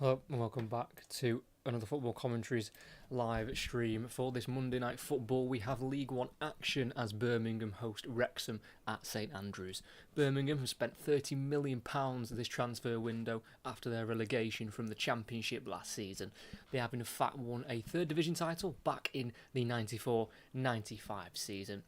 Hello and welcome back to another Football Commentaries live stream. For this Monday Night Football, we have League One action as Birmingham host Wrexham at St Andrews. Birmingham have spent £30 million this transfer window after their relegation from the Championship last season. They have in fact won a third division title back in the 94-95 season.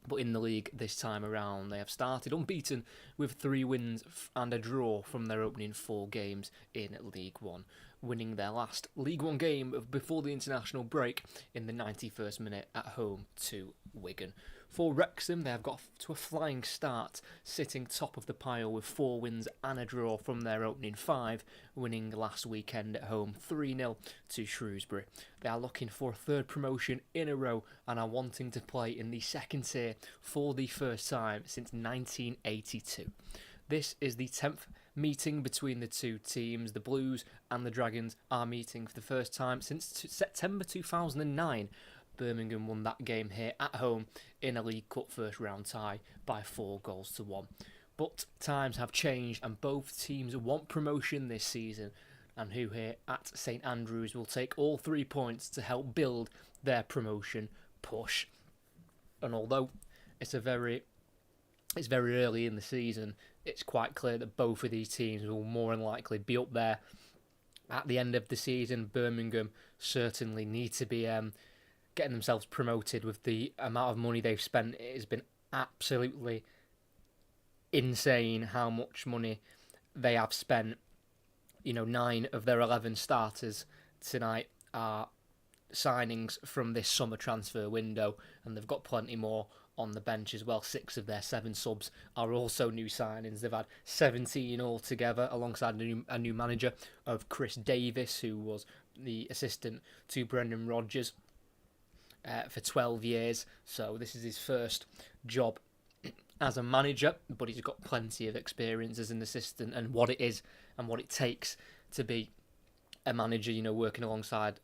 But in the league this time around, they have started unbeaten with 3 wins and a draw from their opening 4 games in League One, winning their last League One game before the international break in the 91st minute at home to Wigan. For Wrexham, they have got to a flying start, sitting top of the pile with 4 wins and a draw from their opening 5, winning last weekend at home 3-0 to Shrewsbury. They are looking for a third promotion in a row and are wanting to play in the second tier for the first time since 1982. This is the 10th meeting between the two teams. The Blues and the Dragons are meeting for the first time since September 2009. Birmingham won that game here at home in a League Cup first round tie by 4-1. But times have changed and both teams want promotion this season, and who here at St Andrews will take all 3 points to help build their promotion push. And although it's very early in the season, it's quite clear that both of these teams will more than likely be up there at the end of the season. Birmingham certainly need to be getting themselves promoted with the amount of money they've spent. It has been absolutely insane how much money they have spent. 9 of their 11 starters tonight are signings from this summer transfer window, and they've got plenty more on the bench as well. 6 of their 7 subs are also new signings. They've had 17 altogether, alongside a new manager of Chris Davis, who was the assistant to Brendan Rodgers for 12 years. So this is his first job as a manager, but he's got plenty of experience as an assistant and what it is and what it takes to be a manager, working alongside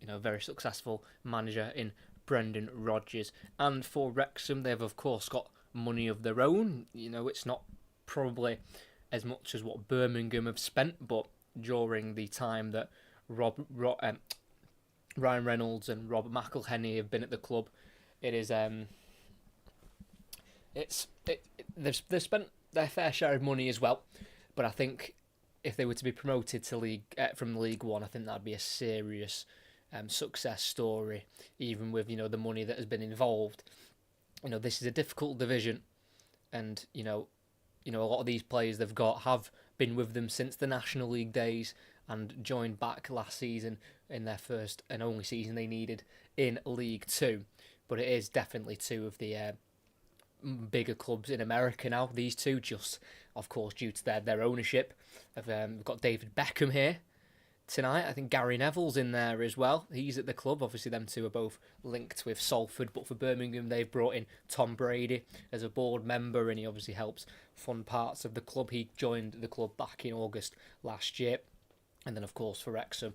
a very successful manager in Brendan Rodgers. And for Wrexham, they've of course got money of their own. It's not probably as much as what Birmingham have spent, but during the time that Ryan Reynolds and Rob McElhenney have been at the club, it is they've spent their fair share of money as well. But I think if they were to be promoted to from League One, I think that'd be a serious success story, even with the money that has been involved. This is a difficult division, and a lot of these players they've got have been with them since the National League days and joined back last season in their first and only season they needed in League Two. But it is definitely 2 of the bigger clubs in America now. These 2, just of course due to their ownership. We've got David Beckham here tonight. I think Gary Neville's in there as well. He's at the club. Obviously, them 2 are both linked with Salford, but for Birmingham, they've brought in Tom Brady as a board member, and he obviously helps fund parts of the club. He joined the club back in August last year. And then, of course, for Wrexham,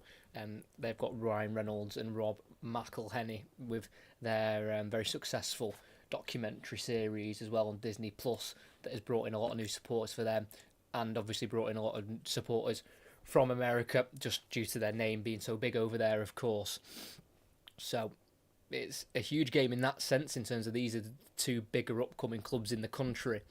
they've got Ryan Reynolds and Rob McElhenney with their very successful documentary series as well on Disney Plus that has brought in a lot of new supporters for them, and obviously brought in a lot of supporters from America just due to their name being so big over there, of course. So it's a huge game in that sense, in terms of these are the 2 bigger upcoming clubs in the country.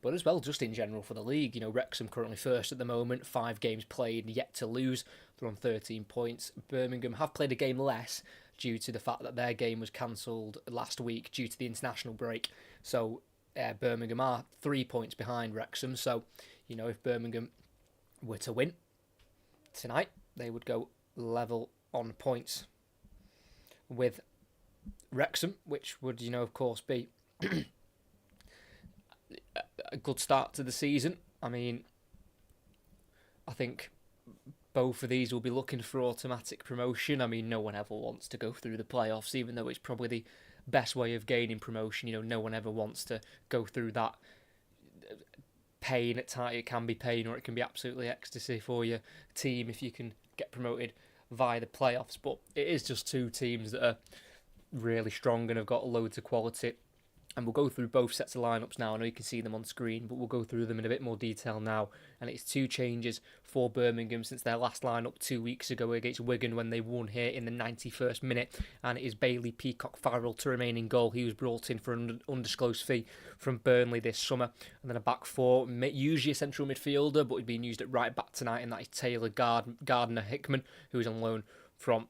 But as well, just in general for the league, Wrexham currently first at the moment, 5 games played, yet to lose. They're on 13 points. Birmingham have played a game less due to the fact that their game was cancelled last week due to the international break. So Birmingham are 3 points behind Wrexham. So, if Birmingham were to win tonight, they would go level on points with Wrexham, which would, of course, be a good start to the season. I mean, I think both of these will be looking for automatic promotion. I mean, no one ever wants to go through the playoffs, even though it's probably the best way of gaining promotion. No one ever wants to go through that pain at times. It can be pain, or it can be absolutely ecstasy for your team if you can get promoted via the playoffs. But it is just 2 teams that are really strong and have got loads of quality And we'll go through both sets of lineups now. I know you can see them on screen, but we'll go through them in a bit more detail now. And it's 2 changes for Birmingham since their last lineup 2 weeks ago against Wigan when they won here in the 91st minute. And it is Bailey Peacock Farrell to remain in goal. He was brought in for an undisclosed fee from Burnley this summer. And then a back four, usually a central midfielder, but he's being used at right back tonight, and that is Taylor Gardner Hickman, who is on loan from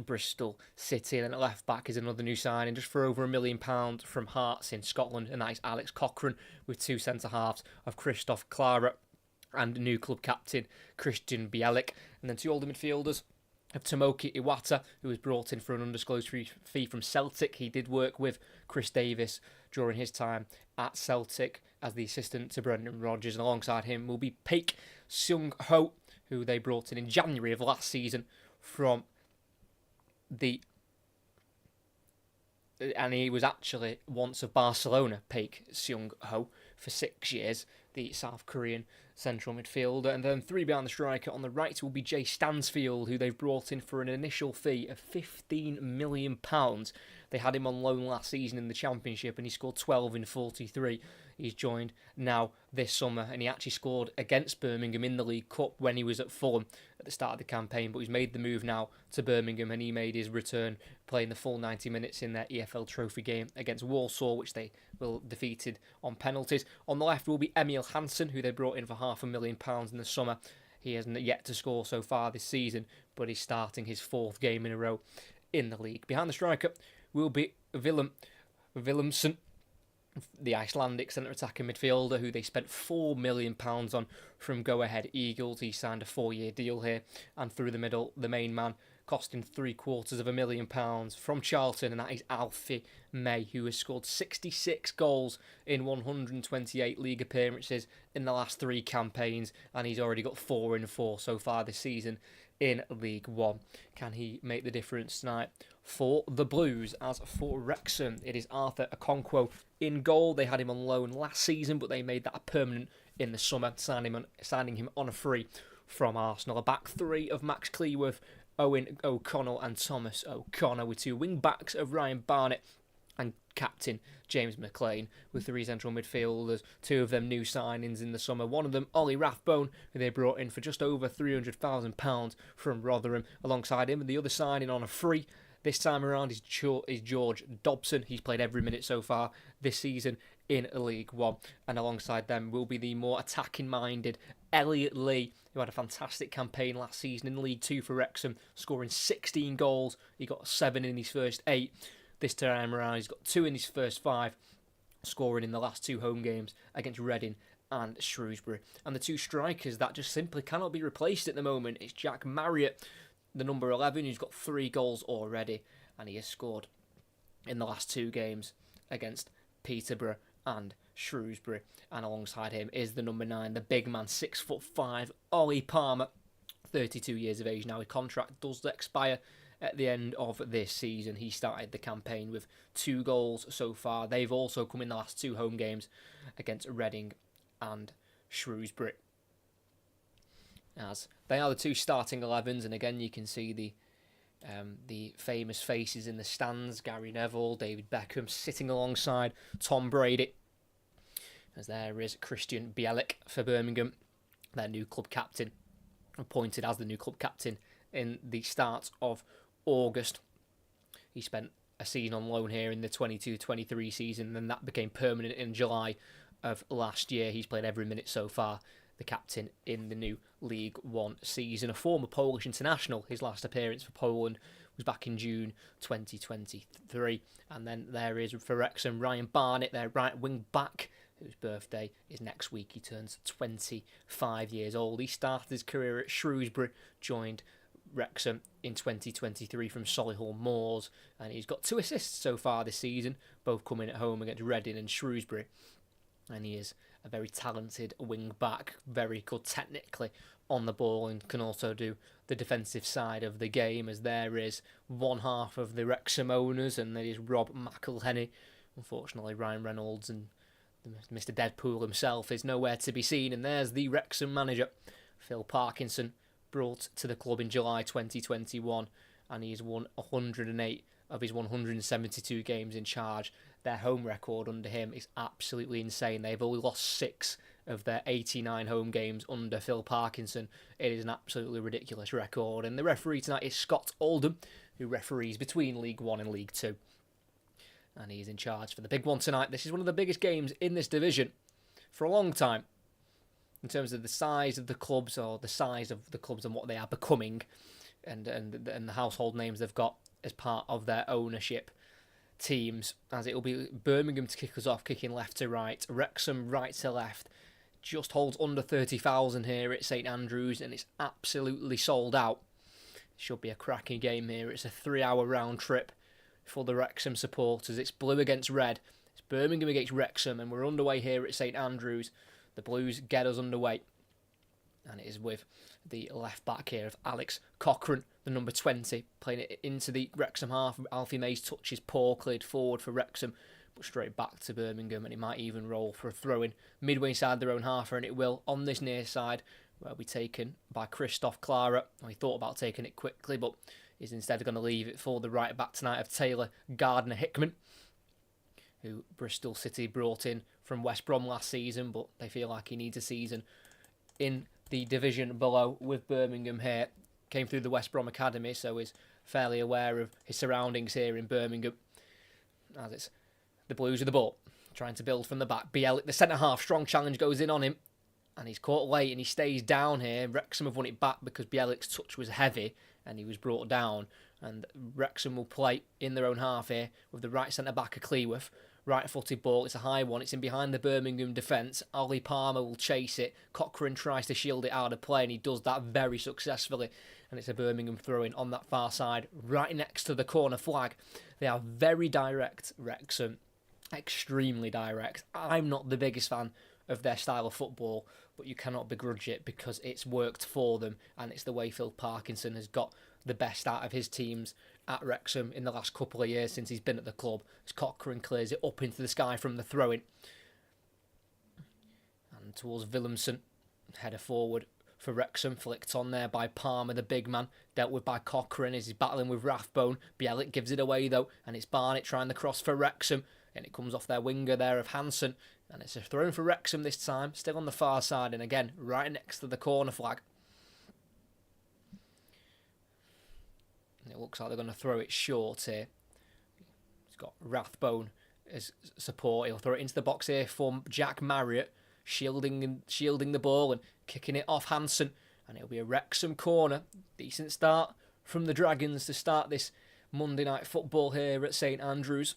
Bristol City. And then at left back is another new signing just for over £1 million from Hearts in Scotland, and that is Alex Cochrane, with 2 centre halves of Christoph Clara and new club captain Christian Bielik. And then 2 older midfielders of Tomoki Iwata, who was brought in for an undisclosed fee from Celtic. He did work with Chris Davis during his time at Celtic as the assistant to Brendan Rodgers, and alongside him will be Paik Seung-ho, who they brought in January of last season from and he was actually once of Barcelona, Paik Seung-ho, for 6 years, the South Korean central midfielder. And then 3 behind the striker on the right will be Jay Stansfield, who they've brought in for an initial fee of £15 million. They had him on loan last season in the Championship and he scored 12 in 43. He's joined now this summer, and he actually scored against Birmingham in the League Cup when he was at Fulham at the start of the campaign, but he's made the move now to Birmingham, and he made his return playing the full 90 minutes in their EFL Trophy game against Walsall, which they will defeated on penalties. On the left will be Emil Hansen, who they brought in for £500,000 in the summer. He hasn't yet to score so far this season, but he's starting his 4th game in a row in the league. Behind the striker will be Willemsen, the Icelandic centre-attacking midfielder, who they spent £4 million on from Go Ahead Eagles. He signed a 4-year deal here, and through the middle, the main man, costing £750,000 from Charlton, and that is Alfie May, who has scored 66 goals in 128 league appearances in the last 3 campaigns, and he's already got 4 in 4 so far this season in League One. Can he make the difference tonight for the Blues? As for Wrexham, it is Arthur Okonkwo in goal. They had him on loan last season, but they made that a permanent in the summer, signing him on a free from Arsenal. A back 3 of Max Cleworth, Owen O'Connell and Thomas O'Connor, with 2 wing backs of Ryan Barnett and captain James McLean, with 3 central midfielders, 2 of them new signings in the summer. One of them, Ollie Rathbone, who they brought in for just over £300,000 from Rotherham. Alongside him, and the other signing on a free this time around is George Dobson. He's played every minute so far this season in League One. And alongside them will be the more attacking-minded Elliot Lee, who had a fantastic campaign last season in League Two for Wrexham, scoring 16 goals. He got 7 in his first 8. This time around, he's got 2 in his first 5, scoring in the last 2 home games against Reading and Shrewsbury. And the 2 strikers that just simply cannot be replaced at the moment, it's Jack Marriott, the number 11, who's got 3 goals already, and he has scored in the last 2 games against Peterborough and Shrewsbury. And alongside him is the number 9, the big man, 6'5", Ollie Palmer, 32 years of age now. His contract does expire at the end of this season. He started the campaign with 2 goals so far. They've also come in the last 2 home games against Reading and Shrewsbury, as they are the 2 starting 11s. And again, you can see the famous faces in the stands: Gary Neville, David Beckham, sitting alongside Tom Brady, as there is Christian Bielik for Birmingham, their new club captain, appointed as the new club captain in the start of August. He spent a season on loan here in the 22-23 season, and then that became permanent in July of last year. He's played every minute so far, the captain in the new League One season. A former Polish international, his last appearance for Poland was back in June 2023. And then there is, for Wrexham, Ryan Barnett, their right wing back, whose birthday is next week. He turns 25 years old. He started his career at Shrewsbury, joined Wrexham in 2023 from Solihull Moors, and he's got 2 assists so far this season, both coming at home against Reading and Shrewsbury. And he is a very talented wing back, very good technically on the ball, and can also do the defensive side of the game, as there is one half of the Wrexham owners, and that is Rob McElhenney. Unfortunately, Ryan Reynolds and Mr. Deadpool himself is nowhere to be seen, and there's the Wrexham manager, Phil Parkinson, brought to the club in July 2021, and he's won 108 of his 172 games in charge. Their home record under him is absolutely insane. They've only lost 6 of their 89 home games under Phil Parkinson. It is an absolutely ridiculous record. And the referee tonight is Scott Oldham, who referees between League One and League Two. And he's in charge for the big one tonight. This is one of the biggest games in this division for a long time, in terms of the size of the clubs, or the size of the clubs and what they are becoming, and the household names they've got as part of their ownership teams. As it will be Birmingham to kick us off, kicking left to right, Wrexham right to left. Just holds under 30,000 here at St Andrews, and it's absolutely sold out. Should be a cracking game here. It's a 3-hour round trip for the Wrexham supporters. It's blue against red. It's Birmingham against Wrexham, and we're underway here at St Andrews. The Blues get us underway, and it is with the left back here of Alex Cochrane, the number 20, playing it into the Wrexham half. Alfie May's touch is poor, cleared forward for Wrexham, but straight back to Birmingham, and it might even roll for a throw-in midway inside their own half, and it will on this near side, where it'll be taken by Christoph Clara. He thought about taking it quickly, but is instead going to leave it for the right back tonight of Taylor Gardner-Hickman, who Bristol City brought in from West Brom last season, but they feel like he needs a season in the division below with Birmingham here. Came through the West Brom Academy, so is fairly aware of his surroundings here in Birmingham. As it's the Blues with the ball, trying to build from the back. Bielik, the centre-half, strong challenge goes in on him, and he's caught late, and he stays down here. Wrexham have won it back because Bielik's touch was heavy, and he was brought down. And Wrexham will play in their own half here with the right centre-back of Cleworth. Right-footed ball, it's a high one, it's in behind the Birmingham defence. Ollie Palmer will chase it. Cochrane tries to shield it out of play, and he does that very successfully. And it's a Birmingham throw-in on that far side, right next to the corner flag. They are very direct, Wrexham. Extremely direct. I'm not the biggest fan of their style of football, but you cannot begrudge it because it's worked for them, and it's the way Phil Parkinson has got the best out of his teams at Wrexham in the last couple of years since he's been at the club. As Cochrane clears it up into the sky from the throw-in. And towards Willemsen, header forward for Wrexham, flicked on there by Palmer, the big man, dealt with by Cochrane as he's battling with Rathbone. Bielik gives it away though, and it's Barnett trying the cross for Wrexham, and it comes off their winger there of Hansen, and it's a throw for Wrexham this time, still on the far side, and again, right next to the corner flag. And it looks like they're going to throw it short here. He's got Rathbone as support. He'll throw it into the box here for Jack Marriott, shielding the ball and kicking it off Hansen. And it'll be a Wrexham corner. Decent start from the Dragons to start this Monday night football here at St Andrews.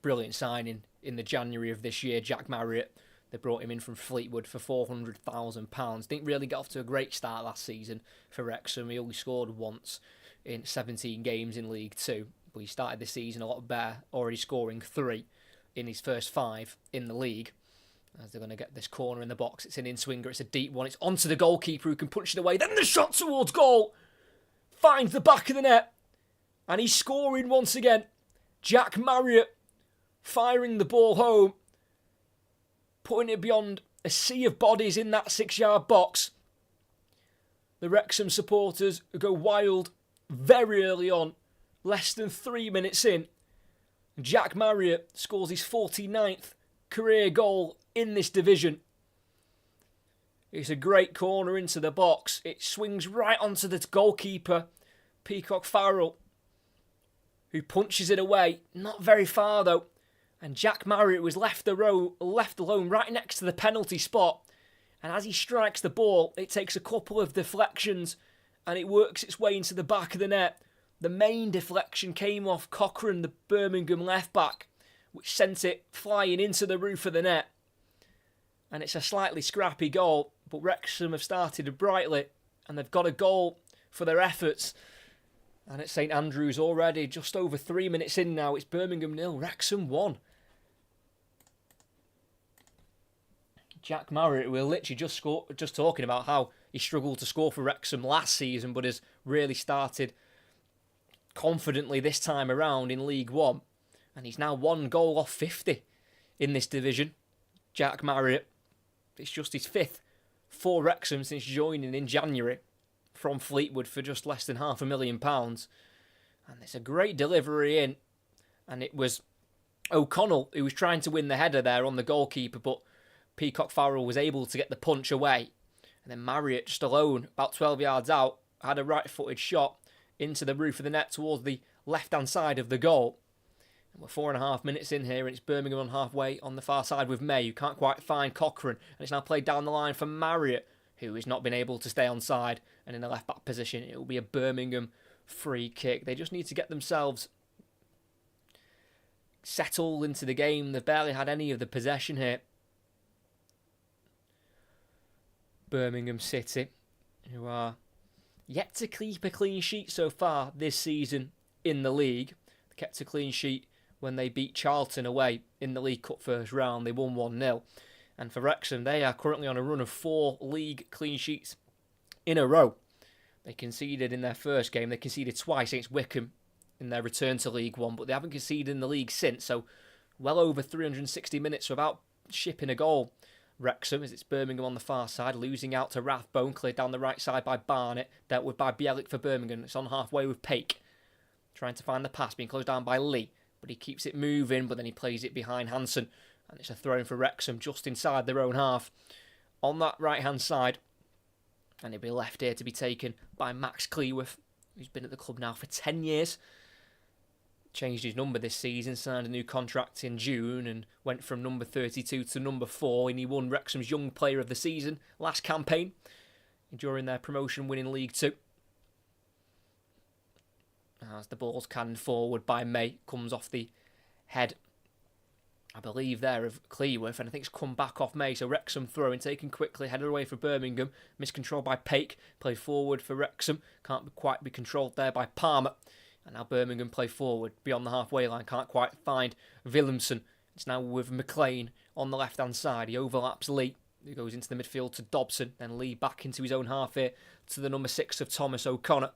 Brilliant signing in the January of this year, Jack Marriott. They brought him in from Fleetwood for £400,000. Didn't really get off to a great start last season for Wrexham. He only scored once in 17 games in League Two, but he started the season a lot better, already scoring 3 in his first 5 in the league. As they're going to get this corner in the box, it's an in-swinger, it's a deep one, it's onto the goalkeeper who can punch it away, then the shot towards goal, finds the back of the net, and he's scoring once again. Jack Marriott firing the ball home, putting it beyond a sea of bodies in that 6-yard box. The Wrexham supporters go wild very early on, less than 3 minutes in. Jack Marriott scores his 49th career goal in this division. It's a great corner into the box. It swings right onto the goalkeeper, Peacock Farrell, who punches it away. Not very far though. And Jack Marriott was left alone right next to the penalty spot. And as he strikes the ball, it takes a couple of deflections and it works its way into the back of the net. The main deflection came off Cochrane, the Birmingham left back, which sent it flying into the roof of the net. And it's a slightly scrappy goal, but Wrexham have started brightly and they've got a goal for their efforts. And at St Andrews already, just over 3 minutes in now, it's Birmingham 0, Wrexham 1. Jack Marriott, we're literally just talking about how he struggled to score for Wrexham last season, but has really started confidently this time around in League One. And he's now 1 goal off 50 in this division. Jack Marriott, it's just his 5th for Wrexham since joining in January from Fleetwood for just less than £500,000. And it's a great delivery in. And it was O'Connell who was trying to win the header there on the goalkeeper, but Peacock Farrell was able to get the punch away. And then Marriott, just alone, about 12 yards out, had a right-footed shot into the roof of the net towards the left-hand side of the goal. And we're 4.5 minutes in here, and it's Birmingham on halfway on the far side with May, who can't quite find Cochrane. And it's now played down the line for Marriott, who has not been able to stay on side. And in the left-back position, it will be a Birmingham free kick. They just need to get themselves settled into the game. They've barely had any of the possession here. Birmingham City, who are yet to keep a clean sheet so far this season in the league. They kept a clean sheet when they beat Charlton away in the League Cup first round. They won 1-0. And for Wrexham, they are currently on a run of 4 league clean sheets in a row. They conceded in their first game. They conceded twice against Wycombe in their return to League One, but they haven't conceded in the league since. So well over 360 minutes without shipping a goal. Wrexham, as it's Birmingham on the far side, losing out to Rathbone, cleared down the right side by Barnett, dealt with by Bielik for Birmingham. It's on halfway with Paik, trying to find the pass, being closed down by Lee, but he keeps it moving, but then he plays it behind Hansen, and it's a throw in for Wrexham just inside their own half on that right-hand side, and it'll be left here to be taken by Max Cleworth, who's been at the club now for 10 years. Changed his number this season, signed a new contract in June and went from number 32 to number 4, and he won Wrexham's Young Player of the Season last campaign during their promotion win in League 2. As the ball's canned forward by May, comes off the head, I believe there, of Cleworth, and I think it's come back off May, so Wrexham throwing, taken quickly, headed away for Birmingham, miscontrolled by Paik, played forward for Wrexham, can't quite be controlled there by Palmer. And now Birmingham play forward beyond the halfway line. Can't quite find Willemsen. It's now with McLean on the left-hand side. He overlaps Lee, who goes into the midfield to Dobson. Then Lee back into his own half here to the number 6 of Thomas O'Connor,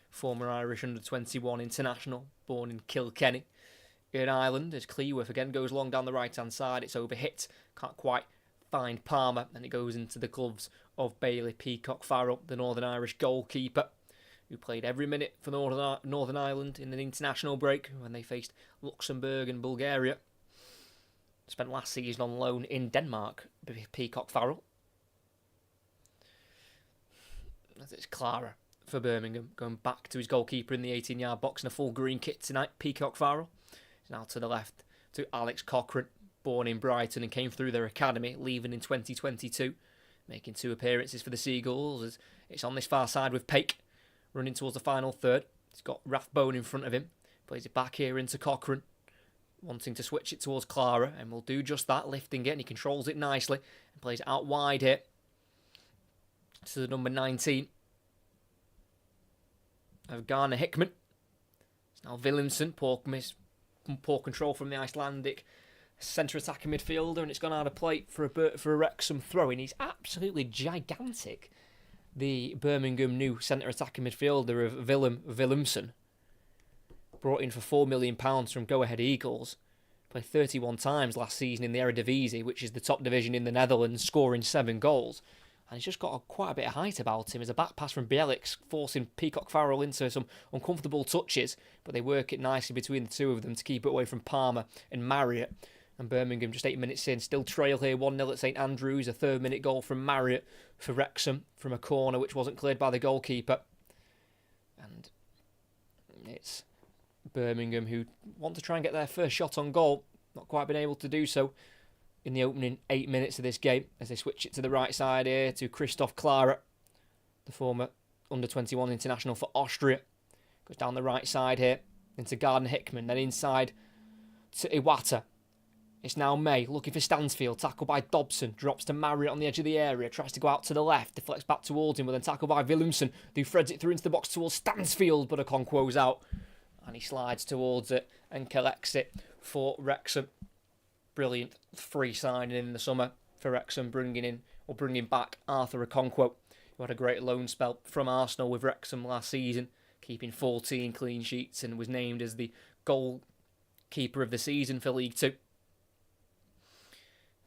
former Irish under-21 international, born in Kilkenny in Ireland. As Cleworth again goes long down the right-hand side. It's overhit. Can't quite find Palmer. And it goes into the gloves of Bailey Peacock Farrell, the Northern Irish goalkeeper, who played every minute for Northern Ireland in an international break when they faced Luxembourg and Bulgaria. Spent last season on loan in Denmark, Peacock Farrell. It's Clara for Birmingham, going back to his goalkeeper in the 18-yard box in a full green kit tonight, Peacock Farrell. He's now to the left to Alex Cochrane, born in Brighton and came through their academy, leaving in 2022, making 2 appearances for the Seagulls. As it's on this far side with Paik, running towards the final third. He's got Rathbone in front of him. Plays it back here into Cochrane, wanting to switch it towards Clara, and will do just that, lifting it, and he controls it nicely and plays it out wide here to the number 19 of Garner Hickman. It's now Willemsen, poor control from the Icelandic centre attacking midfielder, and it's gone out of play for a Wrexham throw-in. He's absolutely gigantic, the Birmingham new centre attacking midfielder of Willemsen, brought in for £4 million from Go Ahead Eagles. Played 31 times last season in the Eredivisie, which is the top division in the Netherlands, scoring 7 goals. And he's just got quite a bit of height about him. As a back pass from Bielik, forcing Peacock Farrell into some uncomfortable touches, but they work it nicely between the two of them to keep it away from Palmer and Marriott. And Birmingham, just 8 minutes in, still trail here, 1-0 at St Andrews. A 3rd-minute goal from Marriott for Wrexham from a corner which wasn't cleared by the goalkeeper. And it's Birmingham who want to try and get their first shot on goal. Not quite been able to do so in the opening 8 minutes of this game, as they switch it to the right side here to Christoph Clara, the former under-21 international for Austria. Goes down the right side here into Gardner Hickman, then inside to Iwata. It's now May, looking for Stansfield, tackled by Dobson, drops to Marriott on the edge of the area, tries to go out to the left, deflects back towards him, but then tackled by Willemsen, who threads it through into the box towards Stansfield, but Okonkwo's out, and he slides towards it and collects it for Wrexham. Brilliant free signing in the summer for Wrexham, bringing back Arthur Okonkwo, who had a great loan spell from Arsenal with Wrexham last season, keeping 14 clean sheets and was named as the goalkeeper of the season for League 2.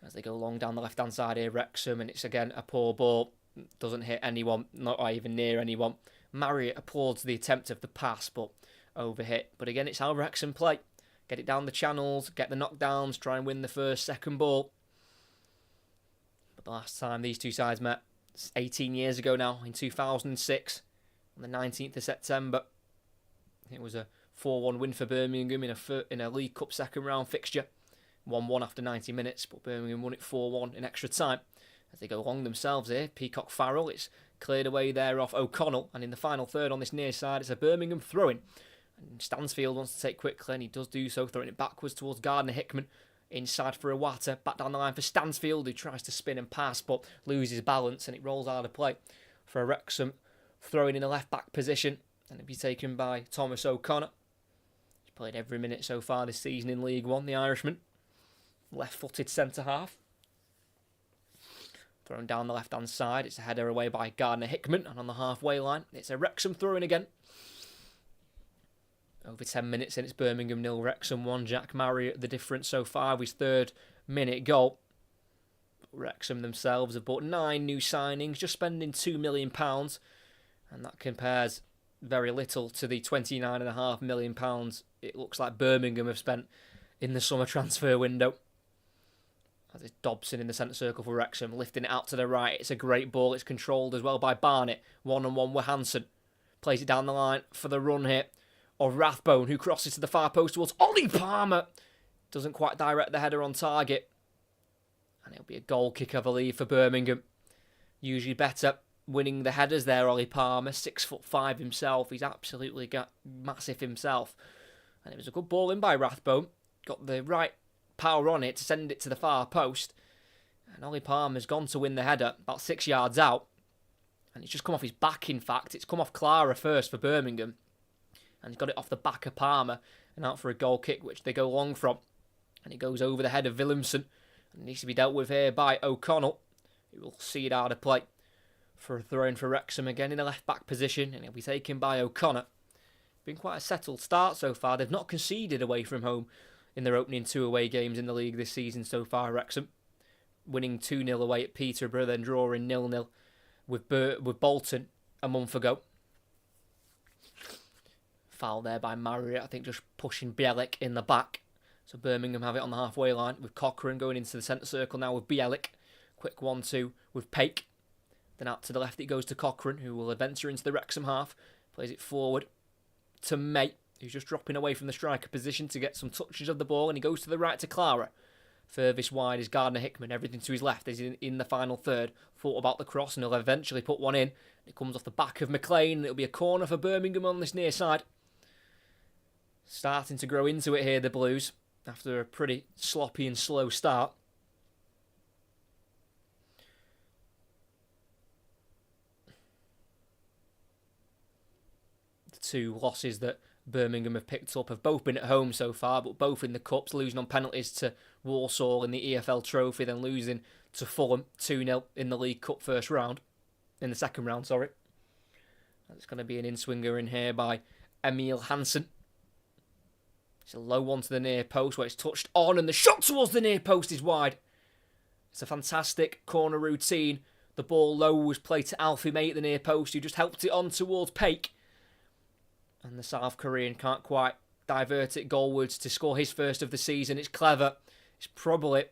As they go long down the left-hand side here, Wrexham, and it's again a poor ball. Doesn't hit anyone, not even near anyone. Marriott applauds the attempt of the pass, but overhit. But again, it's how Wrexham play. Get it down the channels, get the knockdowns, try and win the first, second ball. But the last time these two sides met, it's 18 years ago now, in 2006, on the 19th of September. It was a 4-1 win for Birmingham in a League Cup second round fixture. 1-1 after 90 minutes, but Birmingham won it 4-1 in extra time. As they go along themselves here, Peacock Farrell, it's cleared away there off O'Connell, and in the final third on this near side, it's a Birmingham throw-in. And Stansfield wants to take quickly, and he does do so, throwing it backwards towards Gardner-Hickman. Inside for Iwata, back down the line for Stansfield, who tries to spin and pass, but loses balance, and it rolls out of play for a Wrexham throwing in a left-back position, and it'll be taken by Thomas O'Connor. He's played every minute so far this season in League One, the Irishman. Left-footed centre-half. Thrown down the left-hand side. It's a header away by Gardner-Hickman. And on the halfway line, it's a Wrexham throw-in again. Over 10 minutes in, it's Birmingham 0, Wrexham 1. Jack Marriott, the difference so far, his third minute goal. Wrexham themselves have bought 9 new signings, just spending £2 million. And that compares very little to the £29.5 million it looks like Birmingham have spent in the summer transfer window. As it's Dobson in the centre circle for Wrexham, lifting it out to the right. It's a great ball. It's controlled as well by Barnett. 1-on-1 with Hansen. Plays it down the line for the run here of Rathbone, who crosses to the far post towards Ollie Palmer. Doesn't quite direct the header on target. And it'll be a goal kick, I believe, for Birmingham. Usually better winning the headers there, Ollie Palmer. 6'5" himself. He's absolutely massive himself. And it was a good ball in by Rathbone. Got the right power on it to send it to the far post. And Ollie Palmer's gone to win the header about 6 yards out. And it's just come off his back, in fact. It's come off Clara first for Birmingham. And he's got it off the back of Palmer and out for a goal kick, which they go long from. And it goes over the head of Williamson. And it needs to be dealt with here by O'Connell, who will see it out of play for a throw-in for Wrexham again in a left-back position. And it'll be taken by O'Connor. Been quite a settled start so far. They've not conceded away from home in their opening 2 away games in the league this season so far, Wrexham. Winning 2-0 away at Peterborough, then drawing 0-0 with Bolton a month ago. Foul there by Marriott, I think just pushing Bielik in the back. So Birmingham have it on the halfway line with Cochrane going into the centre circle now with Bielik. Quick 1-2 with Paik. Then out to the left it goes to Cochrane, who will adventure into the Wrexham half. Plays it forward to May, who's just dropping away from the striker position to get some touches of the ball, and he goes to the right to Clara. Furthest wide is Gardner-Hickman, everything to his left is in the final third. Thought about the cross and he'll eventually put one in. It comes off the back of McLean, and it'll be a corner for Birmingham on this near side. Starting to grow into it here, the Blues, after a pretty sloppy and slow start. The 2 losses that Birmingham have picked up have both been at home so far, but both in the Cups, losing on penalties to Walsall in the EFL Trophy, then losing to Fulham 2-0 in the League Cup first round. In the second round, sorry. It's going to be an in-swinger in here by Emil Hansen. It's a low one to the near post where it's touched on, and the shot towards the near post is wide. It's a fantastic corner routine. The ball low was played to Alfie May at the near post, who just helped it on towards Paik. And the South Korean can't quite divert it goalwards to score his first of the season. It's clever. It's probably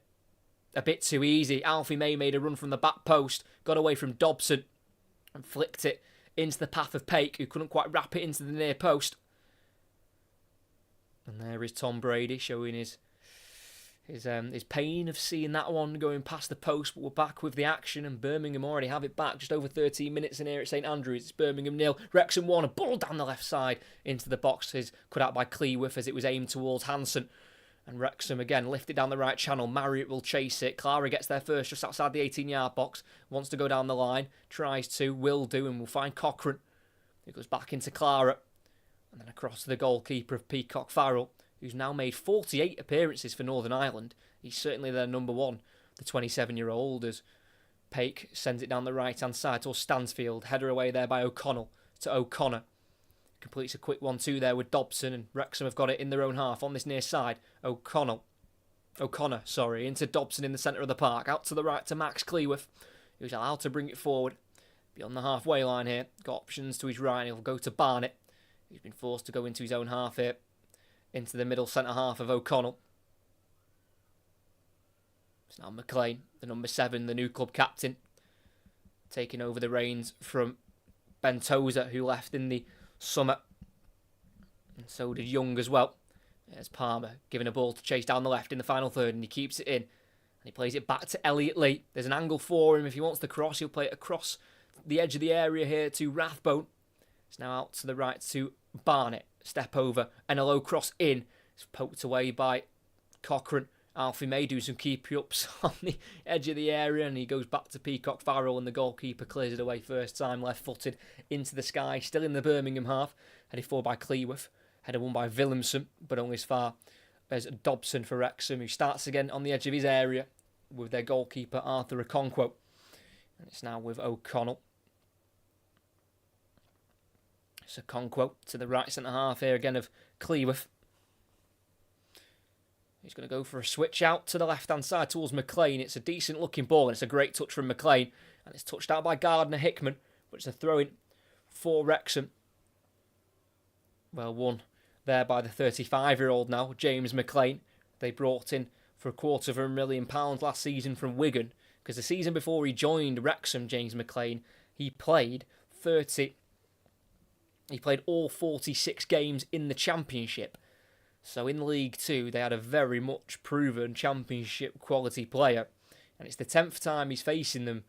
a bit too easy. Alfie May made a run from the back post, got away from Dobson, and flicked it into the path of Paik, who couldn't quite wrap it into the near post. And there is Tom Brady showing his pain of seeing that one going past the post, but we're back with the action, and Birmingham already have it back. Just over 13 minutes in here at St Andrews. It's Birmingham 0, Wrexham 1. A ball down the left side into the boxes, cut out by Cleworth as it was aimed towards Hansen. And Wrexham again lifted down the right channel. Marriott will chase it. Clara gets there first, just outside the 18-yard box. Wants to go down the line, tries to, will do, and will find Cochrane. It goes back into Clara, and then across to the goalkeeper of Peacock Farrell, who's now made 48 appearances for Northern Ireland. He's certainly their number one, the 27-year-old, as Paik sends it down the right-hand side towards Stansfield. Header away there by O'Connell to O'Connor. Completes a quick 1-2 there with Dobson, and Wrexham have got it in their own half on this near side. O'Connor, into Dobson in the centre of the park. Out to the right to Max Cleworth, who's allowed to bring it forward. Beyond the halfway line here. Got options to his right, and he'll go to Barnett. He's been forced to go into his own half here. Into the middle centre half of O'Connell. It's now McLean, the number 7, the new club captain, taking over the reins from Ben Tozer, who left in the summer. And so did Young as well. There's Palmer giving a ball to chase down the left in the final third, and he keeps it in. And he plays it back to Elliot Lee. There's an angle for him. If he wants the cross, he'll play it across the edge of the area here to Rathbone. It's now out to the right to Barnett. Step over and a low cross in. It's poked away by Cochrane. Alfie may do some keep-ups on the edge of the area, and he goes back to Peacock Farrell, and the goalkeeper clears it away first time, left-footed into the sky, still in the Birmingham half, headed forward by Cleworth, headed won by Willemsen, but only as far as Dobson for Wrexham, who starts again on the edge of his area with their goalkeeper Arthur Okonkwo, and it's now with O'Connell. So Okonkwo to the right centre half here again of Cleworth. He's going to go for a switch out to the left-hand side towards McLean. It's a decent-looking ball, and it's a great touch from McLean. And it's touched out by Gardner-Hickman, but it's a throw-in for Wrexham. Well won there by the 35-year-old now, James McLean. They brought in for £250,000 last season from Wigan, because the season before he joined Wrexham, James McLean, he played all 46 games in the Championship. So in League 2, they had a very much proven Championship quality player. And it's the 10th time he's facing them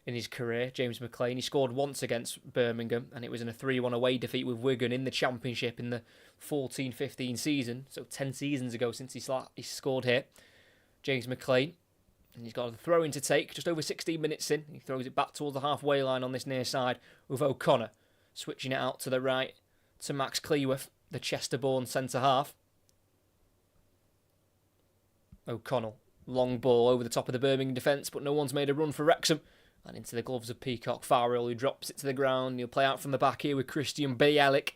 in his career, James McLean. He scored once against Birmingham, and it was in a 3-1 away defeat with Wigan in the Championship in the 14-15 season. So 10 seasons ago since he scored here. James McLean. And he's got a throw-in to take, just over 16 minutes in. He throws it back towards the halfway line on this near side with O'Connor. Switching it out to the right to Max Cleworth, the Chester-born centre-half. O'Connell, long ball over the top of the Birmingham defence, but no one's made a run for Wrexham. And into the gloves of Peacock Farrell, who drops it to the ground. He'll play out from the back here with Christian Bielik. He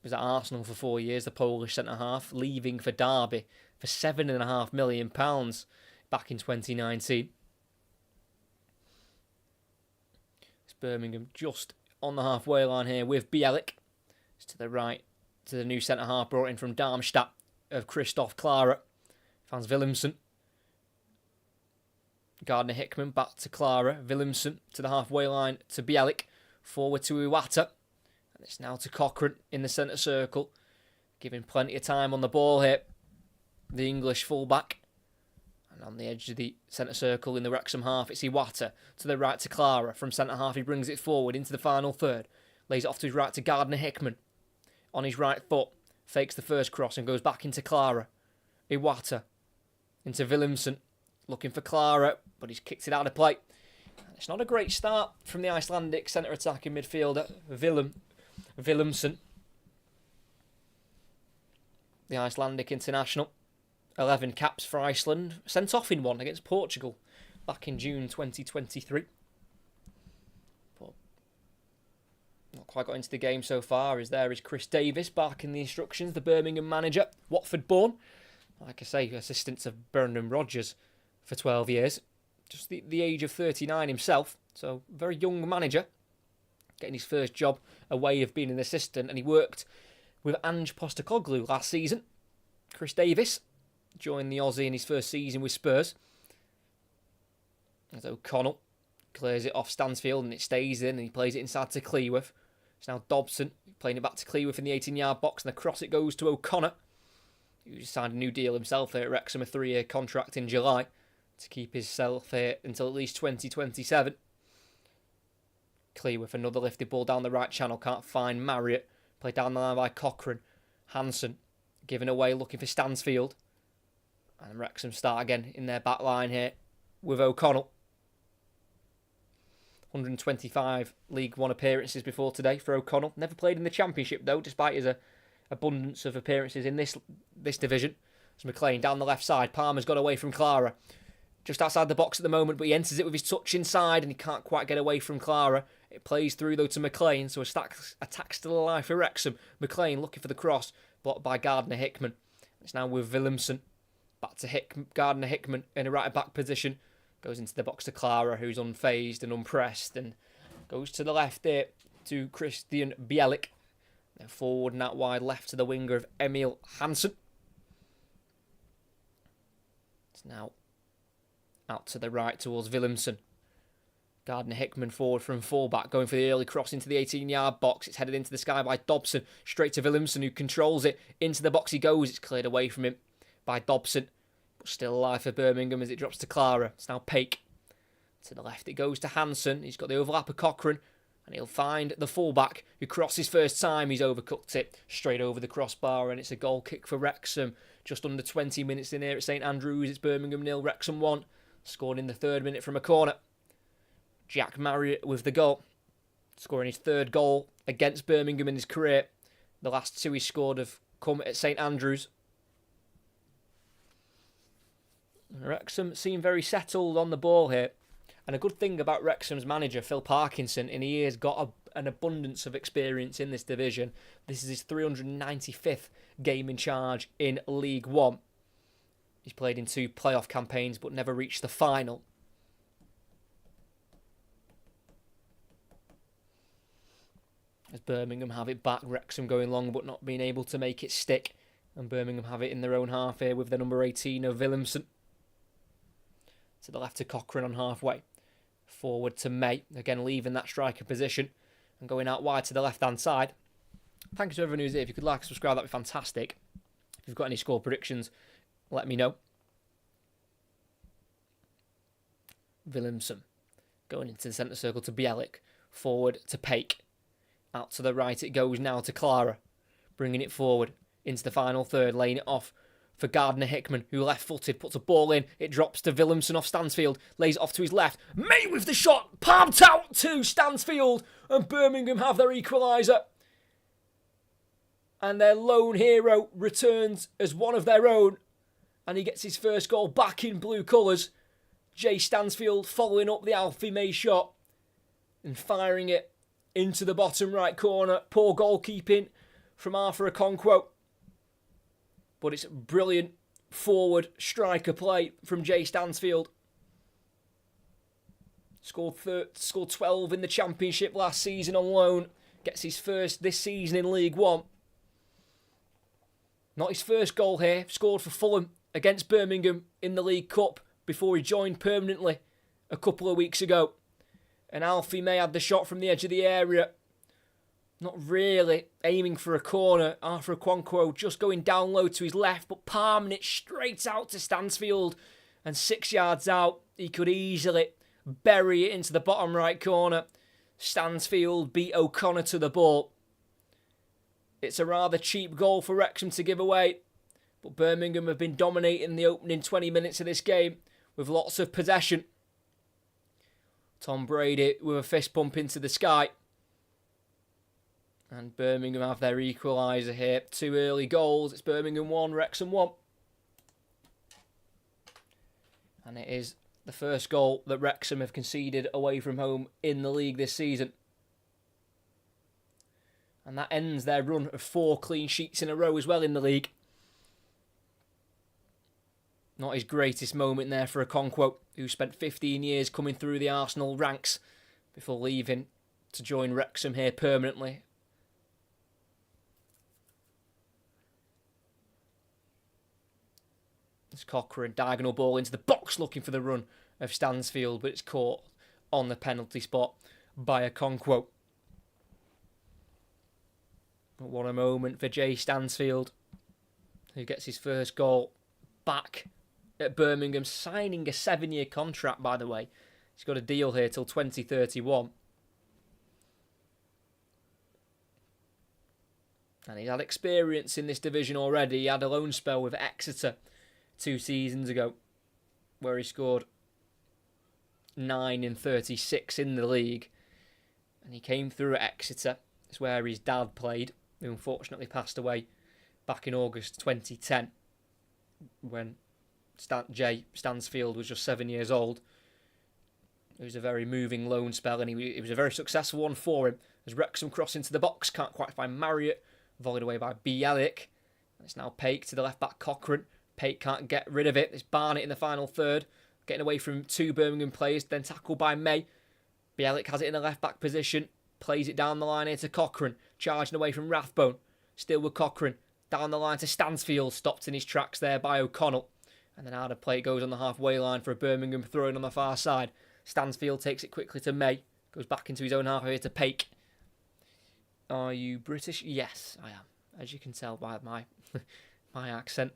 was at Arsenal for 4 years, the Polish centre-half, leaving for Derby for £7.5 million back in 2019. It's Birmingham just on the halfway line here with Bielik. It's to the right, to the new centre-half brought in from Darmstadt of Christoph Clara. Fans Willemsen. Gardner-Hickman back to Clara. Willemsen to the halfway line to Bielik. Forward to Iwata. And it's now to Cochrane in the centre circle. Giving plenty of time on the ball here. The English fullback. And on the edge of the centre circle in the Wrexham half, it's Iwata to the right to Clara. From centre half, he brings it forward into the final third. Lays it off to his right to Gardner-Hickman. On his right foot. Fakes the first cross and goes back into Clara. Iwata into Willemsen. Looking for Clara, but he's kicked it out of play. It's not a great start from the Icelandic centre attacking midfielder, Willemsen. The Icelandic international. 11 caps for Iceland. Sent off in one against Portugal back in June 2023. But not quite got into the game so far, as there is Chris Davis barking the instructions, the Birmingham manager, Watford born. Like I say, assistant to Brendan Rodgers for 12 years. Just the age of 39 himself. So, very young manager. Getting his first job away of being an assistant. And he worked with Ange Postecoglou last season. Chris Davis joined the Aussie in his first season with Spurs. As O'Connell clears it off Stansfield and it stays in, and he plays it inside to Cleworth. It's now Dobson playing it back to Cleworth in the 18-yard box, and the cross it goes to O'Connor, who signed a new deal himself here at Wrexham, a 3-year contract in July to keep himself here until at least 2027. Cleworth, another lifted ball down the right channel, can't find Marriott. Played down the line by Cochrane. Hansen giving away, looking for Stansfield. And Wrexham start again in their back line here with O'Connell. 125 League One appearances before today for O'Connell. Never played in the Championship though, despite his abundance of appearances in this division. It's McLean down the left side. Palmer's got away from Clara. Just outside the box at the moment, but he enters it with his touch inside and he can't quite get away from Clara. It plays through though to McLean, so attack still alive for Wrexham. McLean looking for the cross, blocked by Gardner-Hickman. It's now with Willemsen. Back to Gardner-Hickman in a right-back position. Goes into the box to Clara, who's unfazed and unpressed, and goes to the left here to Christian Bielik. Then forward and out wide left to the winger of Emil Hansen. It's now out to the right towards Willemsen. Gardner-Hickman forward from fullback, going for the early cross into the 18-yard box. It's headed into the sky by Dobson, straight to Willemsen, who controls it. Into the box he goes. It's cleared away from him by Dobson, but still alive for Birmingham as it drops to Clara. It's now Paik. To the left it goes to Hansen. He's got the overlap of Cochrane, and he'll find the fullback, who crosses first time. He's overcooked it straight over the crossbar, and it's a goal kick for Wrexham. Just under 20 minutes in here at St Andrews. It's Birmingham 0, Wrexham 1. Scored in the 3rd minute from a corner. Jack Marriott with the goal, scoring his 3rd goal against Birmingham in his career. The last 2 he scored have come at St Andrews. Wrexham seem very settled on the ball here. And a good thing about Wrexham's manager, Phil Parkinson, in he has got an abundance of experience in this division. This is his 395th game in charge in League One. He's played in 2 playoff campaigns but never reached the final. As Birmingham have it back, Wrexham going long but not being able to make it stick. And Birmingham have it in their own half here with the number 18 of Willemsen. To the left to Cochrane on halfway. Forward to May, again leaving that striker position and going out wide to the left-hand side. Thank you to everyone who's here. If you could like and subscribe, that'd be fantastic. If you've got any score predictions, let me know. Willemsen going into the centre circle to Bielik. Forward to Paik. Out to the right it goes now to Clara. Bringing it forward into the final third, laying it off for Gardner-Hickman, who left-footed, puts a ball in. It drops to Willemsen off Stansfield, lays it off to his left. May with the shot, palmed out to Stansfield, and Birmingham have their equaliser. And their lone hero returns as one of their own, and he gets his first goal back in blue colours. Jay Stansfield following up the Alfie May shot and firing it into the bottom right corner. Poor goalkeeping from Arthur Okonkwo. But it's brilliant forward striker play from Jay Stansfield. Scored 12 in the Championship last season on loan. Gets his first this season in League One. Not his first goal here. Scored for Fulham against Birmingham in the League Cup before he joined permanently a couple of weeks ago. And Alfie May had the shot from the edge of the area. Not really aiming for a corner. Arthur Okonkwo just going down low to his left, but palming it straight out to Stansfield. And 6 yards out, he could easily bury it into the bottom right corner. Stansfield beat O'Connor to the ball. It's a rather cheap goal for Wrexham to give away, but Birmingham have been dominating the opening 20 minutes of this game with lots of possession. Tom Brady with a fist pump into the sky. And Birmingham have their equaliser here. 2 early goals. It's Birmingham 1, Wrexham 1. And it is the first goal that Wrexham have conceded away from home in the league this season. And that ends their run of 4 clean sheets in a row as well in the league. Not his greatest moment there for Okonkwo, who spent 15 years coming through the Arsenal ranks before leaving to join Wrexham here permanently. It's Cochrane, diagonal ball into the box looking for the run of Stansfield, but it's caught on the penalty spot by Okonkwo. But what a moment for Jay Stansfield, who gets his first goal back at Birmingham, signing a 7-year contract, by the way. He's got a deal here till 2031. And he's had experience in this division already. He had a loan spell with Exeter 2 seasons ago, where he scored 9 in 36 in the league. And he came through at Exeter. It's where his dad played, who unfortunately passed away back in August 2010, when Jay Stansfield was just 7 years old. It was a very moving loan spell, and it was a very successful one for him. As Wrexham cross into the box, can't quite find Marriott, volleyed away by Bielik. And it's now Paik to the left-back Cochrane. Paik can't get rid of it. It's Barnett in the final third, getting away from 2 Birmingham players, then tackled by May. Bielik has it in the left-back position. Plays it down the line here to Cochrane. Charging away from Rathbone. Still with Cochrane. Down the line to Stansfield. Stopped in his tracks there by O'Connell. And then out of play it goes on the halfway line for a Birmingham throw-in on the far side. Stansfield takes it quickly to May. Goes back into his own half here to Paik. Are you British? Yes, I am. As you can tell by my my accent.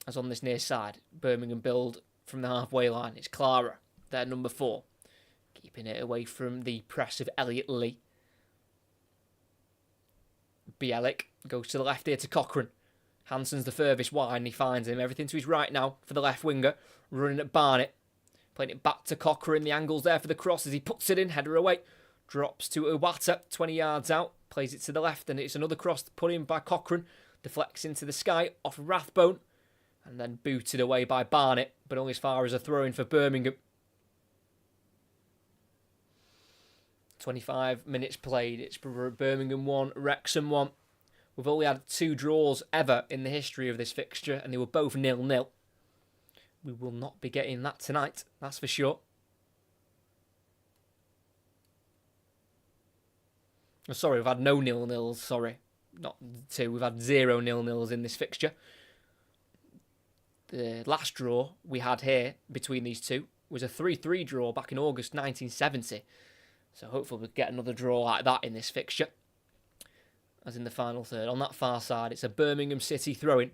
As on this near side, Birmingham build from the halfway line. It's Clara, their number 4. Keeping it away from the press of Elliot Lee. Bielik goes to the left here to Cochrane. Hansen's the furthest wide and he finds him. Everything to his right now for the left winger. Running at Barnett. Playing it back to Cochrane. The angle's there for the cross as he puts it in. Header away. Drops to Iwata. 20 yards out. Plays it to the left and it's another cross put in by Cochrane. Deflects into the sky off Rathbone. And then booted away by Barnett. But only as far as a throw-in for Birmingham. 25 minutes played. It's Birmingham 1, Wrexham 1. We've only had 2 draws ever in the history of this fixture, and they were both 0-0. We will not be getting that tonight, that's for sure. Oh, sorry, we've had no 0-0s, sorry. Not 2, we've had 0 0-0s in this fixture. The last draw we had here between these two was a 3-3 draw back in August 1970. So hopefully we'll get another draw like that in this fixture. As in the final third. On that far side, it's a Birmingham City throw-in.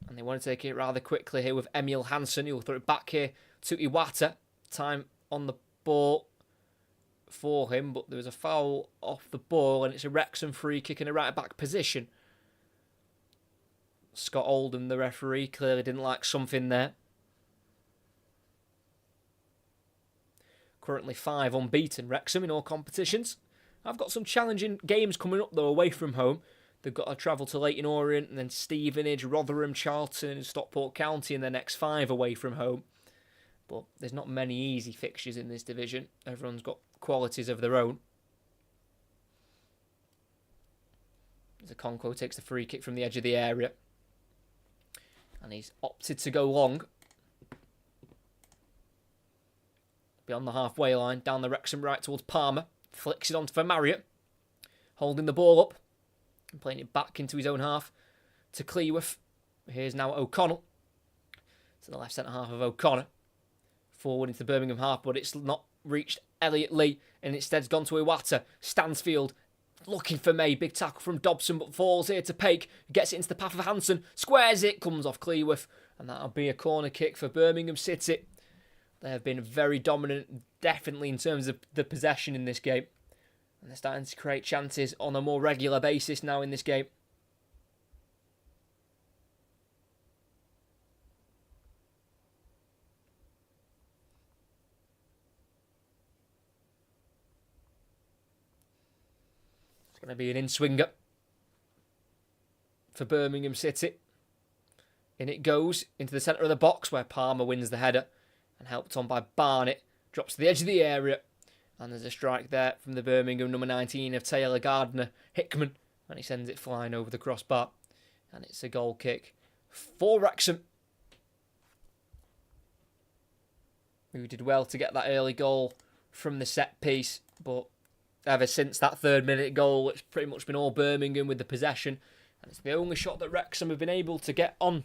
And they want to take it rather quickly here with Emil Hansen. He'll throw it back here to Iwata. Time on the ball for him. But there was a foul off the ball. And it's a Wrexham free kick in a right-back position. Scott Oldham, the referee, clearly didn't like something there. Currently 5 unbeaten, Wrexham, in all competitions. I've got some challenging games coming up, though, away from home. They've got to travel to Leyton Orient and then Stevenage, Rotherham, Charlton and Stockport County in their next 5 away from home. But there's not many easy fixtures in this division. Everyone's got qualities of their own. As Okonkwo takes the free kick from the edge of the area. And he's opted to go long. Beyond the halfway line, down the Wrexham right towards Palmer. Flicks it on for Marriott. Holding the ball up. And playing it back into his own half to Cleworth. Here's now O'Connell. To the left centre half of O'Connor. Forward into the Birmingham half, but it's not reached Elliot Lee. And instead's gone to Iwata. Stansfield looking for May. Big tackle from Dobson, but falls here to Paik. Gets it into the path of Hansen. Squares it. Comes off Cleworth. And that'll be a corner kick for Birmingham City. They have been very dominant, definitely in terms of the possession in this game. And they're starting to create chances on a more regular basis now in this game. It's going to be an in-swinger for Birmingham City. In it goes into the centre of the box where Palmer wins the header. And helped on by Barnett. Drops to the edge of the area. And there's a strike there from the Birmingham number 19 of Taylor Gardner Hickman. And he sends it flying over the crossbar. And it's a goal kick for Wrexham. Who did well to get that early goal from the set piece. But ever since that 3rd minute goal, it's pretty much been all Birmingham with the possession. And it's the only shot that Wrexham have been able to get on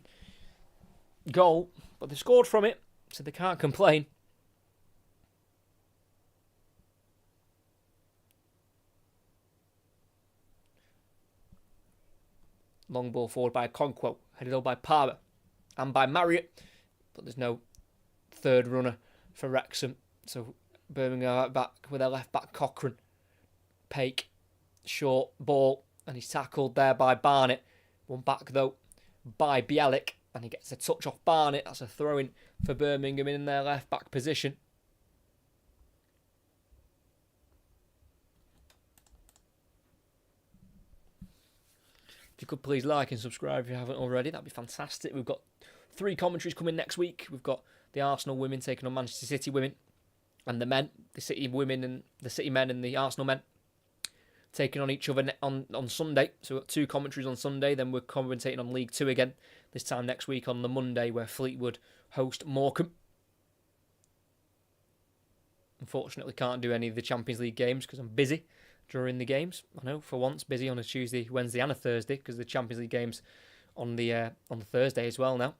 goal. But they've scored from it. So they can't complain. Long ball forward by Okonkwo. Headed on by Palmer. And by Marriott. But there's no third runner for Wrexham. So Birmingham are back with their left back Cochrane. Paik. Short ball. And he's tackled there by Barnett. One back though by Bielik. And he gets a touch off Barnett. That's a throw-in for Birmingham in their left-back position. If you could please like and subscribe if you haven't already, that'd be fantastic. We've got 3 commentaries coming next week. We've got the Arsenal women taking on Manchester City women. And the men, the City women and the City men and the Arsenal men taking on each other on Sunday. So we've got 2 commentaries on Sunday. Then we're commentating on League 2 again. This time next week on the Monday where Fleetwood host Morecambe. Unfortunately, can't do any of the Champions League games because I'm busy during the games. I know, for once, busy on a Tuesday, Wednesday and a Thursday because the Champions League games on the Thursday as well now.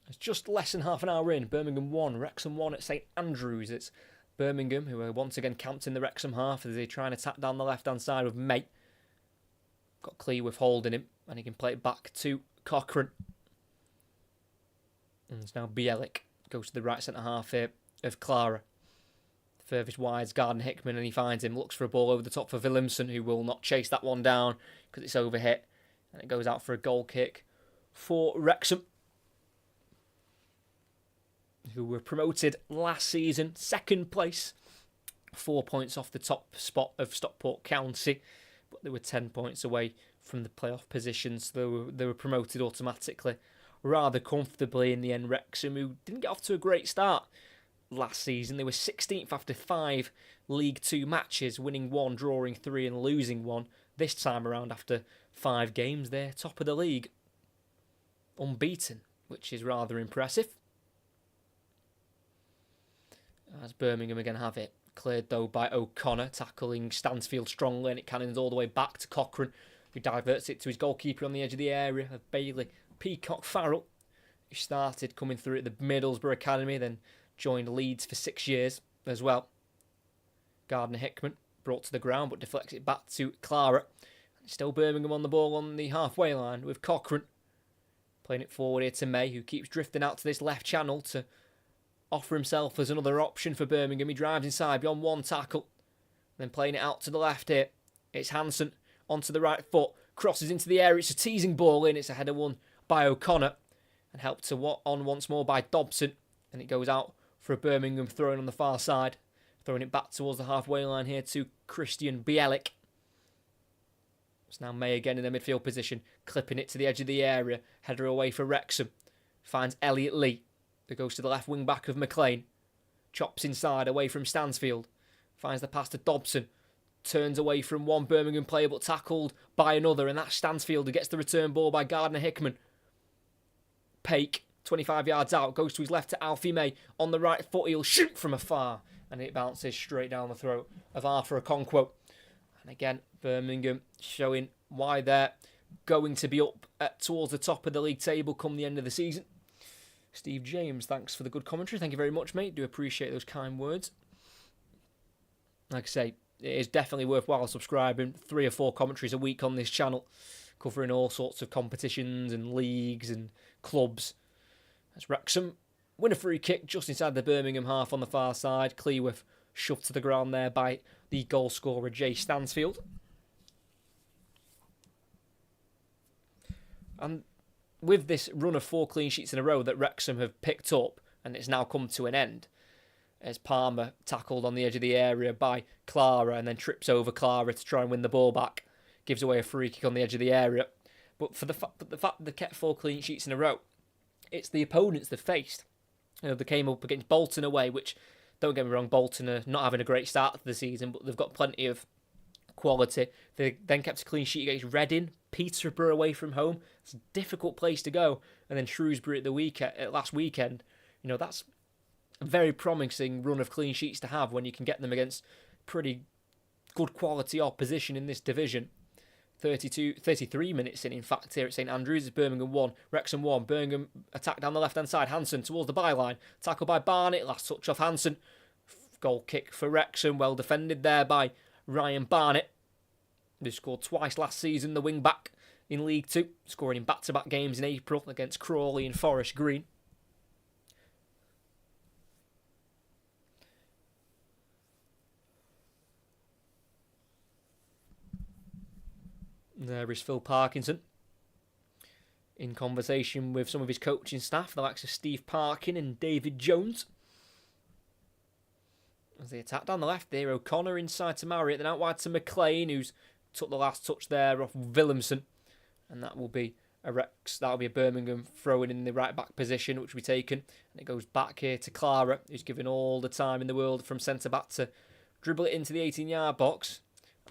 It's just less than half an hour in. Birmingham 1, Wrexham 1 at St Andrews. It's Birmingham who are once again camped in the Wrexham half as they try and attack down the left-hand side with May. Got Cleworth holding him and he can play it back to Cochrane. And it's now Bielik. Goes to the right centre half here of Clara. Furthest wide's Gardner Hickman and he finds him. Looks for a ball over the top for Williamson who will not chase that one down because it's overhit. And it goes out for a goal kick for Wrexham, who were promoted last season, second place, 4 points off the top spot of Stockport County, but they were 10 points away from the playoff positions. So they were promoted automatically, rather comfortably in the end. Wrexham, who didn't get off to a great start last season, they were 16th after 5 League 2 matches, winning 1, drawing 3 and losing 1. This time around, after 5 games, they're top of the league, unbeaten, which is rather impressive. As Birmingham again have it. Cleared though by O'Connor, tackling Stansfield strongly, and it cannons all the way back to Cochrane, who diverts it to his goalkeeper on the edge of the area of Bailey Peacock Farrell, who started coming through at the Middlesbrough Academy, then joined Leeds for 6 years as well. Gardner Hickman brought to the ground but deflects it back to Clara. Still Birmingham on the ball on the halfway line with Cochrane. Playing it forward here to May, who keeps drifting out to this left channel to offer himself as another option for Birmingham. He drives inside beyond one tackle. Then playing it out to the left here. It's Hansen onto the right foot. Crosses into the area. It's a teasing ball in. It's a header won by O'Connor. And helped to on once more by Dobson. And it goes out for a Birmingham throw on the far side. Throwing it back towards the halfway line here to Christian Bielik. It's now May again in the midfield position. Clipping it to the edge of the area. Header away for Wrexham. Finds Elliot Lee. That goes to the left wing back of McLean. Chops inside away from Stansfield. Finds the pass to Dobson. Turns away from one Birmingham player but tackled by another. And that's Stansfield who gets the return ball by Gardner Hickman. Pake, 25 yards out, goes to his left to Alfie May. On the right foot, he'll shoot from afar. And it bounces straight down the throat of Arthur Okonkwo. And again, Birmingham showing why they're going to be up towards the top of the league table come the end of the season. Steve James, thanks for the good commentary. Thank you very much, mate. Do appreciate those kind words. Like I say, it is definitely worthwhile subscribing. 3 or 4 commentaries a week on this channel, covering all sorts of competitions and leagues and clubs. As Wrexham win a free kick just inside the Birmingham half on the far side. Cleworth shoved to the ground there by the goal scorer Jay Stansfield. And with this run of 4 clean sheets in a row that Wrexham have picked up, and it's now come to an end, as Palmer tackled on the edge of the area by Clara and then trips over Clara to try and win the ball back, gives away a free kick on the edge of the area. But for the fact that they kept 4 clean sheets in a row, it's the opponents they faced. You know, they came up against Bolton away, which, don't get me wrong, Bolton are not having a great start to the season, but they've got plenty of quality. They then kept a clean sheet against Reading, Peterborough away from home. It's a difficult place to go. And then Shrewsbury at last weekend. You know, that's a very promising run of clean sheets to have when you can get them against pretty good quality opposition in this division. 33 minutes in fact, here at St Andrews. It's Birmingham 1, Wrexham 1. Birmingham attack down the left-hand side. Hansen towards the byline. Tackle by Barnett. Last touch off Hansen. Goal kick for Wrexham. Well defended there by Ryan Barnett, who scored twice last season, the wing-back in League 2, scoring in back-to-back games in April against Crawley and Forest Green. There is Phil Parkinson in conversation with some of his coaching staff, the likes of Steve Parkin and David Jones. As they attack down the left there, O'Connor inside to Marriott, then out wide to McLean, who's took the last touch there off Williamson. And that will be that'll be a Birmingham throwing in the right back position, which will be taken. And it goes back here to Clara, who's given all the time in the world from centre back to dribble it into the 18-yard box.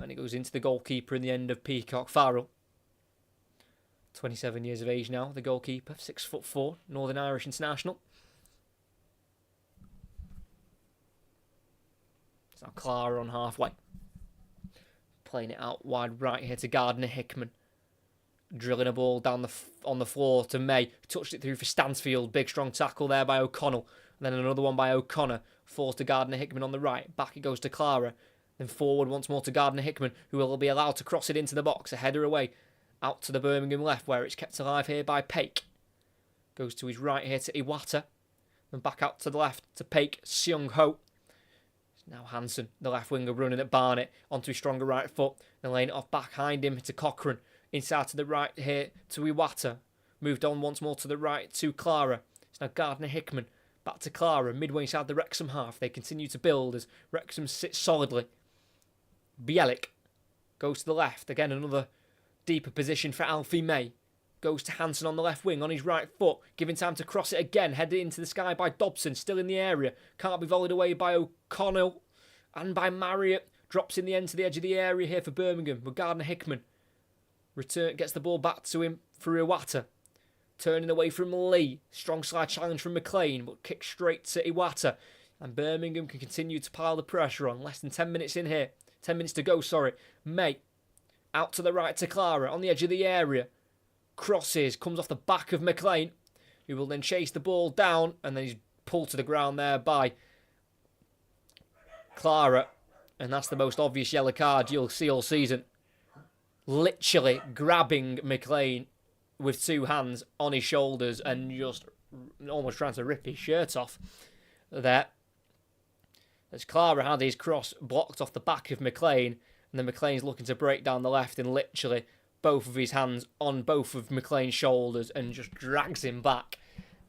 And it goes into the goalkeeper in the end of Peacock Farrell. 27 years of age now, the goalkeeper, 6'4", Northern Irish international. It's now Clara on halfway. Playing it out wide right here to Gardner Hickman. Drilling a ball down on the floor to May. Touched it through for Stansfield. Big strong tackle there by O'Connell. And then another one by O'Connor. Falls to Gardner Hickman on the right. Back it goes to Clara. Then forward once more to Gardner Hickman, who will be allowed to cross it into the box. A header away out to the Birmingham left, where it's kept alive here by Paik. Goes to his right here to Iwata. Then back out to the left to Paik. Seung Ho. Now Hansen, the left winger, running at Barnett onto his stronger right foot. Then laying it off behind him to Cochrane. Inside to the right here to Iwata. Moved on once more to the right to Clara. It's now Gardner Hickman. Back to Clara, midway inside the Wrexham half. They continue to build as Wrexham sits solidly. Bielik goes to the left. Again, another deeper position for Alfie May. Goes to Hansen on the left wing on his right foot. Giving time to cross it again. Headed into the sky by Dobson. Still in the area. Can't be volleyed away by O'Connell. And by Marriott. Drops in the end to the edge of the area here for Birmingham. With Gardner Hickman. Gets the ball back to him for Iwata. Turning away from Lee. Strong slide challenge from McLean. But kicks straight to Iwata. And Birmingham can continue to pile the pressure on. Less than 10 minutes in here. 10 minutes to go, sorry. May. Out to the right to Clara. On the edge of the area. Crosses. Comes off the back of McLean. Who will then chase the ball down. And then he's pulled to the ground there by Clara. And that's the most obvious yellow card you'll see all season. Literally grabbing McLean with two hands on his shoulders and just almost trying to rip his shirt off there. As Clara had his cross blocked off the back of McLean, and then McLean's looking to break down the left, and literally both of his hands on both of McLean's shoulders and just drags him back.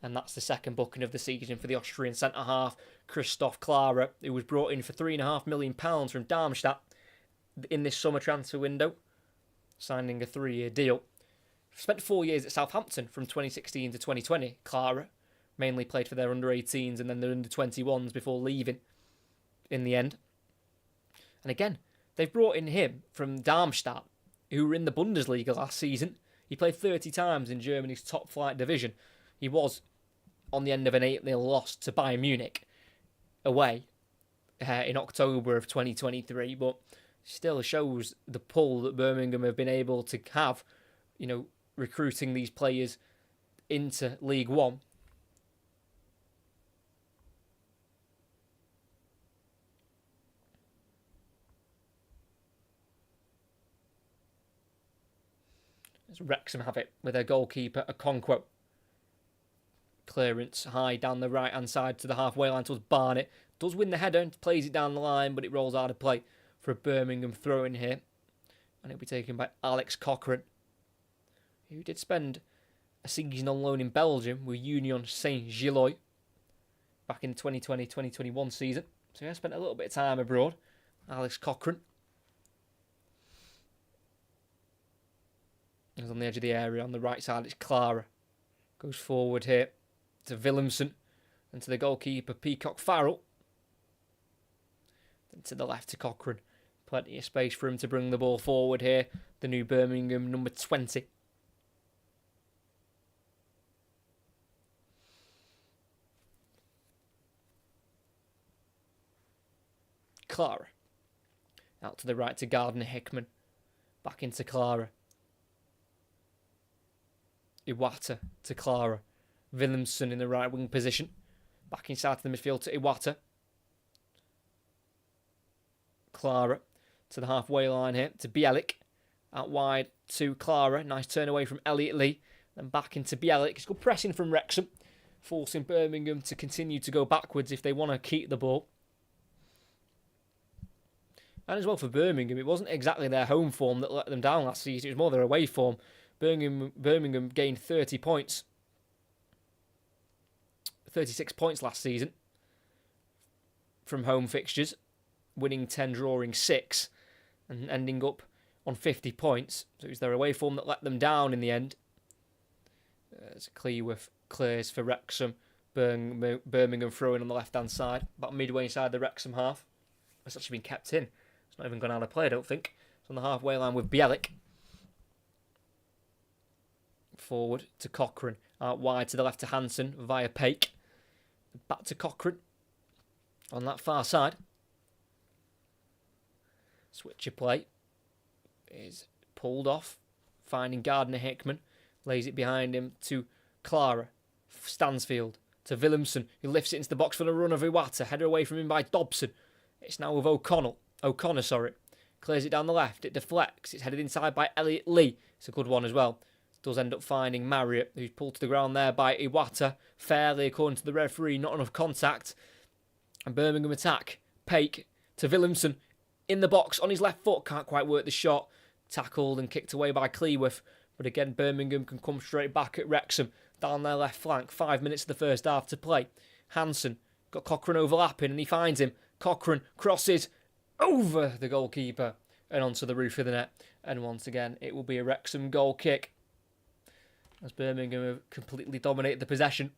And that's the second booking of the season for the Austrian centre-half, Christoph Clara, who was brought in for £3.5 million from Darmstadt in this summer transfer window, signing a 3-year deal. Spent 4 years at Southampton from 2016 to 2020, Clara. Mainly played for their under-18s and then their under-21s before leaving in the end. And again, they've brought in him from Darmstadt, who were in the Bundesliga last season. He played 30 times in Germany's top-flight division. He was on the end of an 8-0 loss to Bayern Munich away in October of 2023, but still shows the pull that Birmingham have been able to have, recruiting these players into League One. As Wrexham have it with their goalkeeper, Okonkwo. Clearance high down the right-hand side to the halfway line towards Barnett. Does win the header and plays it down the line, but it rolls out of play for a Birmingham throw-in here. And it'll be taken by Alex Cochrane, who did spend a season on loan in Belgium with Union Saint-Gilloise back in the 2020-2021 season. So he spent a little bit of time abroad. Alex Cochrane. He's on the edge of the area. On the right side, it's Clara. Goes forward here to Willemsen and to the goalkeeper, Peacock Farrell. Then to the left to Cochrane. Plenty of space for him to bring the ball forward here. The new Birmingham number 20. Clara. Out to the right to Gardner Hickman. Back into Clara. Iwata to Clara. Willemsen in the right wing position. Back inside to the midfield to Iwata. Clara to the halfway line here to Bielik. Out wide to Clara. Nice turn away from Elliot Lee. Then back into Bielik. It's good pressing from Wrexham, forcing Birmingham to continue to go backwards if they want to keep the ball. And as well for Birmingham, it wasn't exactly their home form that let them down last season. It was more their away form. Birmingham gained 30 points. 36 points last season from home fixtures, winning 10, drawing 6, and ending up on 50 points. So it was their away form that let them down in the end. As Cleworth clears for Wrexham. Birmingham throwing on the left-hand side, about midway inside the Wrexham half. It's actually been kept in. It's not even gone out of play, I don't think. It's on the halfway line with Bielik. Forward to Cochrane. Out wide to the left to Hansen via Paik. Back to Cochrane on that far side. Switch of play is pulled off, finding Gardner Hickman, lays it behind him to Clara, Stansfield, to Williamson, who lifts it into the box for the run of Iwata, header away from him by Dobson. It's now with O'Connor, clears it down the left, it deflects, it's headed inside by Elliot Lee, it's a good one as well. It does end up finding Marriott, who's pulled to the ground there by Iwata, fairly according to the referee, not enough contact, and Birmingham attack, Paik to Williamson, in the box, on his left foot, can't quite work the shot, tackled and kicked away by Cleworth, but again Birmingham can come straight back at Wrexham, down their left flank, 5 minutes of the first half to play. Hansen, got Cochrane overlapping and he finds him, Cochrane crosses over the goalkeeper and onto the roof of the net, and once again it will be a Wrexham goal kick, as Birmingham have completely dominated the possession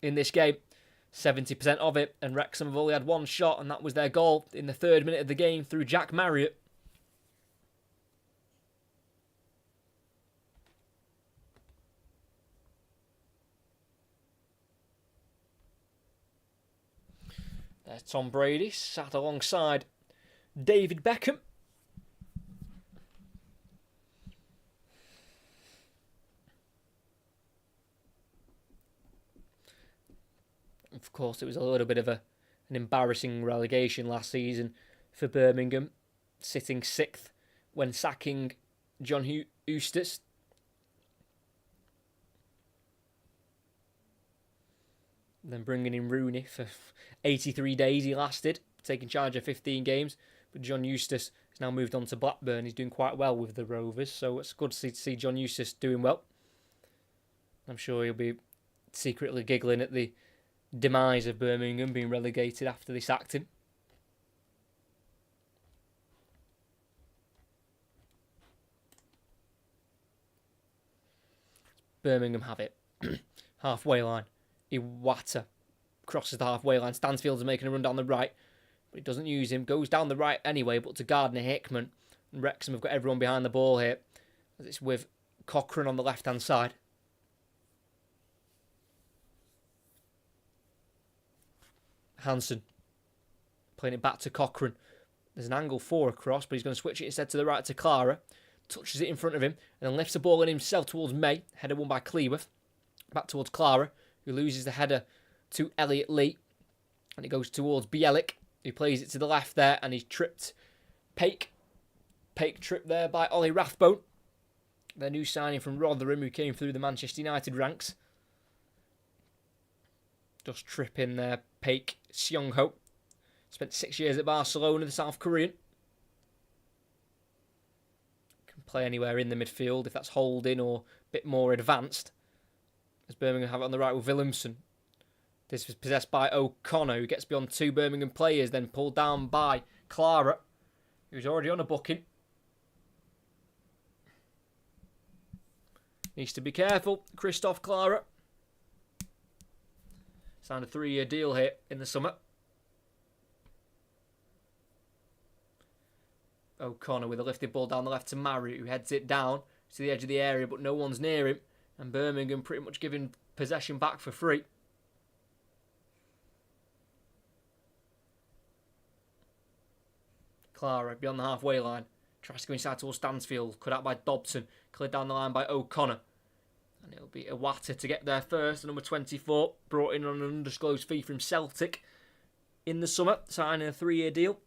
in this game. 70% of it, and Wrexham have only had one shot, and that was their goal in the 3rd minute of the game through Jack Marriott. There's Tom Brady, sat alongside David Beckham. Of course, it was a little bit of an embarrassing relegation last season for Birmingham, sitting 6th when sacking John Eustace. Then bringing in Rooney for 83 days he lasted, taking charge of 15 games. But John Eustace has now moved on to Blackburn. He's doing quite well with the Rovers, so it's good to see John Eustace doing well. I'm sure he'll be secretly giggling at the demise of Birmingham being relegated after they sacked him. Birmingham have it. Halfway line. Iwata crosses the halfway line. Stansfield's making a run down the right, but he doesn't use him. Goes down the right anyway, but to Gardner Hickman. And Wrexham have got everyone behind the ball here, as it's with Cochrane on the left-hand side. Hansen playing it back to Cochrane. There's an angle for a cross, but he's going to switch it instead to the right to Clara. Touches it in front of him and then lifts the ball in himself towards May. Header won by Cleworth. Back towards Clara, who loses the header to Elliot Lee. And it goes towards Bielik, who plays it to the left there, and he's tripped Paik. Paik tripped there by Ollie Rathbone, their new signing from Rotherham, who came through the Manchester United ranks. Just tripping there, Paik Seong-ho. Spent 6 years at Barcelona, the South Korean. Can play anywhere in the midfield if that's holding or a bit more advanced. As Birmingham have it on the right with Williamson. This was possessed by O'Connor, who gets beyond 2 Birmingham players, then pulled down by Clara, who's already on a booking. Needs to be careful, Christoph Clara. Signed a 3-year deal here in the summer. O'Connor with a lifted ball down the left to Marriott, who heads it down to the edge of the area, but no one's near him. And Birmingham pretty much giving possession back for free. Clara beyond the halfway line. Tries to go inside towards Stansfield. Cut out by Dobson. Cleared down the line by O'Connor. And it'll be Iwata to get there first. Number 24, brought in on an undisclosed fee from Celtic in the summer, signing a 3-year deal.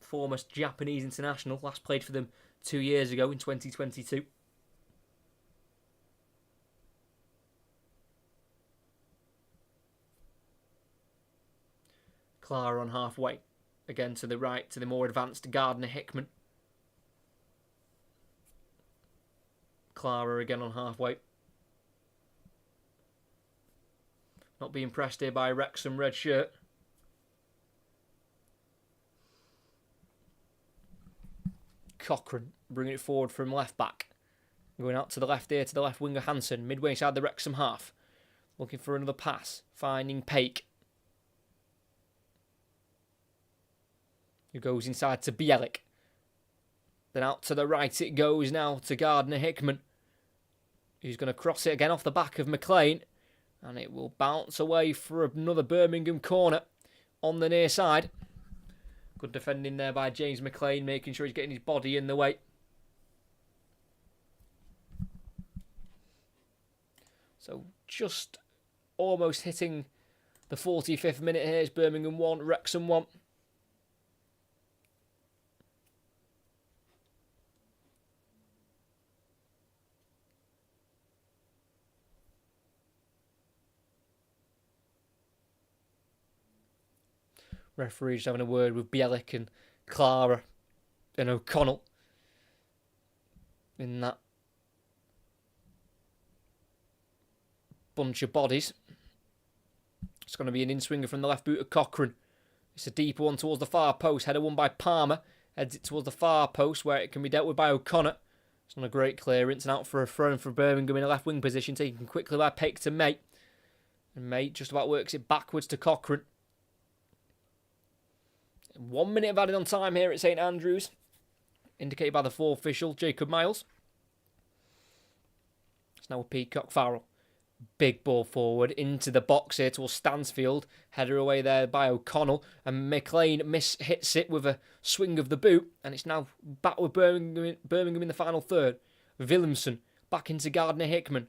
Former Japanese international. Last played for them 2 years ago in 2022. Clara on halfway. Again to the right, to the more advanced Gardner Hickman. Clara again on halfway. Not being pressed here by Wrexham red shirt. Cochrane bringing it forward from left back. Going out to the left here to the left winger Hansen. Midway inside the Wrexham half. Looking for another pass. Finding Paik. Who goes inside to Bielik. Then out to the right it goes now to Gardner Hickman. Who's going to cross it again off the back of McLean. And it will bounce away for another Birmingham corner on the near side. Good defending there by James McLean, making sure he's getting his body in the way. So just almost hitting the 45th minute here. It's Birmingham 1, Wrexham 1. Referees having a word with Bielik and Clara and O'Connell in that bunch of bodies. It's going to be an in-swinger from the left boot of Cochrane. It's a deeper one towards the far post. Header won by Palmer. Heads it towards the far post where it can be dealt with by O'Connor. It's not a great clearance and out for a throw for Birmingham in a left wing position, taken quickly by Peck to May. And May just about works it backwards to Cochrane. 1 minute of added on time here at St Andrews, indicated by the fourth official, Jacob Miles. It's now a Peacock Farrell. Big ball forward into the box here towards Stansfield. Header away there by O'Connell. And McLean hits it with a swing of the boot. And it's now back with Birmingham in the final third. Williamson back into Gardner-Hickman.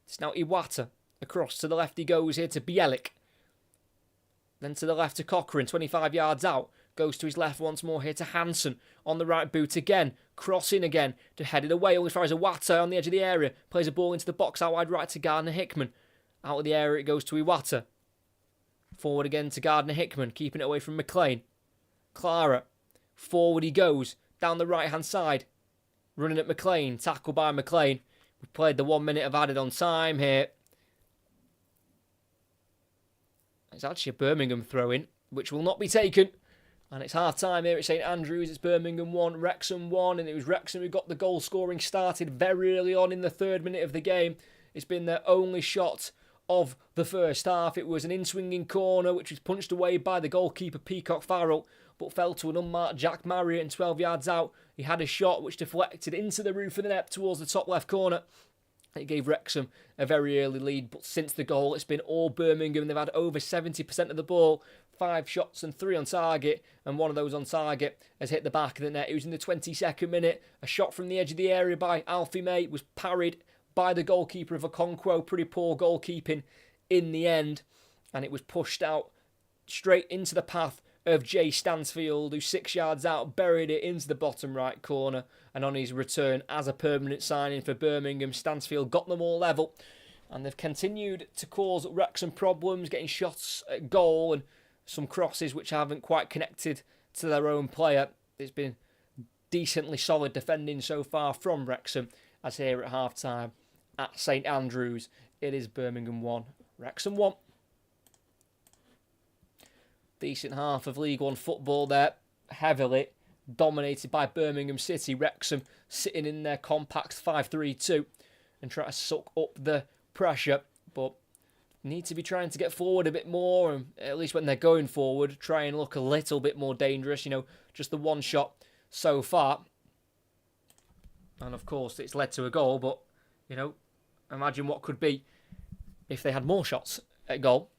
It's now Iwata. Across to the left he goes here to Bielik. Then to the left to Cochrane, 25 yards out. Goes to his left once more here to Hansen. On the right boot again. Crossing again to head it away. Only fires Iwata on the edge of the area. Plays a ball into the box out wide right to Gardner-Hickman. Out of the area it goes to Iwata. Forward again to Gardner-Hickman. Keeping it away from McLean. Clara. Forward he goes. Down the right hand side. Running at McLean. Tackle by McLean. We've played the 1 minute of added on time here. It's actually a Birmingham throw-in, which will not be taken. And it's half-time here at St Andrews. It's Birmingham 1, Wrexham 1. And it was Wrexham who got the goal scoring started very early on in the 3rd minute of the game. It's been their only shot of the first half. It was an in-swinging corner, which was punched away by the goalkeeper, Peacock Farrell, but fell to an unmarked Jack Marriott, and 12 yards out, he had a shot which deflected into the roof of the net towards the top left corner. It gave Wrexham a very early lead, but since the goal, it's been all Birmingham. They've had over 70% of the ball, 5 shots and 3 on target, and one of those on target has hit the back of the net. It was in the 22nd minute. A shot from the edge of the area by Alfie May was parried by the goalkeeper of Okonkwo. Pretty poor goalkeeping in the end, and it was pushed out straight into the path of Jay Stansfield, who 6 yards out buried it into the bottom right corner. And on his return as a permanent signing for Birmingham, Stansfield got them all level. And they've continued to cause Wrexham problems, getting shots at goal and some crosses which haven't quite connected to their own player. It's been decently solid defending so far from Wrexham, as here at half-time at St Andrews, it is Birmingham 1, Wrexham 1. Decent half of League One football there, heavily dominated by Birmingham City. Wrexham sitting in their compact 5-3-2 and trying to suck up the pressure, but need to be trying to get forward a bit more, and at least when they're going forward, try and look a little bit more dangerous. You know, just the one shot so far, and of course it's led to a goal, but you know, imagine what could be if they had more shots at goal.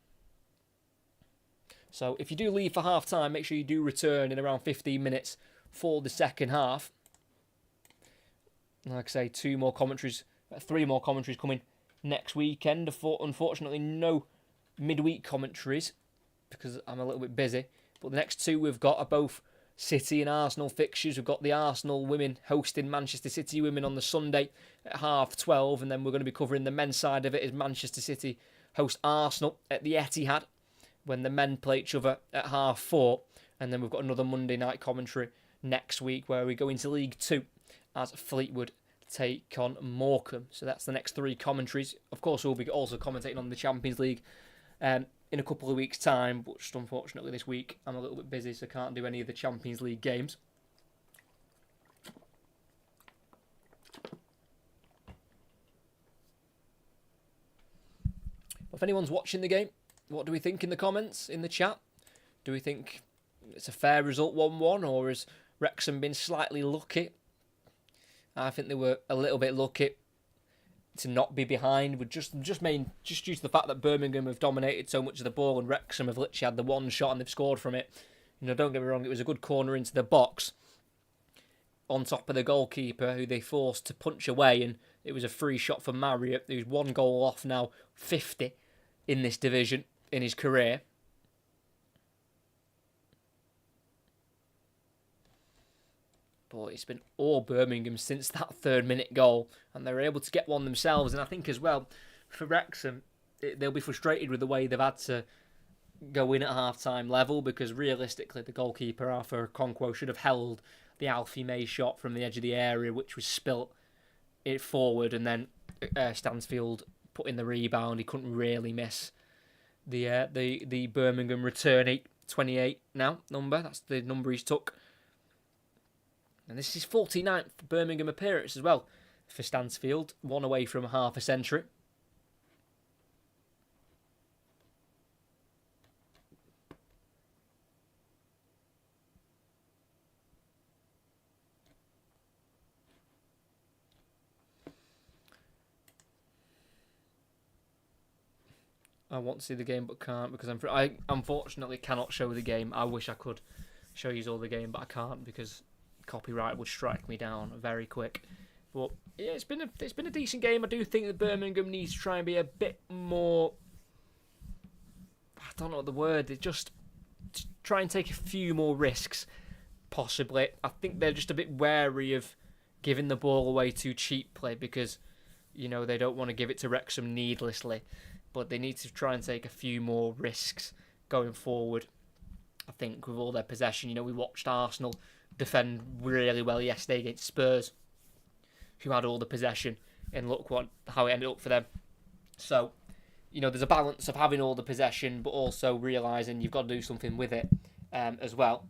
So if you do leave for half-time, make sure you do return in around 15 minutes for the second half. Like I say, 3 more commentaries coming next weekend. Unfortunately, no midweek commentaries because I'm a little bit busy. But the next 2 we've got are both City and Arsenal fixtures. We've got the Arsenal women hosting Manchester City women on the Sunday at 12:30. And then we're going to be covering the men's side of it as Manchester City host Arsenal at the Etihad, when the men play each other at 4:30. And then we've got another Monday night commentary next week where we go into League 2 as Fleetwood take on Morecambe. So that's the next 3 commentaries. Of course, we'll be also commentating on the Champions League in a couple of weeks' time, but just unfortunately this week I'm a little bit busy, so I can't do any of the Champions League games. If anyone's watching the game, what do we think in the comments, in the chat? Do we think it's a fair result, 1-1, or has Wrexham been slightly lucky? I think they were a little bit lucky to not be behind, with just due to the fact that Birmingham have dominated so much of the ball and Wrexham have literally had the one shot and they've scored from it. Don't get me wrong, it was a good corner into the box on top of the goalkeeper, who they forced to punch away, and it was a free shot for Marriott, who's 1 goal off now, 50 in this division in his career. But it's been all Birmingham since that 3rd-minute goal, and they were able to get one themselves. And I think as well, for Wrexham, they'll be frustrated with the way they've had to go in at half-time level, because realistically the goalkeeper, Arthur Okonkwo, should have held the Alfie May shot from the edge of the area, which was spilt it forward, and then Stansfield put in the rebound. He couldn't really miss the Birmingham return 28 now number. That's the number he's took. And this is his 49th Birmingham appearance as well for Stansfield, one away from half a century. I want to see the game but can't, because I unfortunately cannot show the game. I wish I could show you all the game, but I can't because copyright would strike me down very quick. But yeah, it's been a decent game. I do think that Birmingham needs to try and be a bit more, I don't know what the word is, just try and take a few more risks, possibly. I think they're just a bit wary of giving the ball away too cheaply, because they don't want to give it to Wrexham needlessly. But they need to try and take a few more risks going forward. I think with all their possession, we watched Arsenal defend really well yesterday against Spurs, who had all the possession, and look how it ended up for them. So, there's a balance of having all the possession, but also realising you've got to do something with it as well.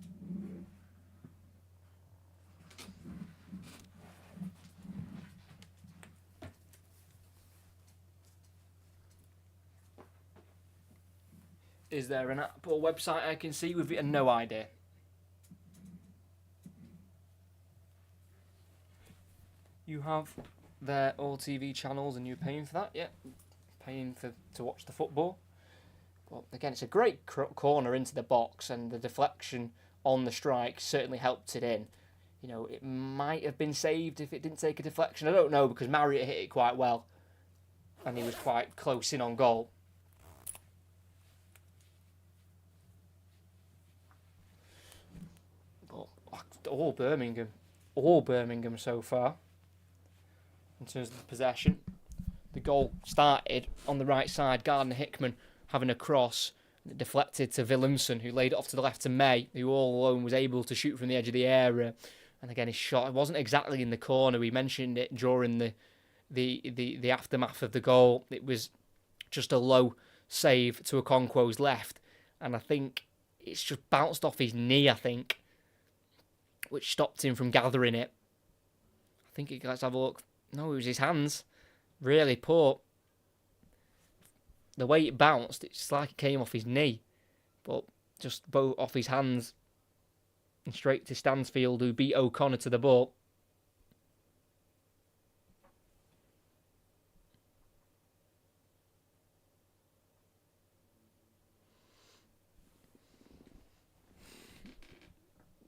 Is there an app or website I can see with it? No idea. You have their all TV channels and you're paying for that, yeah. Paying to watch the football. But again, it's a great corner into the box, and the deflection on the strike certainly helped it in. It might have been saved if it didn't take a deflection. I don't know, because Marriott hit it quite well, and he was quite close in on goal. All Birmingham so far in terms of the possession. The goal started on the right side, Gardner Hickman having a cross, and it deflected to Willemsen, who laid it off to the left to May, who all alone was able to shoot from the edge of the area. And again, his shot, it wasn't exactly in the corner. We mentioned it during the aftermath of the goal. It was just a low save to Okonkwo's left, and I think it's just bounced off his knee, which stopped him from gathering it. I think let's have a look. No, it was his hands. Really poor. The way it bounced, it's like it came off his knee, but just both off his hands and straight to Stansfield, who beat O'Connor to the ball.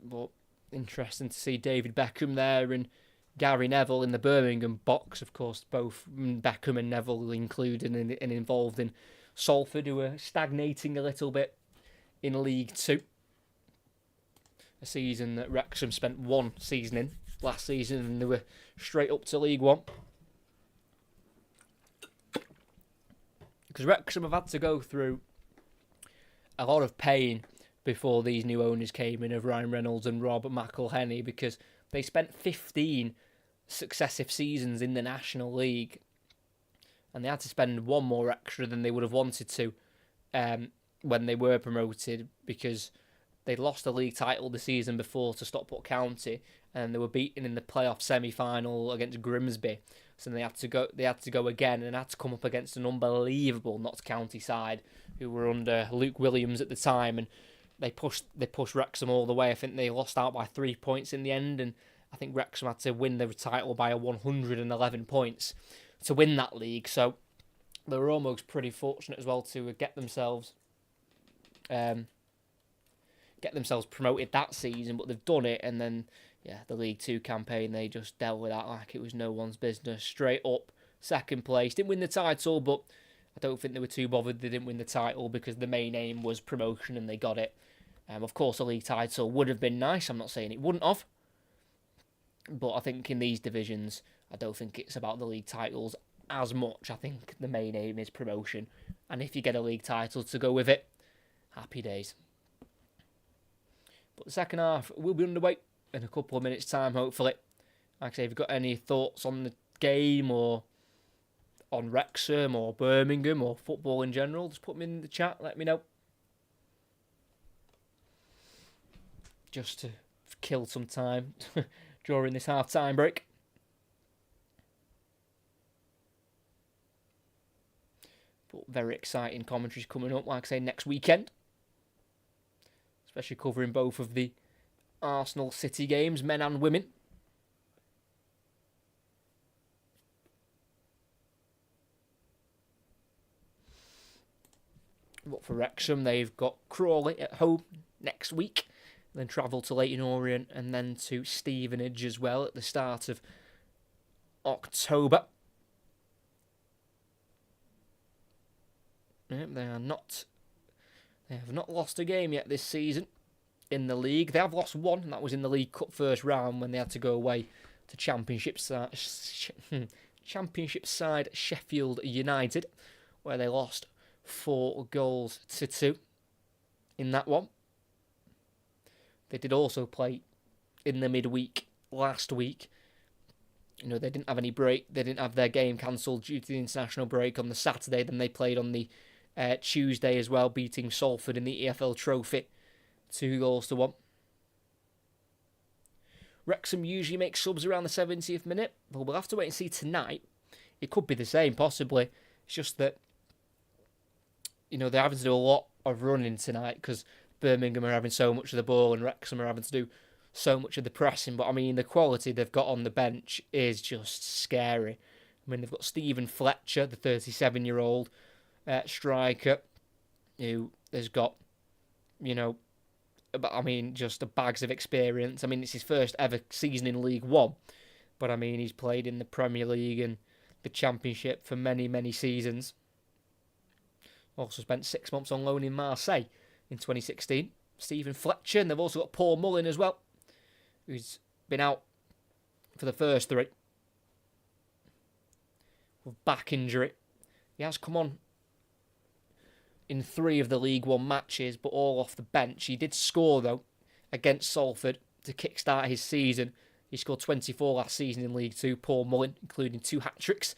But interesting to see David Beckham there and Gary Neville in the Birmingham box. Of course, both Beckham and Neville included and involved in Salford, who are stagnating a little bit in League Two. A season that Wrexham spent one season in last season, and they were straight up to League One. Because Wrexham have had to go through a lot of pain before these new owners came in, of Ryan Reynolds and Rob McElhenney, because they spent 15 successive seasons in the National League, and they had to spend one more extra than they would have wanted to when they were promoted, because they lost the league title the season before to Stockport County, and they were beaten in the playoff semi-final against Grimsby. So they had to go again, and had to come up against an unbelievable Notts County side who were under Luke Williams at the time, and they pushed Wrexham all the way. I think they lost out by 3 points in the end, and I think Wrexham had to win the title by 111 points to win that league. So they were almost pretty fortunate as well to get themselves get themselves promoted that season, but they've done it, and then, yeah, the League Two campaign, they just dealt with that like it was no one's business. Straight up, second place. Didn't win the title, but I don't think they were too bothered. They didn't win the title because the main aim was promotion, and they got it. Of course, a league title would have been nice. I'm not saying it wouldn't have. But I think in these divisions, I don't think it's about the league titles as much. I think the main aim is promotion. And if you get a league title to go with it, happy days. But the second half will be underway in a couple of minutes' time, hopefully. Like I say, if you've got any thoughts on the game or on Wrexham or Birmingham or football in general, just put them in the chat, let me know. Just to kill some time during this half-time break. But very exciting commentaries coming up, like I say, next weekend. Especially covering both of the Arsenal City games, men and women. But for Wrexham, they've got Crawley at home next week. Then travel to Leyton Orient and then to Stevenage as well at the start of October. They have not lost a game yet this season in the league. They have lost one, and that was in the League Cup first round when they had to go away to Championship side Sheffield United, where they lost 4-2 in that one. They did also play in the midweek last week. You know, they didn't have any break. They didn't have their game cancelled due to the international break on the Saturday. Then they played on the Tuesday as well, beating Salford in the EFL Trophy 2-1. Wrexham usually makes subs around the 70th minute, but we'll have to wait and see tonight. It could be the same, possibly. It's just that, you know, they're having to do a lot of running tonight because Birmingham are having so much of the ball and Wrexham are having to do so much of the pressing. But, I mean, the quality they've got on the bench is just scary. I mean, they've got Stephen Fletcher, the 37-year-old striker, who has got, you know, I mean, just bags of experience. I mean, it's his first ever season in League One. But, I mean, he's played in the Premier League and the Championship for many, many seasons. Also spent 6 months on loan in Marseille in 2016. Stephen Fletcher, and they've also got Paul Mullin as well, who's been out for the first 3 with back injury. He has come on in 3 of the League One matches, but all off the bench. He did score, though, against Salford to kickstart his season. He scored 24 last season in League Two, Paul Mullin, including 2 hat-tricks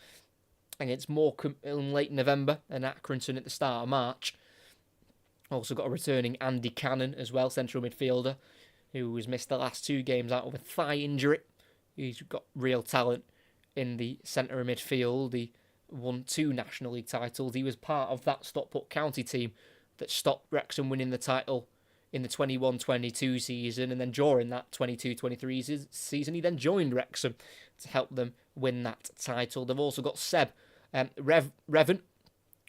against Morecambe in late November and Accrington at the start of March. Also got a returning Andy Cannon as well, central midfielder, who has missed the last 2 games out with a thigh injury. He's got real talent in the centre of midfield. He won 2 National League titles. He was part of that Stockport County team that stopped Wrexham winning the title in the 21-22 season, and then during that 22-23 season, he then joined Wrexham to help them win that title. They've also got Seb Revan,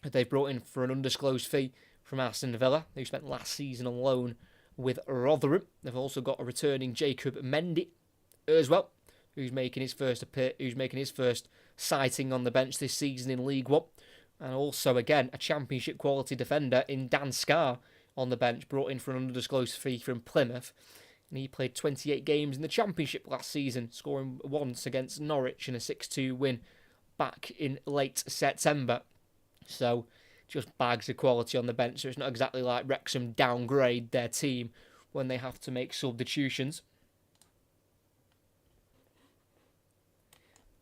who they've brought in for an undisclosed fee from Aston Villa, who spent last season on loan with Rotherham. They've also got a returning Jacob Mendy as well, who's making his first sighting on the bench this season in League One, and also again a Championship quality defender in Dan Scarr on the bench, brought in for an undisclosed fee from Plymouth. And he played 28 games in the Championship last season, scoring once against Norwich in a 6-2 win back in late September. So just bags of quality on the bench. So it's not exactly like Wrexham downgrade their team when they have to make substitutions.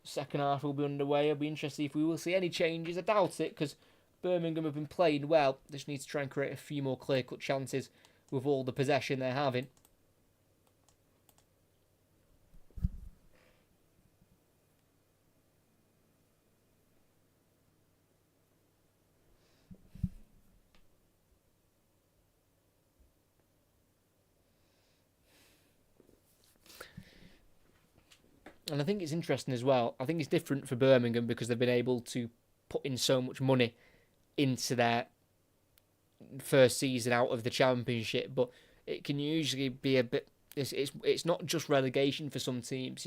Second half will be underway. I'll be interested if we will see any changes. I doubt it, because Birmingham have been playing well. They just need to try and create a few more clear-cut chances with all the possession they're having. And I think it's interesting as well. I think it's different for Birmingham because they've been able to put in so much money into their first season out of the Championship. But it can usually be a bit. It's not just relegation for some teams.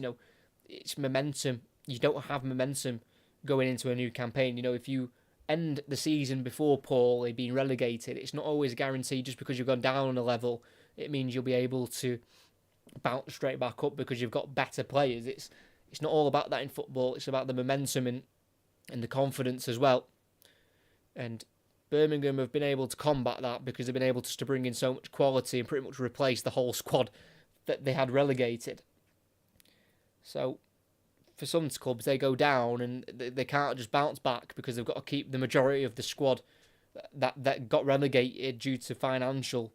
It's momentum. You don't have momentum going into a new campaign. If you end the season before poorly, being relegated, it's not always a guarantee. Just because you've gone down on a level, it means you'll be able to bounce straight back up because you've got better players. It's not all about that in football. It's about the momentum and the confidence as well. And Birmingham have been able to combat that because they've been able to bring in so much quality and pretty much replace the whole squad that they had relegated. So for some clubs, they go down and they can't just bounce back because they've got to keep the majority of the squad that got relegated due to financial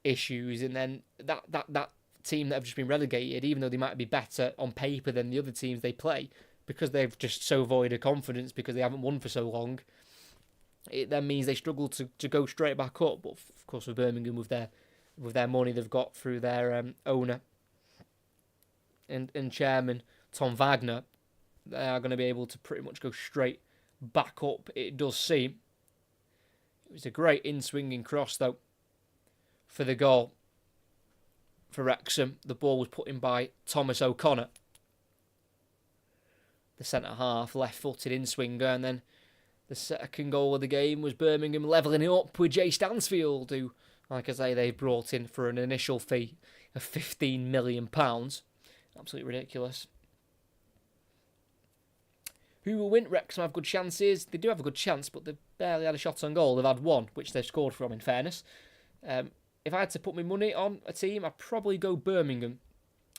issues. And then that team that have just been relegated, even though they might be better on paper than the other teams they play, because they've just so void of confidence because they haven't won for so long, it then means they struggle to go straight back up. But of course, with Birmingham, with their money they've got through their owner and chairman Tom Wagner, they are going to be able to pretty much go straight back up. It does seem. It was a great in-swinging cross though for the goal for Wrexham. The ball was put in by Thomas O'Connor, the centre half, left-footed in-swinger, and then the second goal of the game was Birmingham levelling it up with Jay Stansfield, who, like I say, they brought in for an initial fee of £15 million. Absolutely ridiculous. Who will win? Wrexham have good chances. They do have a good chance, but they've barely had a shot on goal. They've had one, which they've scored from, in fairness. If I had to put my money on a team, I'd probably go Birmingham.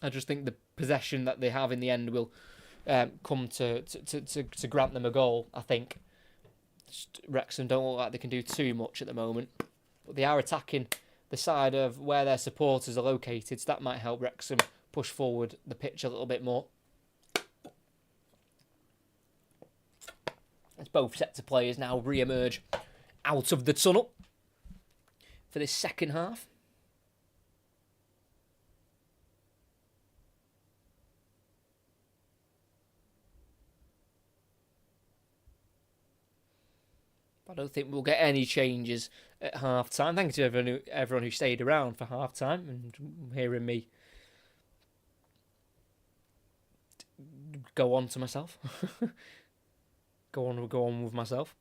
I just think the possession that they have in the end will come to grant them a goal, I think. Wrexham don't look like they can do too much at the moment, but they are attacking the side of where their supporters are located, so that might help Wrexham push forward the pitch a little bit more. As both sets of players now re-emerge out of the tunnel for this second half. I don't think we'll get any changes at half-time. Thank you to everyone who stayed around for half-time and hearing me go on to myself. go on with myself.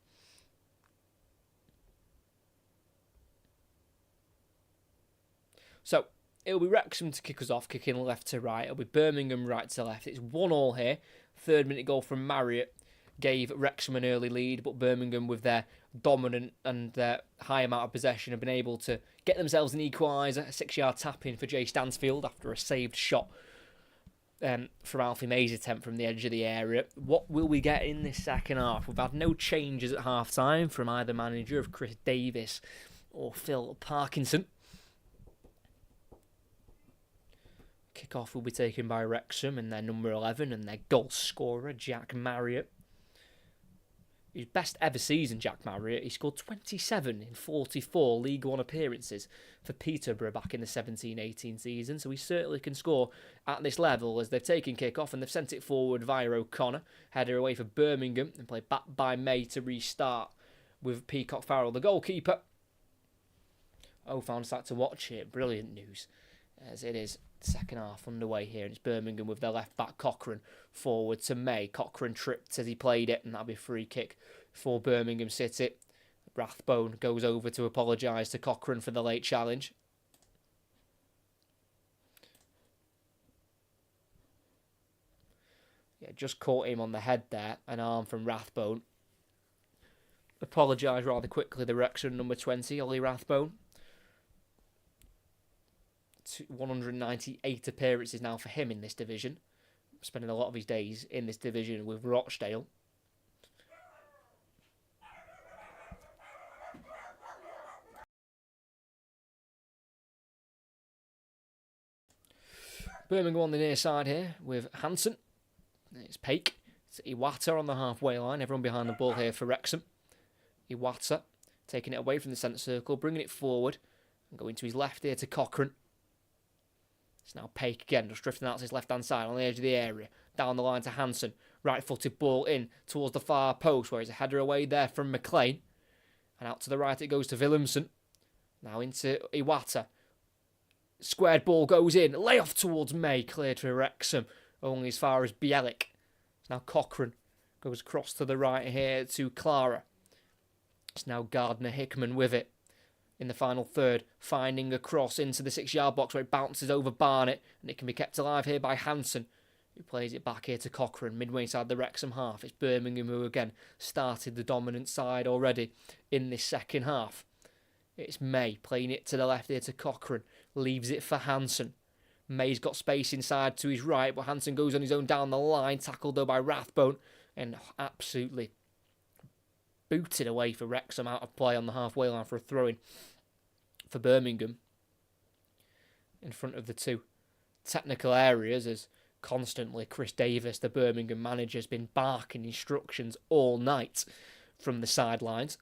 So, it'll be Wrexham to kick us off, kicking left to right. It'll be Birmingham right to left. It's 1-1 here. 3rd-minute goal from Marriott gave Wrexham an early lead, but Birmingham, with their dominant and their high amount of possession, have been able to get themselves an equaliser, a 6-yard tap-in for Jay Stansfield after a saved shot from Alfie May's attempt from the edge of the area. What will we get in this second half? We've had no changes at half-time from either manager of Chris Davis or Phil Parkinson. Kick-off will be taken by Wrexham and their number 11 and their goal scorer, Jack Marriott. His best ever season, Jack Marriott. He scored 27 in 44 League One appearances for Peterborough back in the 17-18 season, so he certainly can score at this level as they've taken kick-off and they've sent it forward via O'Connor, header away for Birmingham and played back by May to restart with Peacock Farrell, the goalkeeper. Found that to watch here. Brilliant news, as it is second half underway here, and it's Birmingham with their left back Cochrane forward to May. Cochrane tripped as he played it, and that'll be a free kick for Birmingham City. Rathbone goes over to apologise to Cochrane for the late challenge. Yeah, just caught him on the head there, an arm from Rathbone. Apologised rather quickly, the Wrexham number 20, Ollie Rathbone. 198 appearances now for him in this division. Spending a lot of his days in this division with Rochdale. Birmingham on the near side here with Hansen. It's Paik. It's Iwata on the halfway line. Everyone behind the ball here for Wrexham. Iwata taking it away from the centre circle, bringing it forward and going to his left here to Cochrane. It's now Paik again, just drifting out to his left-hand side on the edge of the area. Down the line to Hansen. Right-footed ball in towards the far post, where he's a header away there from McLean. And out to the right it goes to Willemsen. Now into Iwata. Squared ball goes in. Lay off towards May. Cleared for Wrexham. Only as far as Bielik. It's now Cochrane. Goes across to the right here to Clara. It's now Gardner-Hickman with it. In the final third, finding a cross into the 6-yard box where it bounces over Barnett. And it can be kept alive here by Hansen, who plays it back here to Cochrane, midway inside the Wrexham half. It's Birmingham who again started the dominant side already in this second half. It's May playing it to the left here to Cochrane. Leaves it for Hansen. May's got space inside to his right, but Hansen goes on his own down the line. Tackled though by Rathbone. And absolutely booted away for Wrexham out of play on the halfway line for a throw-in for Birmingham. In front of the two technical areas, as constantly Chris Davis, the Birmingham manager, has been barking instructions all night from the sidelines.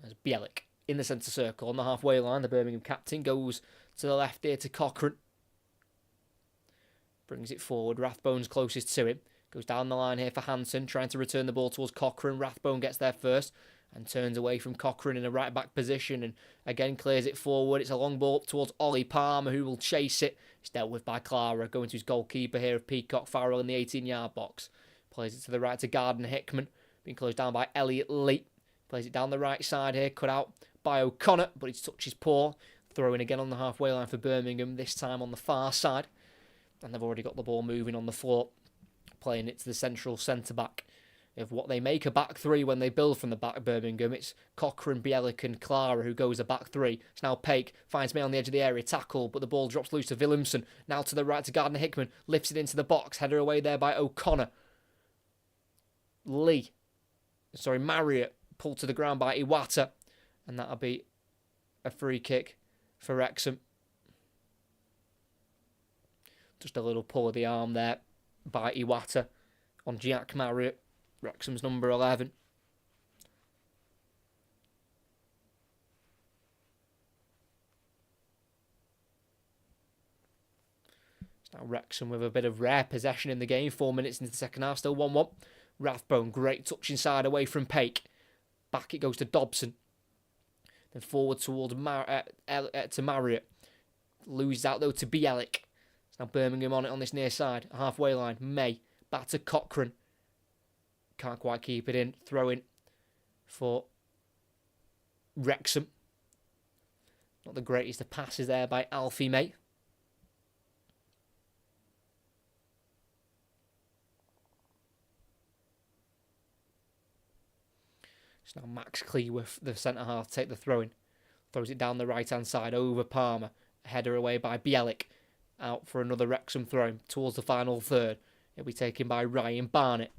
There's Bielik in the centre circle on the halfway line. The Birmingham captain goes to the left here to Cochrane. Brings it forward. Rathbone's closest to him. Goes down the line here for Hansen, trying to return the ball towards Cochrane. Rathbone gets there first and turns away from Cochrane in a right-back position and again clears it forward. It's a long ball up towards Ollie Palmer, who will chase it. It's dealt with by Clara, going to his goalkeeper here of Peacock Farrell in the 18-yard box. Plays it to the right to Gardner-Hickman, being closed down by Elliot Lee. Plays it down the right side here, cut out by O'Connor, but his touch is poor. Throwing again on the halfway line for Birmingham, this time on the far side. And they've already got the ball moving on the floor. Playing it to the central centre-back of what they make a back three when they build from the back. Birmingham, it's Cochrane, Bielik and Clara who goes a back three. It's now Paik, finds May on the edge of the area, tackle, but the ball drops loose to Williamson. Now to the right to Gardner-Hickman, lifts it into the box, header away there by O'Connor. Marriott, pulled to the ground by Iwata, and that'll be a free kick for Wrexham. Just a little pull of the arm there by Iwata on Jack Marriott, Wrexham's number 11. It's now Wrexham with a bit of rare possession in the game. 4 minutes into the second half, still 1-1. Rathbone, great touch inside away from Paik. Back it goes to Dobson. Then forward towards to Marriott. Loses out though to Bielik. It's now Birmingham on it on this near side. Halfway line. May. Back to Cochrane. Can't quite keep it in. Throw in for Wrexham. Not the greatest of passes there by Alfie May. It's now Max Cleworth, the centre-half, take the throw-in. Throws it down the right-hand side over Palmer. Header away by Bielik. Out for another Wrexham throw-in towards the final third. It'll be taken by Ryan Barnett.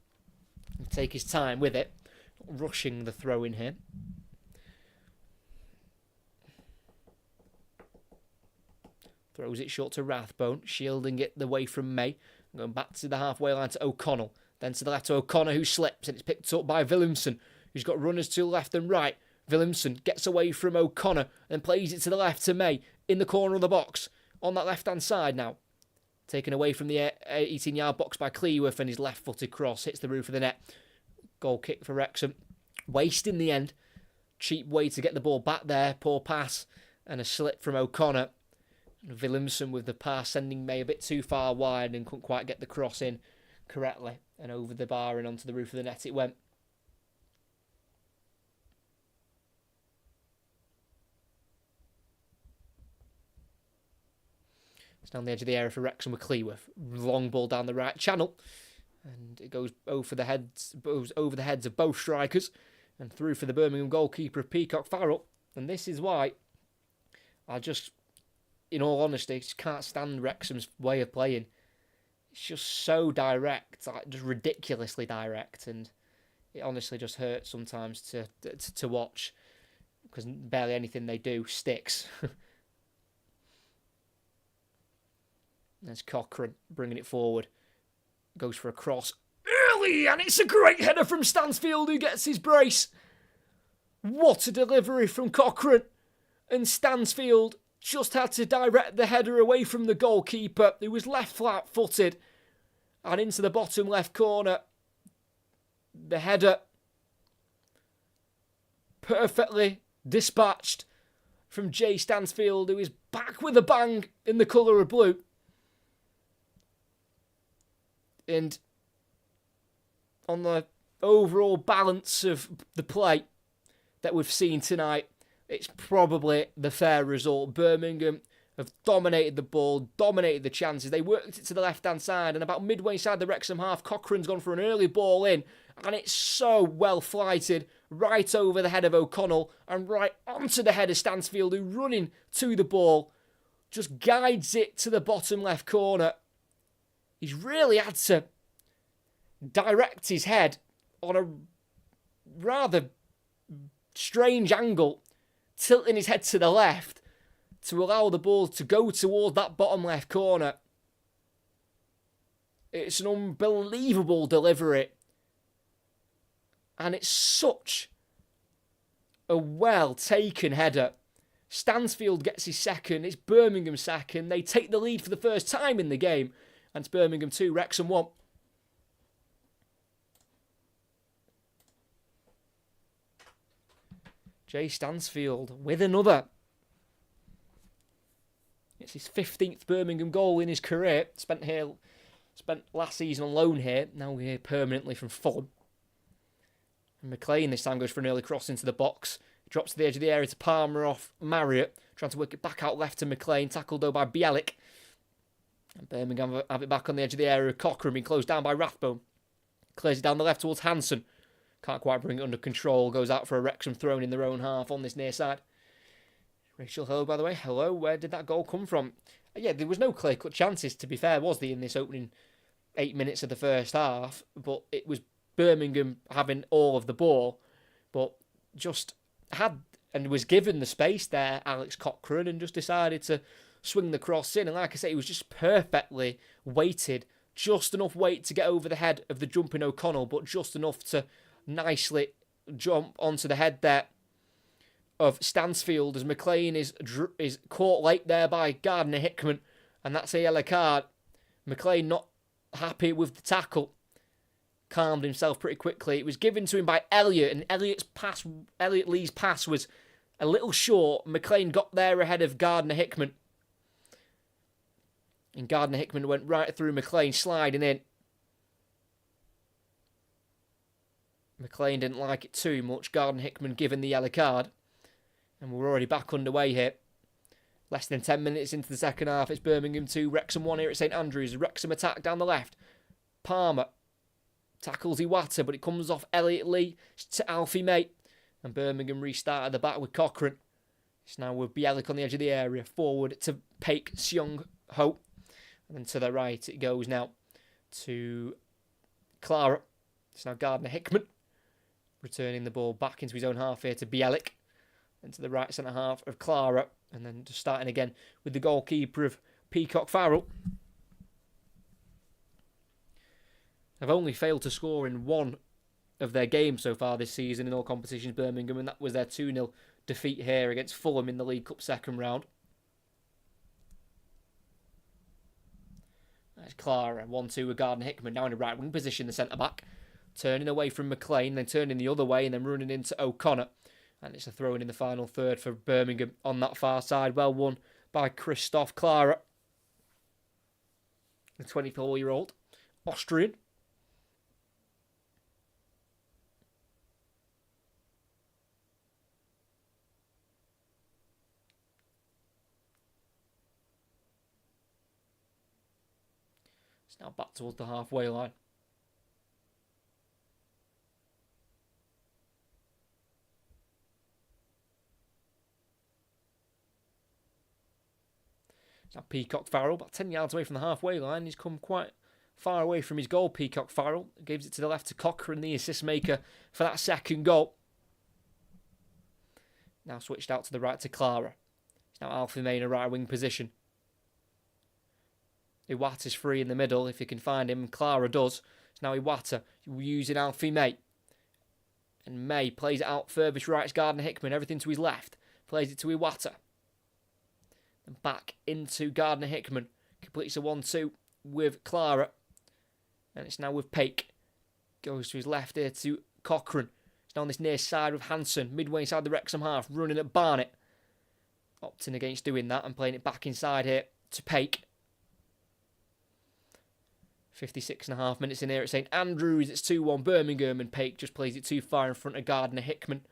He'll take his time with it. Not rushing the throw-in here. Throws it short to Rathbone. Shielding it away from May. Going back to the halfway line to O'Connell. Then to the left to O'Connor, who slips. And it's picked up by Williamson, who's got runners to left and right. Williamson gets away from O'Connor and plays it to the left to May in the corner of the box on that left-hand side now. Taken away from the 18-yard box by Cleworth, and his left-footed cross hits the roof of the net. Goal kick for Wrexham. Waste in the end. Cheap way to get the ball back there. Poor pass and a slip from O'Connor. And Williamson with the pass sending May a bit too far wide and couldn't quite get the cross in correctly. And over the bar and onto the roof of the net it went. It's down the edge of the area for Wrexham with Cleworth. Long ball down the right channel. And it goes over the heads of both strikers. And through for the Birmingham goalkeeper of Peacock Farrell. And this is why I just, in all honesty, just can't stand Wrexham's way of playing. It's just so direct, like just ridiculously direct. And it honestly just hurts sometimes to watch. Because barely anything they do sticks. There's Cochrane bringing it forward. Goes for a cross early, and it's a great header from Stansfield, who gets his brace. What a delivery from Cochrane. And Stansfield just had to direct the header away from the goalkeeper, who was left flat-footed, and into the bottom left corner. The header perfectly dispatched from Jay Stansfield, who is back with a bang in the colour of blue. And on the overall balance of the play that we've seen tonight, it's probably the fair result. Birmingham have dominated the ball, dominated the chances. They worked it to the left-hand side, and about midway inside the Wrexham half, Cochrane's gone for an early ball in, and it's so well flighted, right over the head of O'Connell, and right onto the head of Stansfield, who, running to the ball, just guides it to the bottom left corner. He's really had to direct his head on a rather strange angle, tilting his head to the left to allow the ball to go towards that bottom left corner. It's an unbelievable delivery. And it's such a well-taken header. Stansfield gets his second. It's Birmingham second. They take the lead for the first time in the game. And it's Birmingham 2, Wrexham 1. Jay Stansfield with another. It's his 15th Birmingham goal in his career. Spent last season on loan here. Now we're here permanently from Fulham. And McLean this time goes for an early cross into the box. Drops to the edge of the area to Palmer off Marriott. Trying to work it back out left to McLean. Tackled though by Bielik. And Birmingham have it back on the edge of the area. Cochrane being closed down by Rathbone. Clears it down the left towards Hansen. Can't quite bring it under control. Goes out for a Wrexham thrown in their own half on this near side. Rachel, hello, by the way. Hello, where did that goal come from? Yeah, there was no clear-cut chances, to be fair, was there, in this opening 8 minutes of the first half. But it was Birmingham having all of the ball. But just had and was given the space there, Alex Cochrane, and just decided to swing the cross in. And like I say, it was just perfectly weighted. Just enough weight to get over the head of the jumping O'Connell, but just enough to nicely jump onto the head there of Stansfield as McLean is caught late there by Gardner Hickman, and that's a yellow card. McLean not happy with the tackle, calmed himself pretty quickly. It was given to him by Elliott, and Elliott Lee's pass was a little short. McLean got there ahead of Gardner Hickman, and Gardner Hickman went right through McLean, sliding in. McLean didn't like it too much. Gardner Hickman given the yellow card. And we're already back underway here. Less than 10 minutes into the second half. It's Birmingham 2, Wrexham 1 here at St Andrews. Wrexham attack down the left. Palmer tackles Iwata, but it comes off Elliott Lee to Alfie May. And Birmingham restart at the back with Cochrane. It's now with Bielik on the edge of the area. Forward to Paik Seong Ho. And then to the right it goes now to Clara. It's now Gardner Hickman. Returning the ball back into his own half here to Bielik. And to the right centre half of Clara. And then just starting again with the goalkeeper of Peacock Farrell. Have only failed to score in one of their games so far this season in all competitions, Birmingham, and that was their 2-0 defeat here against Fulham in the League Cup second round. That's Clara, 1-2 with Gardner Hickman, now in a right wing position, the centre-back. Turning away from McLean, then turning the other way, and then running into O'Connor. And it's a throw-in in the final third for Birmingham on that far side. Well won by Christoph Clara, the 24-year-old Austrian. It's now back towards the halfway line. Now Peacock Farrell, about 10 yards away from the halfway line. He's come quite far away from his goal, Peacock Farrell. Gives it to the left to Cochrane, the assist maker for that second goal. Now switched out to the right to Clara. It's now Alfie May in a right wing position. Iwata's free in the middle if he can find him. Clara does. It's now Iwata using Alfie May. And May plays it out furthest right. It's Gardner Hickman. Everything to his left. Plays it to Iwata. And back into Gardner Hickman. Completes a 1-2 with Clara. And it's now with Paik. Goes to his left here to Cochrane. Down this near side with Hansen, midway inside the Wrexham half, running at Barnett. Opting against doing that and playing it back inside here to Paik. 56.5 minutes in here at St Andrews. It's 2-1 Birmingham, and Paik just plays it too far in front of Gardner Hickman.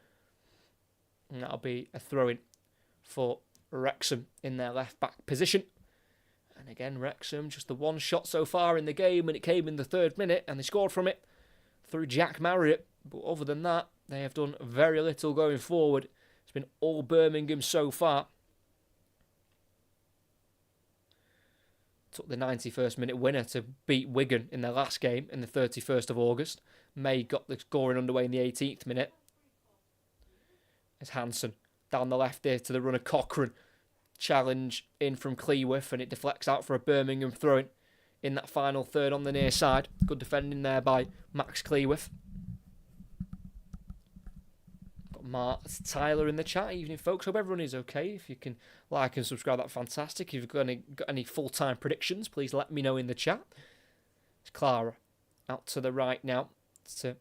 And that'll be a throw-in for Wrexham in their left-back position. And again, Wrexham, just the one shot so far in the game, and it came in the 3rd minute, and they scored from it through Jack Marriott. But other than that, they have done very little going forward. It's been all Birmingham so far. Took the 91st minute winner to beat Wigan in their last game in the 31st of August. May got the scoring underway in the 18th minute. It's Hansen down the left there to the runner Cochrane. Challenge in from Cleworth, and it deflects out for a Birmingham throw-in in that final third on the near side. Good defending there by Max Cleworth. Got Mark Tyler in the chat. Evening, folks. Hope everyone is okay. If you can like and subscribe, that's fantastic. If you've got any full-time predictions, please let me know in the chat. It's Clara out to the right now to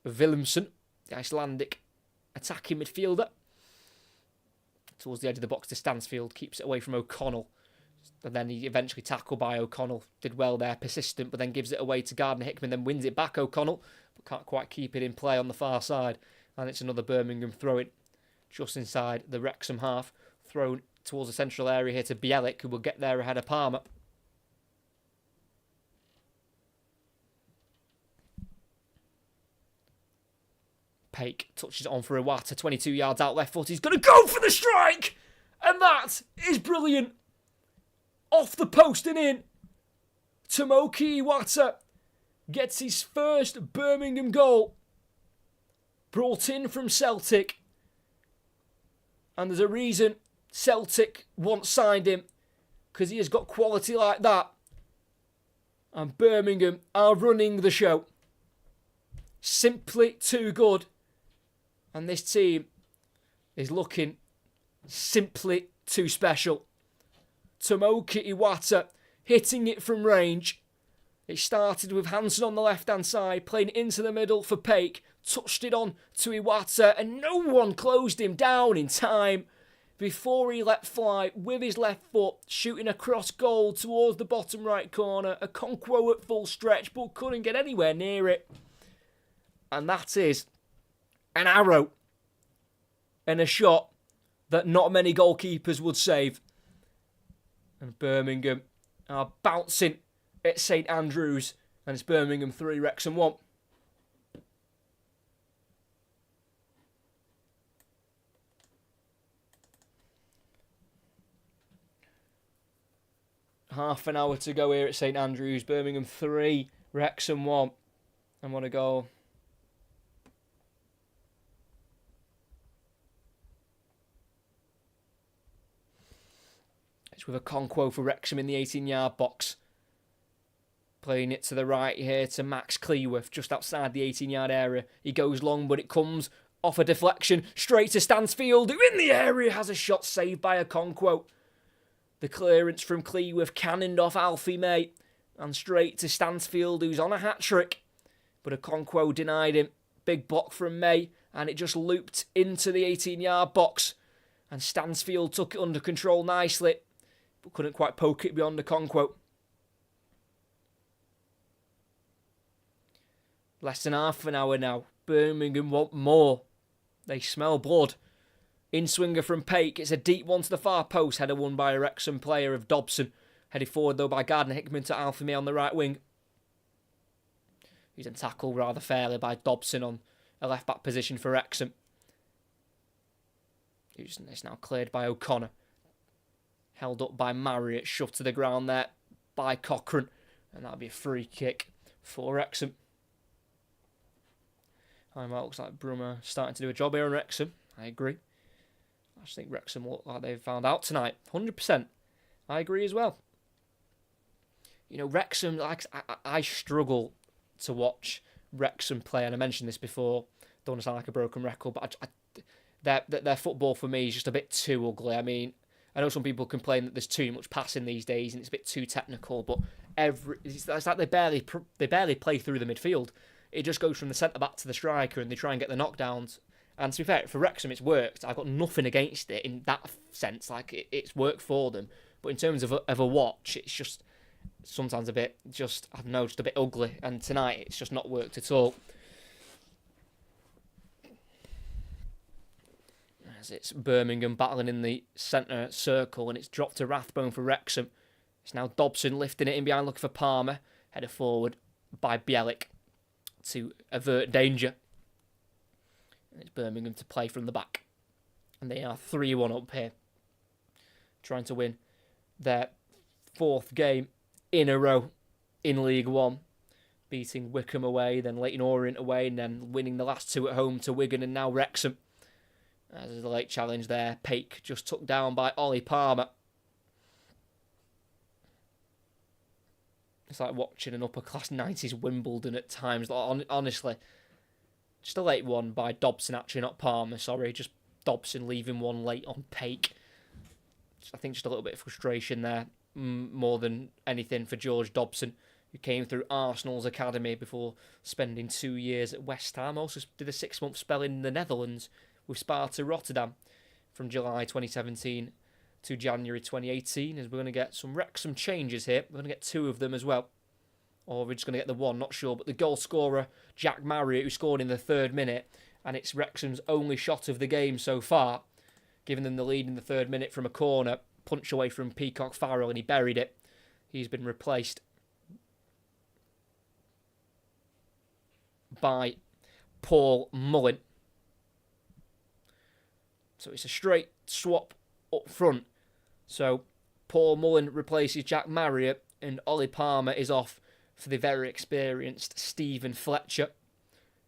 Willemsen, the Icelandic attacking midfielder. Towards the edge of the box to Stansfield, keeps it away from O'Connell. And then he eventually tackled by O'Connell. Did well there, persistent, but then gives it away to Gardner Hickman, then wins it back O'Connell, but can't quite keep it in play on the far side. And it's another Birmingham throw-in just inside the Wrexham half. Thrown towards the central area here to Bielik, who will get there ahead of Palmer. Paik touches it on for Iwata, 22 yards out left foot. He's going to go for the strike! And that is brilliant. Off the post and in. Tomoki Iwata gets his first Birmingham goal. Brought in from Celtic. And there's a reason Celtic once signed him. Because he has got quality like that. And Birmingham are running the show. Simply too good. And this team is looking simply too special. Tomoki Iwata hitting it from range. It started with Hansen on the left-hand side, playing it into the middle for Paik. Touched it on to Iwata, and no one closed him down in time before he let fly with his left foot, shooting across goal towards the bottom right corner. Okonkwo at full stretch, but couldn't get anywhere near it. And that is an arrow and a shot that not many goalkeepers would save. And Birmingham are bouncing at St Andrews, and it's Birmingham 3, Wrexham 1. Half an hour to go here at St Andrews. Birmingham 3, Wrexham 1. And what a goal. It's with Okonkwo for Wrexham in the 18-yard box. Playing it to the right here to Max Cleworth, just outside the 18-yard area. He goes long, but it comes off a deflection straight to Stansfield, who in the area has a shot saved by Okonkwo. The clearance from Cleworth cannoned off Alfie May and straight to Stansfield, who's on a hat-trick. But Okonkwo denied him. Big block from May, and it just looped into the 18-yard box. And Stansfield took it under control nicely, but couldn't quite poke it beyond Okonkwo. Less than half an hour now. Birmingham want more. They smell blood. In-swinger from Paik. It's a deep one to the far post. Header won by a Wrexham player of Dobson. Headed forward though by Gardner Hickman to Alfie May on the right wing. He's then tackled rather fairly by Dobson on a left-back position for Wrexham. It's now cleared by O'Connor. Held up by Marriott. Shoved to the ground there by Cochrane. And that'll be a free kick for Wrexham. It looks like Brummer starting to do a job here on Wrexham. I agree. I just think Wrexham look like they've found out tonight. 100%. I agree as well. You know, Wrexham, like I struggle to watch Wrexham play, and I mentioned this before. Don't want to sound like a broken record, but their football for me is just a bit too ugly. I mean, I know some people complain that there's too much passing these days and it's a bit too technical, but it's like they barely play through the midfield. it just goes from the centre-back to the striker and they try and get the knockdowns. And to be fair, for Wrexham, it's worked. I've got nothing against it in that sense. Like, it's worked for them. But in terms of a watch, it's just sometimes a bit, just, I don't know, just a bit ugly. And tonight, it's just not worked at all. As it's Birmingham battling in the centre circle, and it's dropped to Rathbone for Wrexham. It's now Dobson lifting it in behind, looking for Palmer. Headed forward by Bielik to avert danger. And it's Birmingham to play from the back. And they are 3-1 up here. Trying to win their 4th game in a row in League One. Beating Wycombe away, then Leyton Orient away, and then winning the last 2 at home to Wigan and now Wrexham. As there's a late challenge there. Paik just took down by Ollie Palmer. It's like watching an upper-class 90s Wimbledon at times. Honestly, just a late one by Dobson, actually, not Palmer, sorry. Just Dobson leaving one late on Paik. I think just a little bit of frustration there, more than anything for George Dobson, who came through Arsenal's academy before spending 2 years at West Ham. Also did a 6-month spell in the Netherlands with Sparta Rotterdam from July 2017 to January 2018, as we're going to get some Wrexham changes here. We're going to get 2 of them as well. Or we're just going to get the 1, not sure. But the goal scorer, Jack Marriott, who scored in the 3rd minute, and it's Wrexham's only shot of the game so far, giving them the lead in the 3rd minute from a corner, punch away from Peacock Farrell, and he buried it. He's been replaced by Paul Mullin. So it's a straight swap up front. So Paul Mullin replaces Jack Marriott, and Ollie Palmer is off for the very experienced Stephen Fletcher,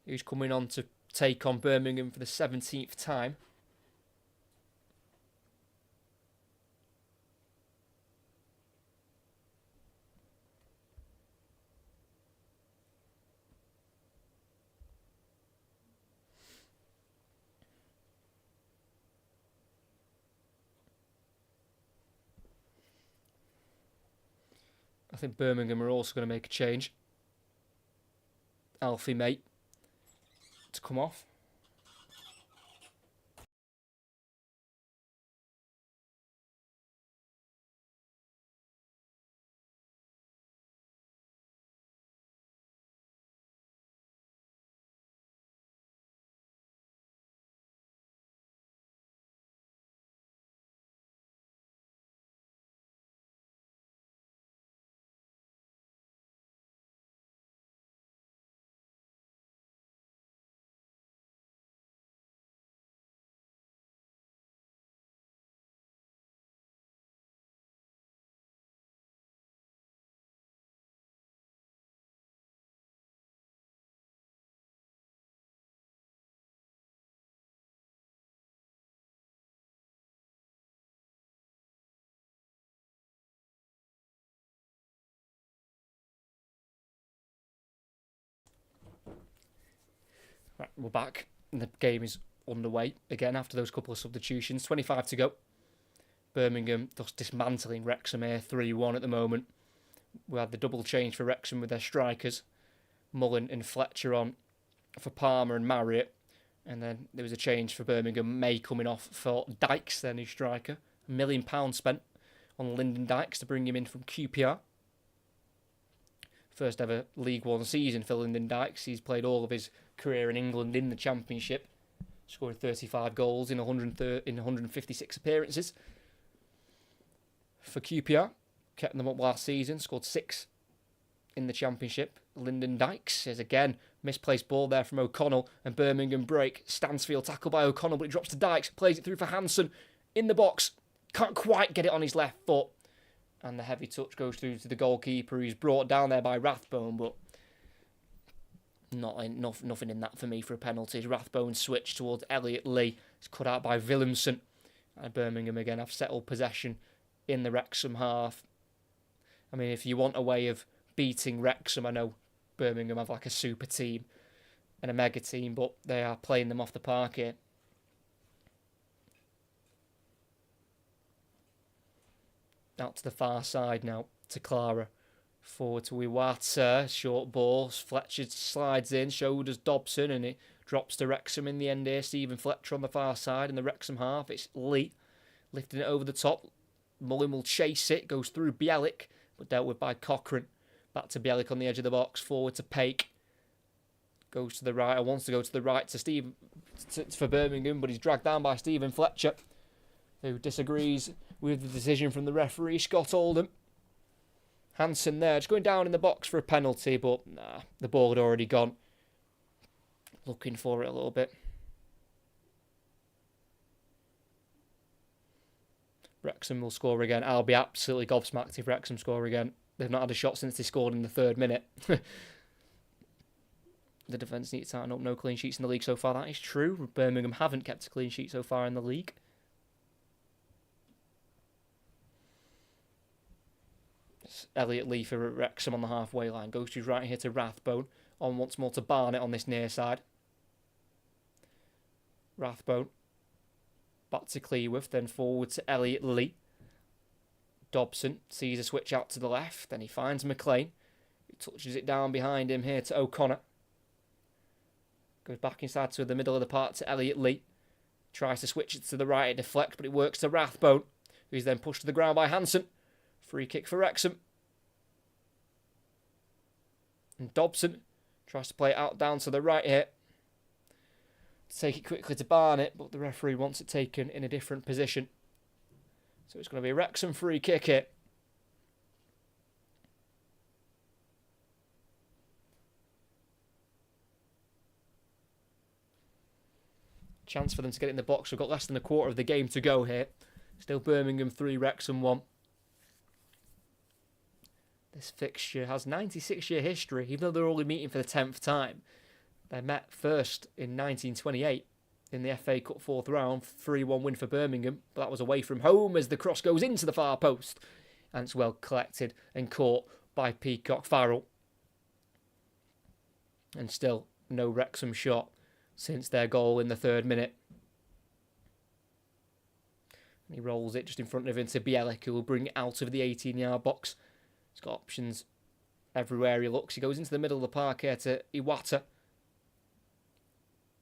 who's coming on to take on Birmingham for the 17th time. I think Birmingham are also going to make a change. Alfie Mate to come off. Right, we're back. And the game is underway again after those couple of substitutions. 25 to go. Birmingham just dismantling Wrexham here, 3-1 at the moment. We had the double change for Wrexham with their strikers. Mullin and Fletcher on for Palmer and Marriott. And then there was a change for Birmingham. May coming off for Dykes, their new striker. £1 million spent on Lyndon Dykes to bring him in from QPR. First ever League One season for Lyndon Dykes. He's played all of his career in England in the Championship, scoring 35 goals in 156 appearances. For QPR, kept them up last season, scored 6 in the Championship. Lyndon Dykes is again misplaced ball there from O'Connell, and Birmingham break. Stansfield tackled by O'Connell, but it drops to Dykes, plays it through for Hansen in the box, can't quite get it on his left foot. And the heavy touch goes through to the goalkeeper, who's brought down there by Rathbone, but nothing in that for me for a penalty. Rathbone switch towards Elliot Lee. It's cut out by Willemsen. And Birmingham again have settled possession in the Wrexham half. I mean, if you want a way of beating Wrexham, I know Birmingham have like a super team and a mega team, but they are playing them off the park here. Out to the far side now, to Clara. Forward to Iwata, short ball. Fletcher slides in, shoulders Dobson, and it drops to Wrexham in the end here. Stephen Fletcher on the far side in the Wrexham half. It's Lee lifting it over the top. Mullin will chase it, goes through Bielik, but dealt with by Cochrane. Back to Bielik on the edge of the box, forward to Paik. Goes to the right, or wants to go to the right to Steve for Birmingham, but he's dragged down by Stephen Fletcher, who disagrees with the decision from the referee, Scott Oldham. Hansen there, just going down in the box for a penalty, but nah, the ball had already gone. Looking for it a little bit. Wrexham will score again. I'll be absolutely gobsmacked if Wrexham score again. They've not had a shot since they scored in the 3rd minute. The defence needs to tighten up. No clean sheets in the league so far. That is true. Birmingham haven't kept a clean sheet so far in the league. It's Elliot Lee for Wrexham on the halfway line. Goes to his right here to Rathbone. On once more to Barnett on this near side. Rathbone. Back to Cleworth. Then forward to Elliot Lee. Dobson sees a switch out to the left. Then he finds McLean. He touches it down behind him here to O'Connor. Goes back inside to the middle of the park to Elliot Lee. Tries to switch it to the right, it deflects, but it works to Rathbone, who's then pushed to the ground by Hansen. Free kick for Wrexham. And Dobson tries to play it out down to the right here. Take it quickly to Barnett, but the referee wants it taken in a different position. So it's going to be a Wrexham free kick here. Chance for them to get it in the box. We've got less than a quarter of the game to go here. Still Birmingham 3, Wrexham 1. This fixture has 96-year history, even though they're only meeting for the 10th time. They met first in 1928 in the FA Cup 4th round, 3-1 win for Birmingham, but that was away from home as the cross goes into the far post. And it's well collected and caught by Peacock Farrell. And still no Wrexham shot since their goal in the 3rd minute. And he rolls it just in front of him to Bielik, who will bring it out of the 18-yard box. He's got options everywhere he looks. He goes into the middle of the park here to Iwata.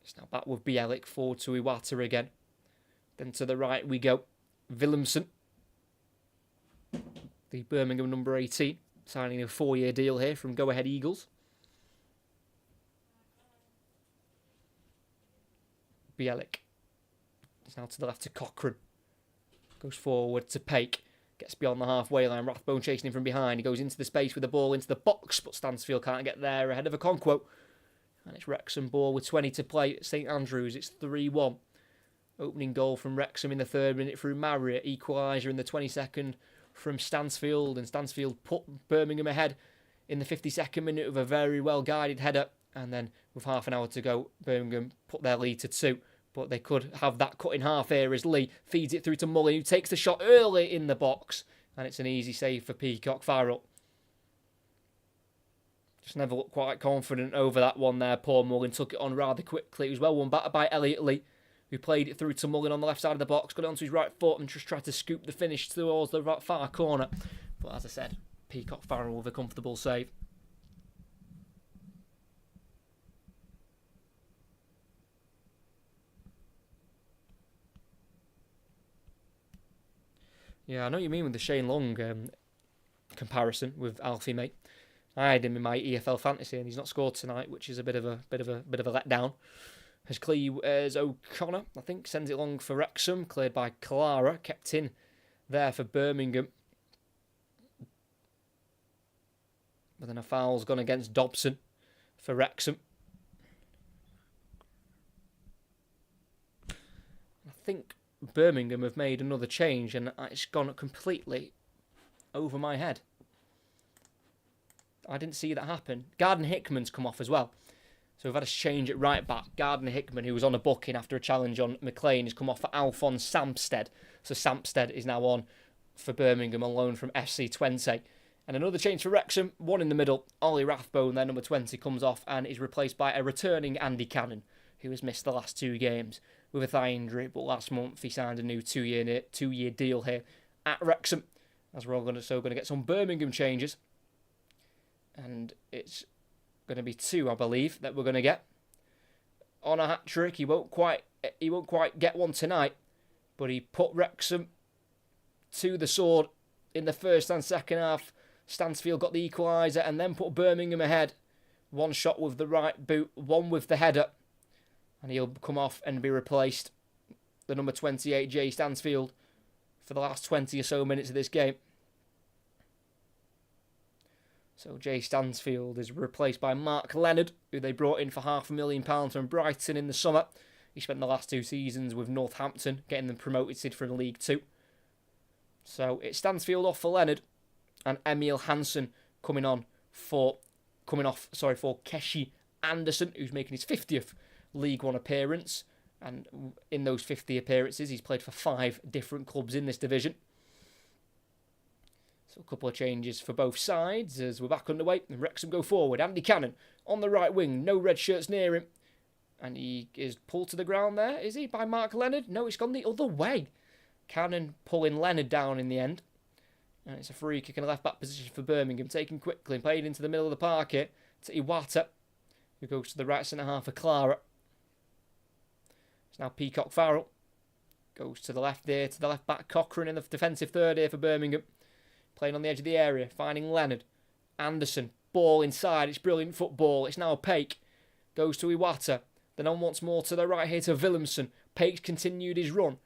It's now back with Bielik, forward to Iwata again. Then to the right we go. Willemsen, the Birmingham number 18, signing a 4-year deal here from Go Ahead Eagles. Bielik. It's now to the left to Cochrane. Goes forward to Paik. Gets beyond the halfway line. Rathbone chasing him from behind. He goes into the space with the ball into the box, but Stansfield can't get there ahead of Okonkwo. And it's Wrexham ball with 20 to play at St Andrews. It's 3-1. Opening goal from Wrexham in the 3rd minute through Marriott. Equaliser in the 22nd from Stansfield. And Stansfield put Birmingham ahead in the 52nd minute with a very well guided header. And then with half an hour to go, Birmingham put their lead to 2. But they could have that cut in half here as Lee feeds it through to Mullin, who takes the shot early in the box. And it's an easy save for Peacock Farrell. Just never looked quite confident over that one there. Paul Mullin took it on rather quickly. It was well won back by Elliot Lee, who played it through to Mullin on the left side of the box, got it onto his right foot and just tried to scoop the finish towards the far corner. But as I said, Peacock Farrell with a comfortable save. Yeah, I know what you mean with the Shane Long comparison with Alfie, mate. I had him in my EFL fantasy, and he's not scored tonight, which is a bit of a letdown. As O'Connor, I think, sends it long for Wrexham, cleared by Clara, kept in there for Birmingham. But then a foul's gone against Dobson for Wrexham. I think Birmingham have made another change, and it's gone completely over my head. I didn't see that happen. Garden Hickman's come off as well. So we've had a change at right back. Gardner Hickman, who was on a booking after a challenge on McLean, has come off for Alphonse Sampstead. So Sampstead is now on for Birmingham on loan from FC Twente. And another change for Wrexham, one in the middle. Ollie Rathbone, their number 20, comes off and is replaced by a returning Andy Cannon, who has missed the last 2 games with a thigh injury. But last month he signed a new two-year deal here at Wrexham. As we're all going to get some Birmingham changes. And it's going to be 2, I believe, that we're going to get. On a hat-trick, he won't quite get one tonight, but he put Wrexham to the sword in the first and second half. Stansfield got the equaliser and then put Birmingham ahead. 1 shot with the right boot, 1 with the header, and he'll come off and be replaced. The number 28, Jay Stansfield, for the last 20 or so minutes of this game. So Jay Stansfield is replaced by Mark Leonard, who they brought in for £500,000 from Brighton in the summer. He spent the last 2 seasons with Northampton, getting them promoted from League 2. So it's Stansfield off for Leonard, and Emil Hansen coming off for Keshi Anderson, who's making his 50th League One appearance. And in those 50 appearances, he's played for 5 different clubs in this division. So a couple of changes for both sides as we're back underway. And Wrexham go forward. Andy Cannon on the right wing. No red shirts near him. And he is pulled to the ground there, is he, by Mark Leonard? No, it's gone the other way. Cannon pulling Leonard down in the end. And it's a free kick in a left-back position for Birmingham. Taken quickly and played into the middle of the park here to Iwata, who goes to the right centre-half for Clara. It's now Peacock Farrell. Goes to the left there, to the left-back Cochrane in the defensive third here for Birmingham. Playing on the edge of the area, finding Leonard. Anderson, ball inside, it's brilliant football. It's now Paik. Goes to Iwata. Then on once more to the right here to Willemsen. Paik continued his run,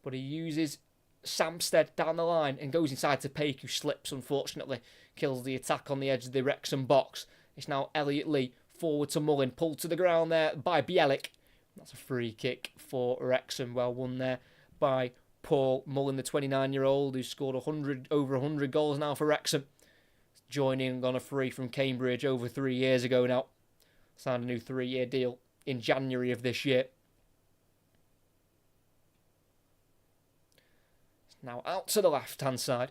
but he uses Samstead down the line and goes inside to Paik, who slips, unfortunately. Kills the attack on the edge of the Wrexham box. It's now Elliot Lee, forward to Mullin, pulled to the ground there by Bielik. That's a free kick for Wrexham, well won there by Paul Mullin, the 29-year-old, who's scored over 100 goals now for Wrexham. Joining on a free from Cambridge over 3 years ago now. Signed a new 3-year deal in January of this year. Now out to the left-hand side.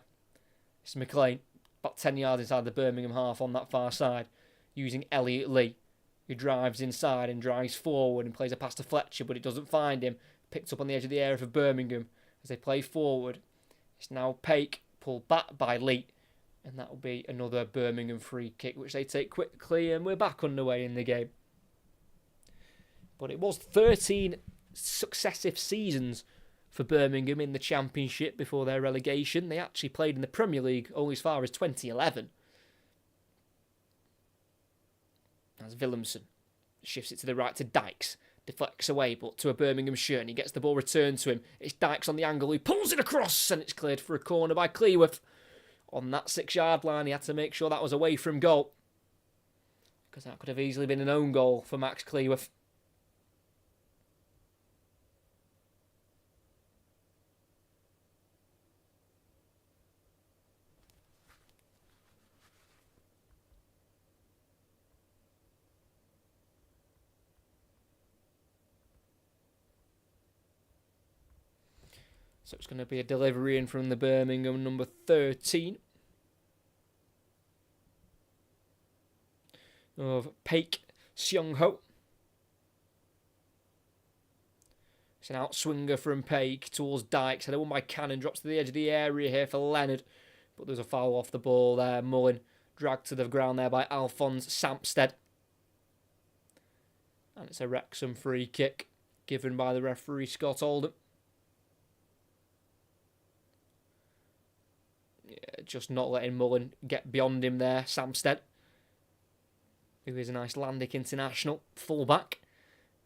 It's McLean, about 10 yards inside the Birmingham half on that far side, using Elliot Lee, who drives inside and drives forward and plays a pass to Fletcher, but it doesn't find him. Picked up on the edge of the area for Birmingham as they play forward. It's now Paik, pulled back by Lee, and that will be another Birmingham free kick, which they take quickly, and we're back underway in the game. But it was 13 successive seasons for Birmingham in the Championship before their relegation. They actually played in the Premier League only as far as 2011. As Willemsen shifts it to the right to Dykes. Deflects away, but to a Birmingham shirt, and he gets the ball returned to him. It's Dykes on the angle, he pulls it across, and it's cleared for a corner by Cleworth. On that 6-yard line, he had to make sure that was away from goal, because that could have easily been an own goal for Max Cleworth. So it's going to be a delivery in from the Birmingham number 13 of Paik Seung-ho. It's an outswinger from Paik towards Dykes. Header won by Cannon, drops to the edge of the area here for Leonard. But there's a foul off the ball there. Mullin dragged to the ground there by Alphonse Samstead. And it's a Wrexham free kick given by the referee Scott Oldham. Just not letting Mullin get beyond him there, Samstead, who is a nice Landic international fullback.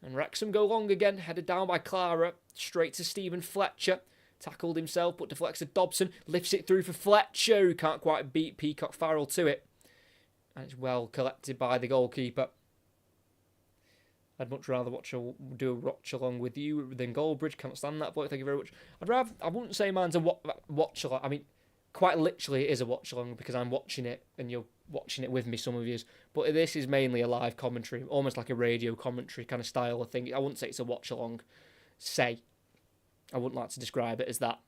And Wrexham go long again, headed down by Clara, straight to Stephen Fletcher. Tackled himself, but deflects to Dobson, lifts it through for Fletcher, who can't quite beat Peacock Farrell to it. And it's well collected by the goalkeeper. I'd much rather do a watch along with you than Goldbridge. Can't stand that bloke, thank you very much. I wouldn't say mine's a watch along. I mean, quite literally it is a watch along because I'm watching it and you're watching it with me, some of you. But this is mainly a live commentary, almost like a radio commentary kind of style of thing. I wouldn't say it's a watch along. I wouldn't like to describe it as that,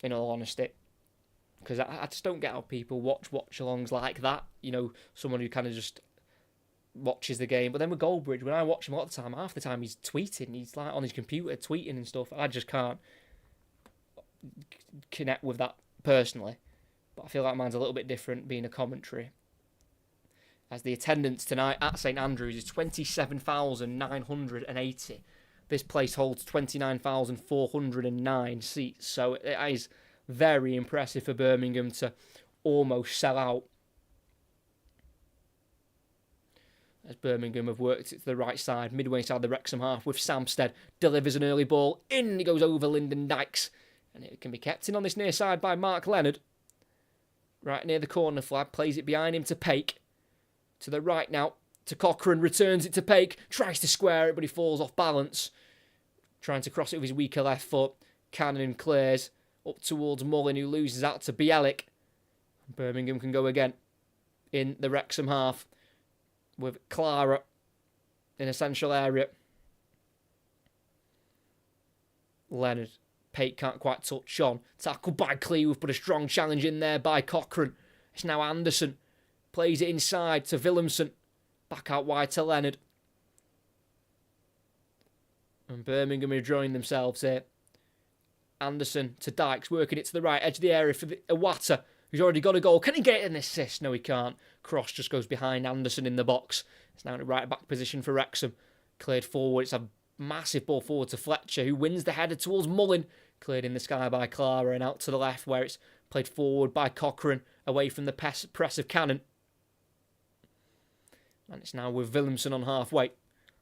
in all honesty. Because I just don't get how people watch alongs like that. You know, someone who kind of just watches the game. But then with Goldbridge, when I watch him a lot of the time, half the time he's tweeting. He's like on his computer tweeting and stuff. I just can't connect with that personally. but I feel like mine's a little bit different being a commentary. As the attendance tonight at St Andrews is 27,980. This place holds 29,409 seats, so it is very impressive for Birmingham to almost sell out. As Birmingham have worked it to the right side, midway inside the Wrexham half, with Samstead delivers an early ball in. He goes over Lyndon Dykes, and it can be kept in on this near side by Mark Leonard. Right near the corner flag, plays it behind him to Paik. To the right now, to Cochrane, returns it to Paik, tries to square it, but he falls off balance. Trying to cross it with his weaker left foot. Cannon clears up towards Mullin, who loses out to Bielik. Birmingham can go again in the Wrexham half with Clara in a central area. Leonard. Paik can't quite touch on. Tackled by Cleworth, but a strong challenge in there by Cochrane. It's now Anderson. Plays it inside to Willemsen. Back out wide to Leonard. And Birmingham are drawing themselves here. Anderson to Dykes, working it to the right edge of the area for Iwata, who's already got a goal. Can he get an assist? No, he can't. Cross just goes behind Anderson in the box. It's now in a right back position for Wrexham. Cleared forward. It's a massive ball forward to Fletcher, who wins the header towards Mullin. Cleared in the sky by Clara and out to the left, where it's played forward by Cochrane, away from the press of Cannon. And it's now with Willemsen on halfway,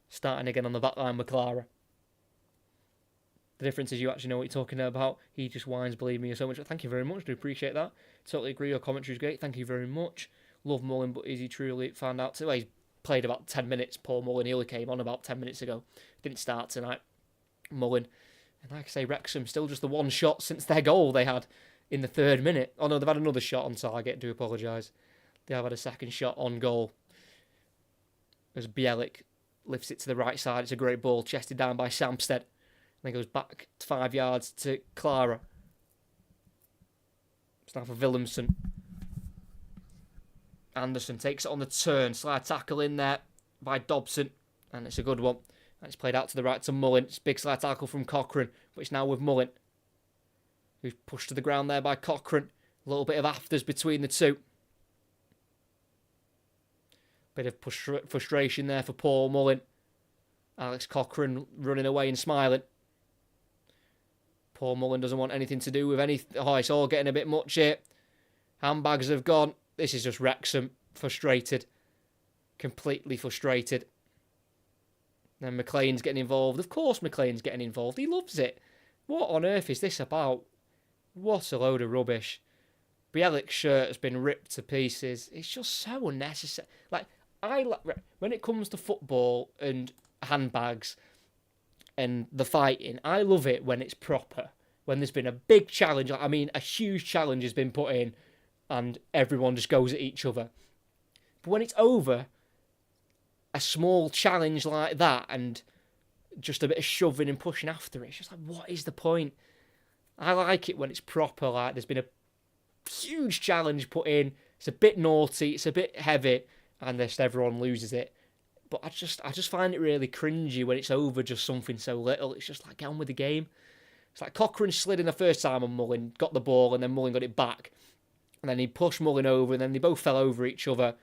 starting again on the back line with Clara. The difference is you actually know what you're talking about. He just whines, believe me, so much. Thank you very much. Do appreciate that. Totally agree. Your commentary is great. Thank you very much. Love Mullin, but is he truly found out too? Well, he's played about 10 minutes. Paul Mullin, he only came on about 10 minutes ago. Didn't start tonight. Mullin. And like I say, Wrexham still just the one shot since their goal they had in the 3rd minute. Oh no, they've had another shot on target. Do apologise. They have had a second shot on goal. As Bielik lifts it to the right side. It's a great ball, chested down by Samstead. And then goes back 5 yards to Clara. It's now for Willemsen. Anderson takes it on the turn. Slide tackle in there by Dobson. And it's a good one. And it's played out to the right to Mullin. It's a big slide tackle from Cochrane. But it's now with Mullin, who's pushed to the ground there by Cochrane. A little bit of afters between the two. Bit of frustration there for Paul Mullin. Alex Cochrane running away and smiling. Paul Mullin doesn't want anything to do with anything. Oh, it's all getting a bit much here. Handbags have gone. This is just Wrexham. Frustrated. Completely frustrated. Then McLean's getting involved. Of course McLean's getting involved. He loves it. What on earth is this about? What a load of rubbish. Bielik's shirt has been ripped to pieces. It's just so unnecessary. When it comes to football and handbags and the fighting, I love it when it's proper. When there's been a big challenge, I mean a huge challenge has been put in and everyone just goes at each other. But when it's over a small challenge like that and just a bit of shoving and pushing after it, it's just like, what is the point? I like it when it's proper, like there's been a huge challenge put in, it's a bit naughty, it's a bit heavy, and just everyone loses it. But I just find it really cringy when it's over just something so little. It's just like, get on with the game. It's like Cochrane slid in the first time on Mullin, got the ball, and then Mullin got it back. And then he pushed Mullin over, and then they both fell over each other.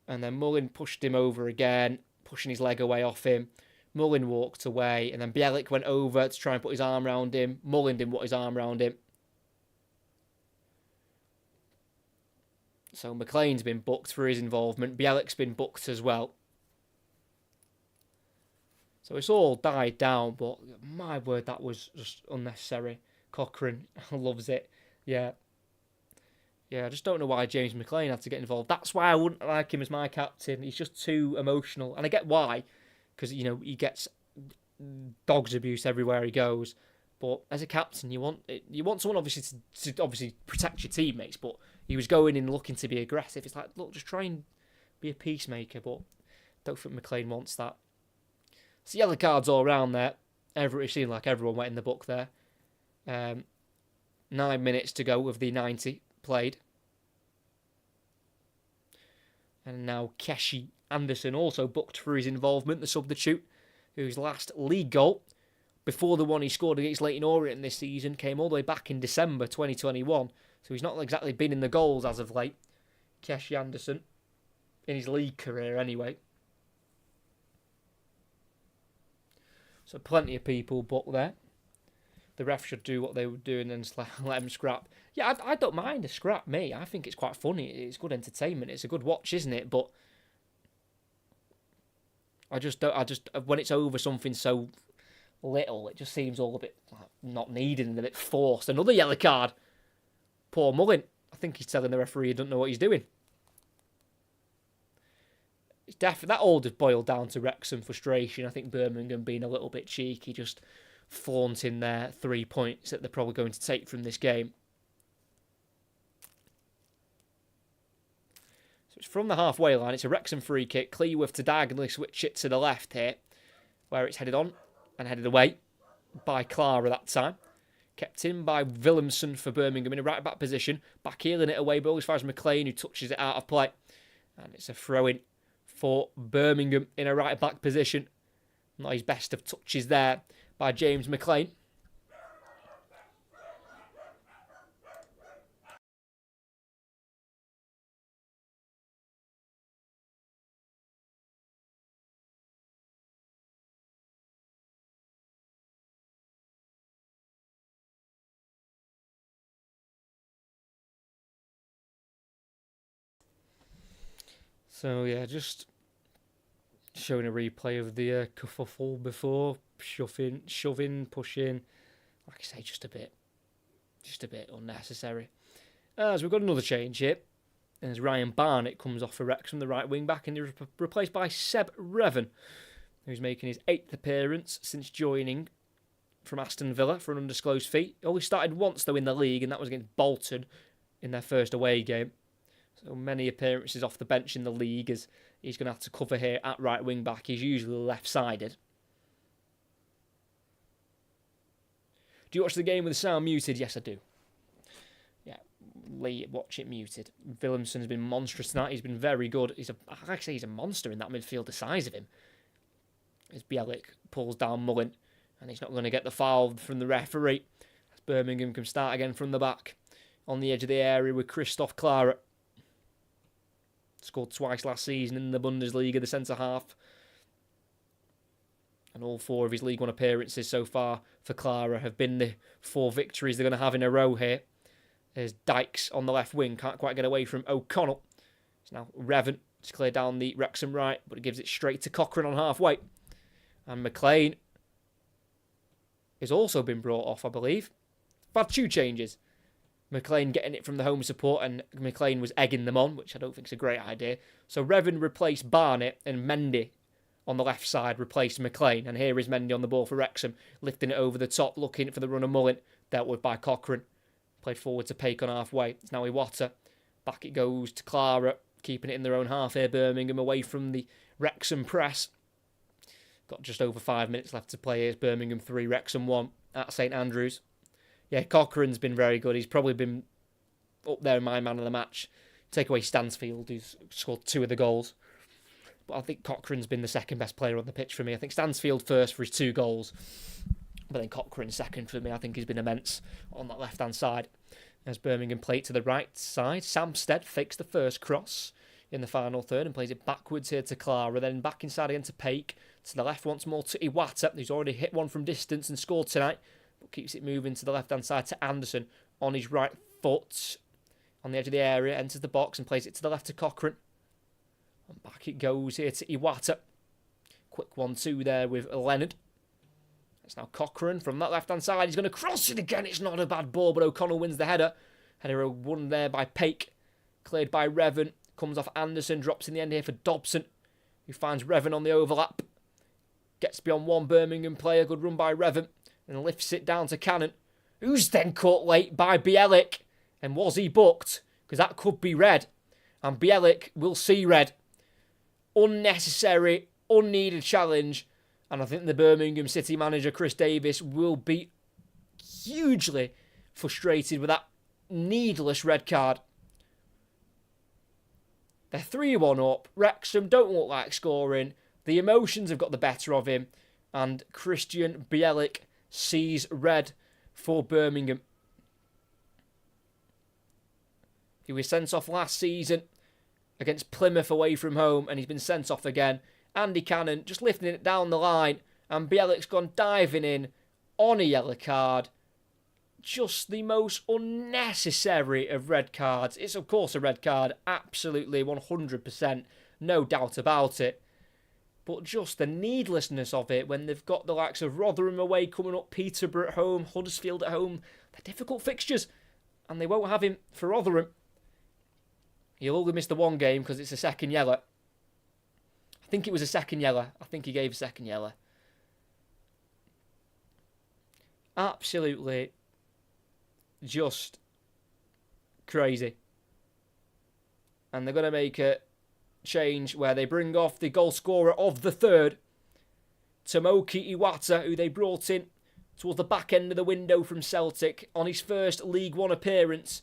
And then Mullin pushed him over again, pushing his leg away off him. Mullin walked away, and then Bielik went over to try and put his arm around him. Mullin didn't put his arm around him. So McLean's been booked for his involvement. Bielik's been booked as well. So it's all died down, but my word, that was just unnecessary. Cochrane loves it. Yeah, I just don't know why James McLean had to get involved. That's why I wouldn't like him as my captain. He's just too emotional. And I get why, because, you know, he gets dog's abuse everywhere he goes. But as a captain, you want someone obviously to protect your teammates, but he was going in looking to be aggressive. It's like, look, just try and be a peacemaker, but don't think McLean wants that. So yellow cards all around there. It seemed like everyone went in the book there. 9 minutes to go of the 90 played. And now Keshi Anderson also booked for his involvement, the substitute, whose last league goal, before the one he scored against Leyton Orient this season, came all the way back in December 2021. So he's not exactly been in the goals as of late. Keshi Anderson, in his league career anyway. So plenty of people booked there. The ref should do what they were doing and let them scrap. Yeah, I don't mind a scrap, me. I think it's quite funny. It's good entertainment. It's a good watch, isn't it? But when it's over something so little, it just seems all a bit not needed and a bit forced. Another yellow card. Poor Mullin. I think he's telling the referee he doesn't know what he's doing. It's that all just boiled down to Wrexham frustration. I think Birmingham being a little bit cheeky, just flaunting their 3 points that they're probably going to take from this game. So it's from the halfway line. It's a Wrexham free kick. Cleworth to diagonally switch it to the left here, where it's headed on and headed away by Clara that time. Kept in by Williamson for Birmingham in a right-back position. Back heeling it away, but as far as McLean, who touches it out of play. And it's a throw-in for Birmingham in a right-back position. Not his best of touches there by James McLean. So yeah, just showing a replay of the kerfuffle before, shoving, pushing. Like I say, just a bit unnecessary. As we've got another change here, as Ryan Barnett comes off for Wrexham, the right wing back, and he's replaced by Seb Revan, who's making his 8th appearance since joining from Aston Villa for an undisclosed fee. He only started once though in the league, and that was against Bolton in their first away game. So many appearances off the bench in the league, as he's going to have to cover here at right wing back. He's usually left-sided. Do you watch the game with the sound muted? Yes, I do. Yeah, Lee, watch it muted. Williamson's been monstrous tonight. He's been very good. He's a monster in that midfield, the size of him. As Bielik pulls down Mullin, and he's not going to get the foul from the referee. As Birmingham can start again from the back. On the edge of the area with Christoph Clara. Scored twice last season in the Bundesliga, the centre-half. And all 4 of his League One appearances so far for Clara have been the 4 victories they're going to have in a row here. There's Dykes on the left wing, can't quite get away from O'Connell. It's now Revan to clear down the Wrexham right, but it gives it straight to Cochrane on halfway. And McLean has also been brought off, I believe. I've had 2 changes. McLean getting it from the home support, and McLean was egging them on, which I don't think is a great idea. So Revan replaced Barnett, and Mendy on the left side replaced McLean. And here is Mendy on the ball for Wrexham, lifting it over the top, looking for the run of Mullin, dealt with by Cochrane. Played forward to Paik on halfway. It's now Iwata. Back it goes to Clara, keeping it in their own half here, Birmingham, away from the Wrexham press. Got just over 5 minutes left to play. Here's Birmingham 3, Wrexham 1 at St Andrews. Yeah, Cochrane's been very good. He's probably been up there in my man of the match. Take away Stansfield, who's scored 2 of the goals. But I think Cochrane's been the second best player on the pitch for me. I think Stansfield first for his 2 goals. But then Cochrane second for me. I think he's been immense on that left-hand side. As Birmingham play it to the right side. Samstead fakes the first cross in the final third and plays it backwards here to Clara. Then back inside again to Paik. To the left once more to Iwata, who's already hit one from distance and scored tonight. But keeps it moving to the left-hand side to Anderson on his right foot. On the edge of the area, enters the box and plays it to the left to Cochrane. And back it goes here to Iwata. Quick 1-2 there with Leonard. It's now Cochrane from that left-hand side. He's going to cross it again. It's not a bad ball, but O'Connell wins the header. Header won there by Paik. Cleared by Revan. Comes off Anderson. Drops in the end here for Dobson, who finds Revan on the overlap. Gets beyond one Birmingham player. Good run by Revan. And lifts it down to Cannon, who's then caught late by Bielik. And was he booked? Because that could be red. And Bielik will see red. Unnecessary, unneeded challenge. And I think the Birmingham City manager, Chris Davis, will be hugely frustrated with that needless red card. They're 3-1 up. Wrexham don't look like scoring. The emotions have got the better of him. And Christian Bielik sees red for Birmingham. He was sent off last season against Plymouth away from home, and he's been sent off again. Andy Cannon just lifting it down the line, and Bielik's gone diving in on a yellow card. Just the most unnecessary of red cards. It's of course a red card, absolutely 100%, no doubt about it. But just the needlessness of it when they've got the likes of Rotherham away coming up, Peterborough at home, Huddersfield at home. They're difficult fixtures, and they won't have him for Rotherham. He'll only miss the one game because it's a second yellow. I think it was a second yellow. I think he gave a second yellow. Absolutely just crazy. And they're going to make a change where they bring off the goal scorer of the third, Tomoki Iwata, who they brought in towards the back end of the window from Celtic on his first League One appearance.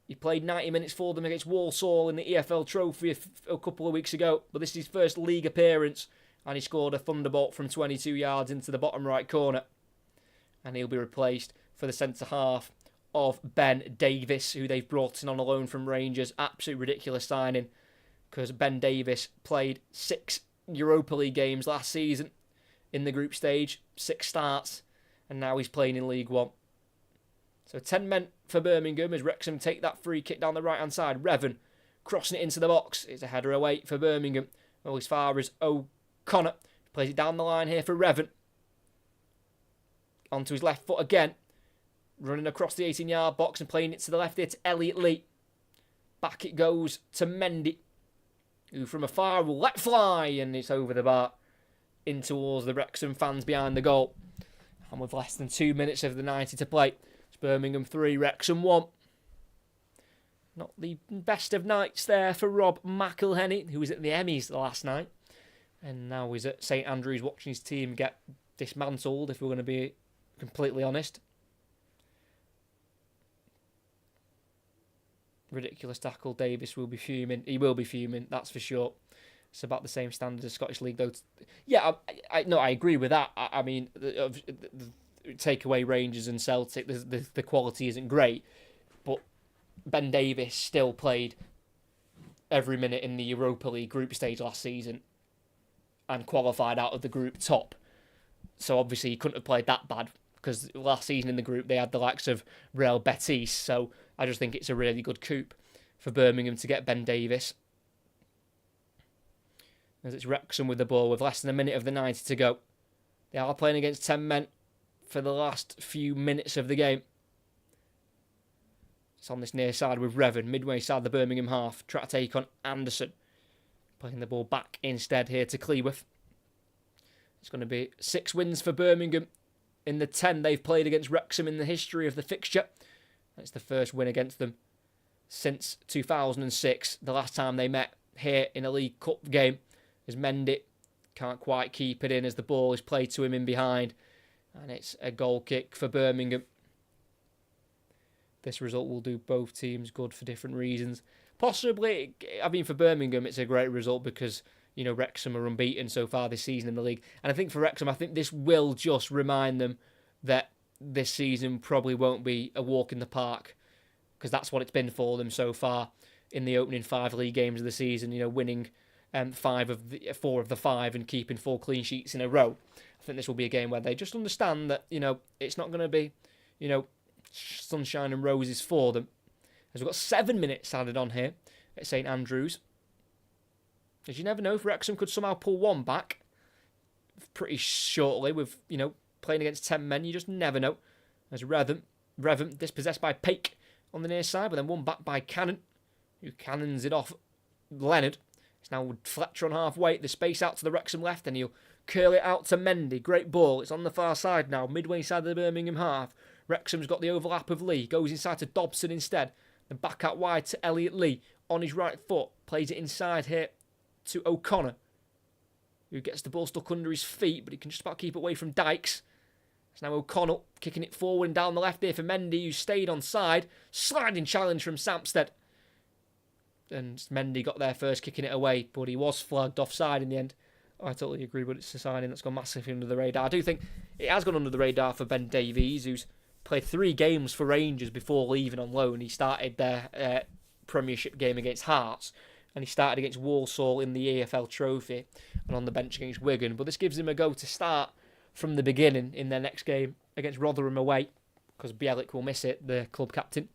He played 90 minutes for them against Walsall in the EFL Trophy a couple of weeks ago, but this is his first league appearance, and he scored a thunderbolt from 22 yards into the bottom right corner. And he'll be replaced for the centre-half of Ben Davies, who they've brought in on a loan from Rangers. Absolute ridiculous signing, because Ben Davies played 6 Europa League games last season in the group stage, 6 starts, and now he's playing in League One. So 10 men for Birmingham as Wrexham take that free kick down the right-hand side. Revan crossing it into the box. It's a header away for Birmingham. Well, as far as O'Connor plays it down the line here for Revan. Onto his left foot again. Running across the 18-yard box and playing it to the left here to Elliot Lee. Back it goes to Mendy, who from afar will let fly, and it's over the bar in towards the Wrexham fans behind the goal. And with less than 2 minutes of the 90 to play, it's Birmingham 3, Wrexham 1. Not the best of nights there for Rob McElhenney, who was at the Emmys last night, and now he's at St Andrews watching his team get dismantled, if we're going to be completely honest. Ridiculous tackle. Davis will be fuming. He will be fuming, that's for sure. It's about the same standard as Scottish League, though. Yeah, I agree with that. I mean, take away Rangers and Celtic, the quality isn't great, but Ben Davies still played every minute in the Europa League group stage last season and qualified out of the group top. So obviously he couldn't have played that bad, because last season in the group they had the likes of Real Betis. So I just think it's a really good coup for Birmingham to get Ben Davies. As it's Wrexham with the ball with less than a minute of the 90 to go. They are playing against 10 men for the last few minutes of the game. It's on this near side with Revan, midway side the Birmingham half. Try to take on Anderson. Playing the ball back instead here to Cleworth. It's going to be 6 wins for Birmingham in the 10 they've played against Wrexham in the history of the fixture. It's the first win against them since 2006, the last time they met here in a League Cup game, as Mendy can't quite keep it in as the ball is played to him in behind, and it's a goal kick for Birmingham. This result will do both teams good for different reasons. Possibly, I mean, for Birmingham, it's a great result because, you know, Wrexham are unbeaten so far this season in the league. And I think for Wrexham, I think this will just remind them that this season probably won't be a walk in the park, because that's what it's been for them so far in the opening 5 league games of the season, you know, winning 4 of the 5 and keeping 4 clean sheets in a row. I think this will be a game where they just understand that, you know, it's not going to be, you know, sunshine and roses for them. As we've got 7 minutes added on here at St Andrews. As you never know, if Wrexham could somehow pull one back pretty shortly with, you know, playing against 10 men, you just never know. As Revan dispossessed by Paik on the near side, but then won back by Cannon, who cannons it off Leonard. It's now with Fletcher on halfway, the space out to the Wrexham left, and he'll curl it out to Mendy. Great ball. It's on the far side now, midway side of the Birmingham half. Wrexham's got the overlap of Lee, goes inside to Dobson instead, then back out wide to Elliot Lee on his right foot, plays it inside here to O'Connor, who gets the ball stuck under his feet, but he can just about keep away from Dykes. It's now O'Connell kicking it forward and down the left here for Mendy, who stayed on side. Sliding challenge from Sampstead. And Mendy got there first, kicking it away, but he was flagged offside in the end. I totally agree, but it's a signing that's gone massively under the radar. I do think it has gone under the radar for Ben Davies, who's played 3 games for Rangers before leaving on loan. He started there Premiership game against Hearts, and he started against Walsall in the EFL Trophy and on the bench against Wigan. But this gives him a go to start from the beginning in their next game against Rotherham away, because Bielik will miss it, the club captain.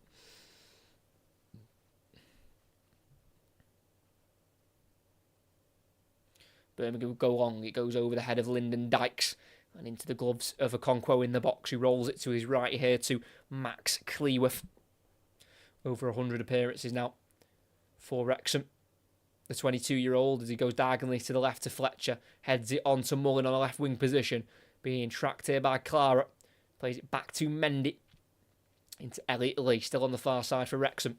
Birmingham will go long. It goes over the head of Lyndon Dykes and into the gloves of Okonkwo in the box, who rolls it to his right here to Max Cleworth. Over 100 appearances now for Wrexham. The 22-year-old, as he goes diagonally to the left to Fletcher, heads it on to Mullin on a left wing position, being tracked here by Clara. Plays it back to Mendy. Into Elliot Lee, still on the far side for Wrexham.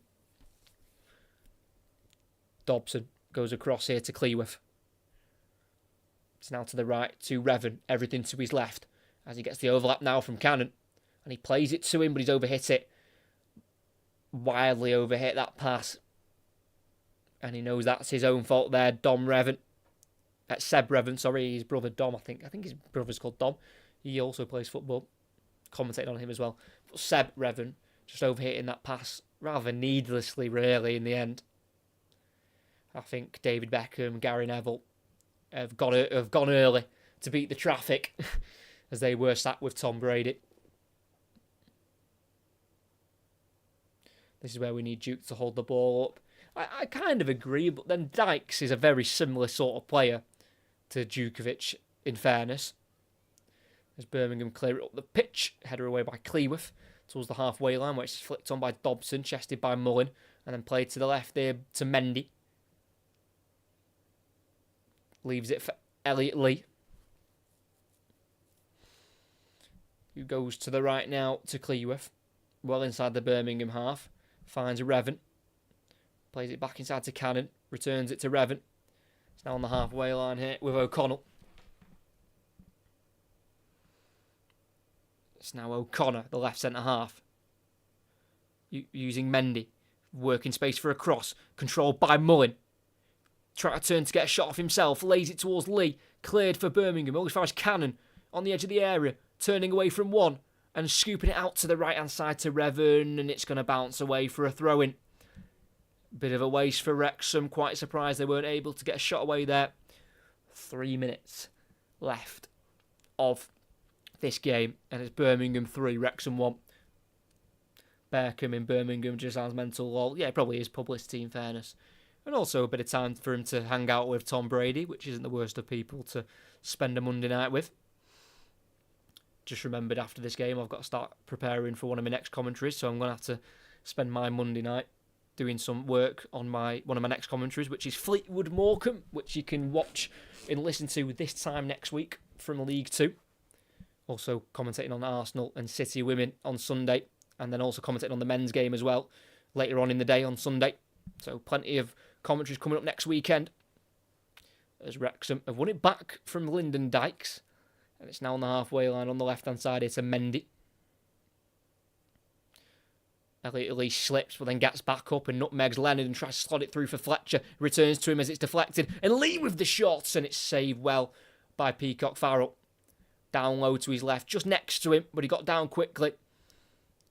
Dobson goes across here to Cleworth. It's now to the right to Revan. Everything to his left as he gets the overlap now from Cannon. And he plays it to him, but he's overhit it. Wildly overhit that pass. And he knows that's his own fault there. Seb Revan, sorry, his brother Dom, I think his brother's called Dom. He also plays football. Commentating on him as well. But Seb Revan just overhitting that pass rather needlessly, really, in the end. I think David Beckham, Gary Neville have gone early to beat the traffic as they were sat with Tom Brady. This is where we need Duke to hold the ball up. I kind of agree, but then Dykes is a very similar sort of player to Djukovic, in fairness. As Birmingham clear it up the pitch, header away by Cleworth towards the halfway line, where it's flicked on by Dobson, chested by Mullin, and then played to the left there to Mendy. Leaves it for Elliot Lee, who goes to the right now to Cleworth, well inside the Birmingham half. Finds Revan, plays it back inside to Cannon, returns it to Revan. It's now on the halfway line here with O'Connell. It's now O'Connor, the left centre half, using Mendy, working space for a cross, controlled by Mullin. Try to turn to get a shot off himself, lays it towards Lee, cleared for Birmingham, only finds Cannon on the edge of the area, turning away from one and scooping it out to the right hand side to Revan, and it's going to bounce away for a throw-in. Bit of a waste for Wrexham, quite surprised they weren't able to get a shot away there. 3 minutes left of this game, and it's Birmingham 3, Wrexham 1. Beckham in Birmingham just sounds mental lol. Yeah, it probably is publicity in fairness. And also a bit of time for him to hang out with Tom Brady, which isn't the worst of people to spend a Monday night with. Just remembered after this game I've got to start preparing for one of my next commentaries, so I'm going to have to spend my Monday night doing some work on one of my next commentaries, which is Fleetwood Morecambe, which you can watch and listen to this time next week from League 2. Also commentating on Arsenal and City women on Sunday, and then also commentating on the men's game as well later on in the day on Sunday. So plenty of commentaries coming up next weekend as Wrexham have won it back from Lyndon Dykes, and it's now on the halfway line on the left hand side. It's a Mendy. Elliot Lee slips but then gets back up and nutmegs Leonard and tries to slot it through for Fletcher. Returns to him as it's deflected, and Lee with the shots, and it's saved well by Peacock Farrell. Down low to his left, just next to him, but he got down quickly.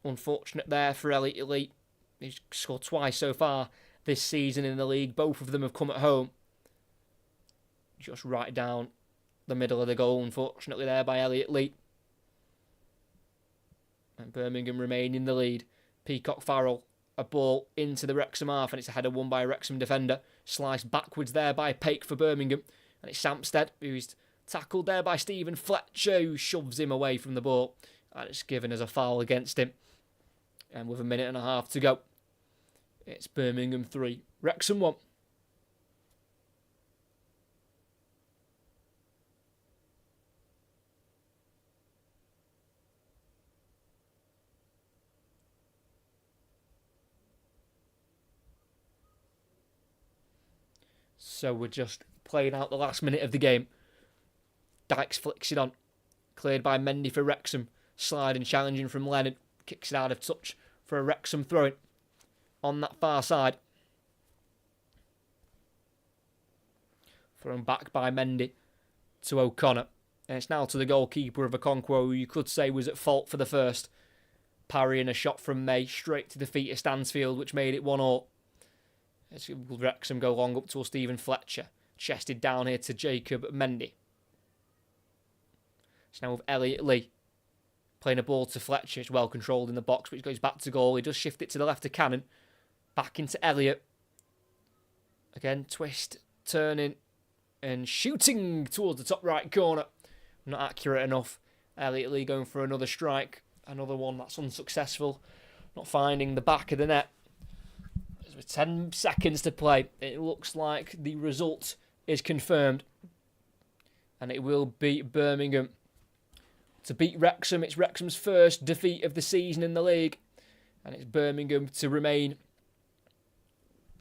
Unfortunate there for Elliot Lee. He's scored twice so far this season in the league. Both of them have come at home. Just right down the middle of the goal, unfortunately, there by Elliot Lee. And Birmingham remain in the lead. Peacock Farrell, a ball into the Wrexham half, and it's a header won by a Wrexham defender. Sliced backwards there by Paik for Birmingham. And it's Sampstead, who's tackled there by Stephen Fletcher, who shoves him away from the ball. And it's given as a foul against him. And with a minute and a half to go, it's Birmingham 3, Wrexham 1. So we're just playing out the last minute of the game. Dykes flicks it on. Cleared by Mendy for Wrexham. Sliding, challenging from Leonard. Kicks it out of touch for a Wrexham throw-in on that far side. Thrown back by Mendy to O'Connor. And it's now to the goalkeeper of Okonkwo, who you could say was at fault for the first. Parrying a shot from May straight to the feet of Stansfield, which made it 1-1. As Wrexham go long up towards Stephen Fletcher. Chested down here to Jacob Mendy. It's now with Elliot Lee. Playing a ball to Fletcher. It's well controlled in the box, which goes back to goal. He does shift it to the left of Cannon. Back into Elliot. Again, twist, turning, and shooting towards the top right corner. Not accurate enough. Elliot Lee going for another strike. Another one that's unsuccessful. Not finding the back of the net. With 10 seconds to play, it looks like the result is confirmed. And it will be Birmingham to beat Wrexham. It's Wrexham's first defeat of the season in the league. And it's Birmingham to remain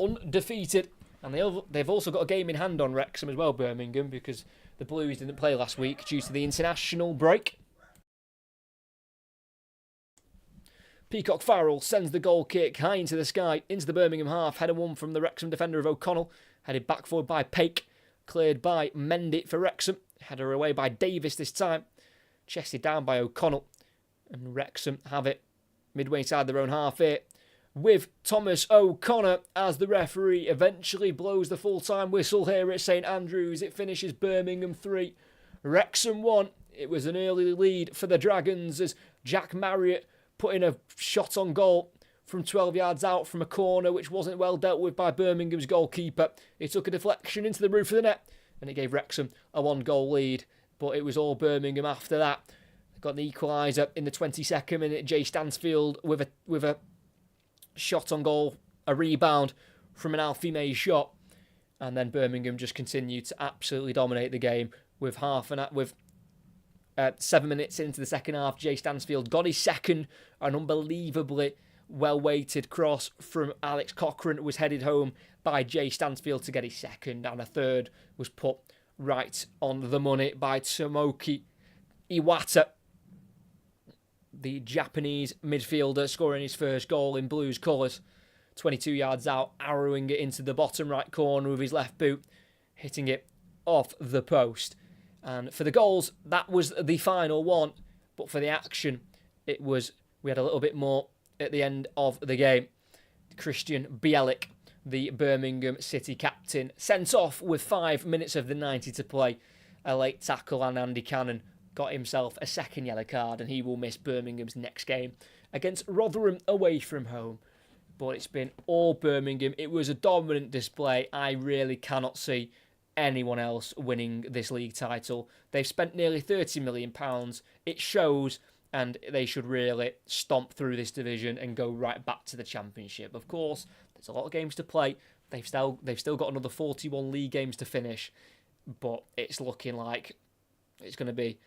undefeated. And they've also got a game in hand on Wrexham as well, Birmingham, because the Blues didn't play last week due to the international break. Peacock Farrell sends the goal kick high into the sky, into the Birmingham half. Header one from the Wrexham defender of O'Connell. Headed back forward by Paik. Cleared by Mendy for Wrexham. Header away by Davis this time. Chested down by O'Connell. And Wrexham have it midway inside their own half here. With Thomas O'Connor as the referee eventually blows the full-time whistle here at St Andrews. It finishes Birmingham 3, Wrexham 1. It was an early lead for the Dragons as Jack Marriott put in a shot on goal from 12 yards out from a corner, which wasn't well dealt with by Birmingham's goalkeeper. He took a deflection into the roof of the net, and it gave Wrexham a 1-goal lead. But it was all Birmingham after that. They got the equaliser in the 22nd minute. Jay Stansfield with a shot on goal, a rebound from an Alfie May shot, and then Birmingham just continued to absolutely dominate the game with 7 minutes into the second half. Jay Stansfield got his second. An unbelievably well-weighted cross from Alex Cochrane was headed home by Jay Stansfield to get his second, and a third was put right on the money by Tomoki Iwata, the Japanese midfielder, scoring his first goal in Blues colours. 22 yards out, arrowing it into the bottom right corner with his left boot, hitting it off the post. And for the goals, that was the final one. But for the action, we had a little bit more at the end of the game. Christian Bielik, the Birmingham City captain, sent off with 5 minutes of the 90 to play. A late tackle, and Andy Cannon got himself a second yellow card, and he will miss Birmingham's next game against Rotherham away from home. But it's been all Birmingham. It was a dominant display. I really cannot see anyone else winning this league title. They've spent nearly £30 million. It shows, and they should really stomp through this division and go right back to the Championship. Of course, there's a lot of games to play. They've still got another 41 league games to finish, but it's looking like it's going to be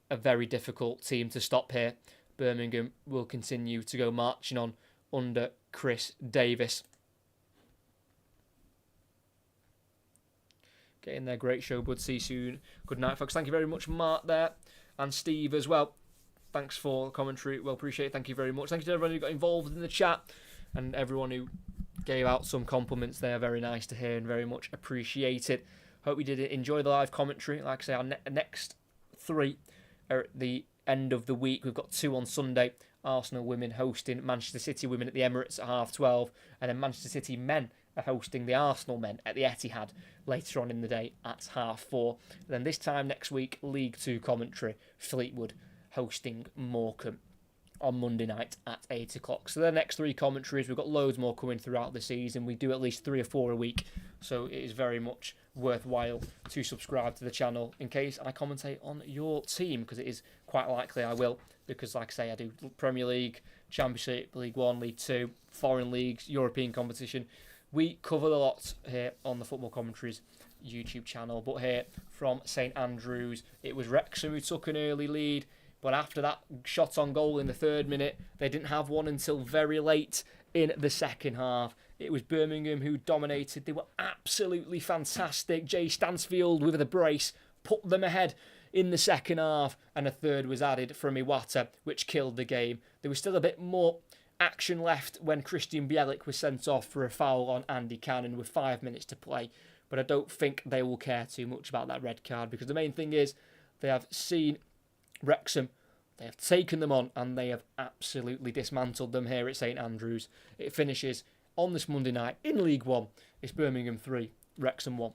a very difficult team to stop here. Birmingham will continue to go marching on under Chris Davis. Get in there, great show, bud. See you soon. Good night, folks. Thank you very much, Mark, there, and Steve as well. Thanks for the commentary. Well, appreciate it. Thank you very much. Thank you to everyone who got involved in the chat and everyone who gave out some compliments there. Very nice to hear and very much appreciated. Hope you did enjoy the live commentary. Like I say, our next 3 are at the end of the week. We've got 2 on Sunday. Arsenal women hosting Manchester City women at the Emirates at 12:30, and then Manchester City men are hosting the Arsenal men at the Etihad later on in the day at 4:30. And then this time next week, League 2 commentary, Fleetwood hosting Morecambe on Monday night at 8 o'clock. So the next 3 commentaries, we've got loads more coming throughout the season. We do at least 3 or 4 a week, so it is very much worthwhile to subscribe to the channel in case I commentate on your team, because it is quite likely I will, because like I say, I do Premier League, Championship, League 1, League 2, foreign leagues, European competition. We cover a lot here on the Football Commentaries YouTube channel. But here from St Andrews, it was Wrexham who took an early lead. But after that shot on goal in the 3rd minute, they didn't have one until very late in the second half. It was Birmingham who dominated. They were absolutely fantastic. Jay Stansfield with the brace put them ahead in the second half. And a third was added from Iwata, which killed the game. There was still a bit more action left when Christian Bielik was sent off for a foul on Andy Cannon with 5 minutes to play. But I don't think they will care too much about that red card, because the main thing is they have seen Wrexham, they have taken them on, and they have absolutely dismantled them here at St Andrews. It finishes on this Monday night in League One. It's Birmingham 3, Wrexham 1.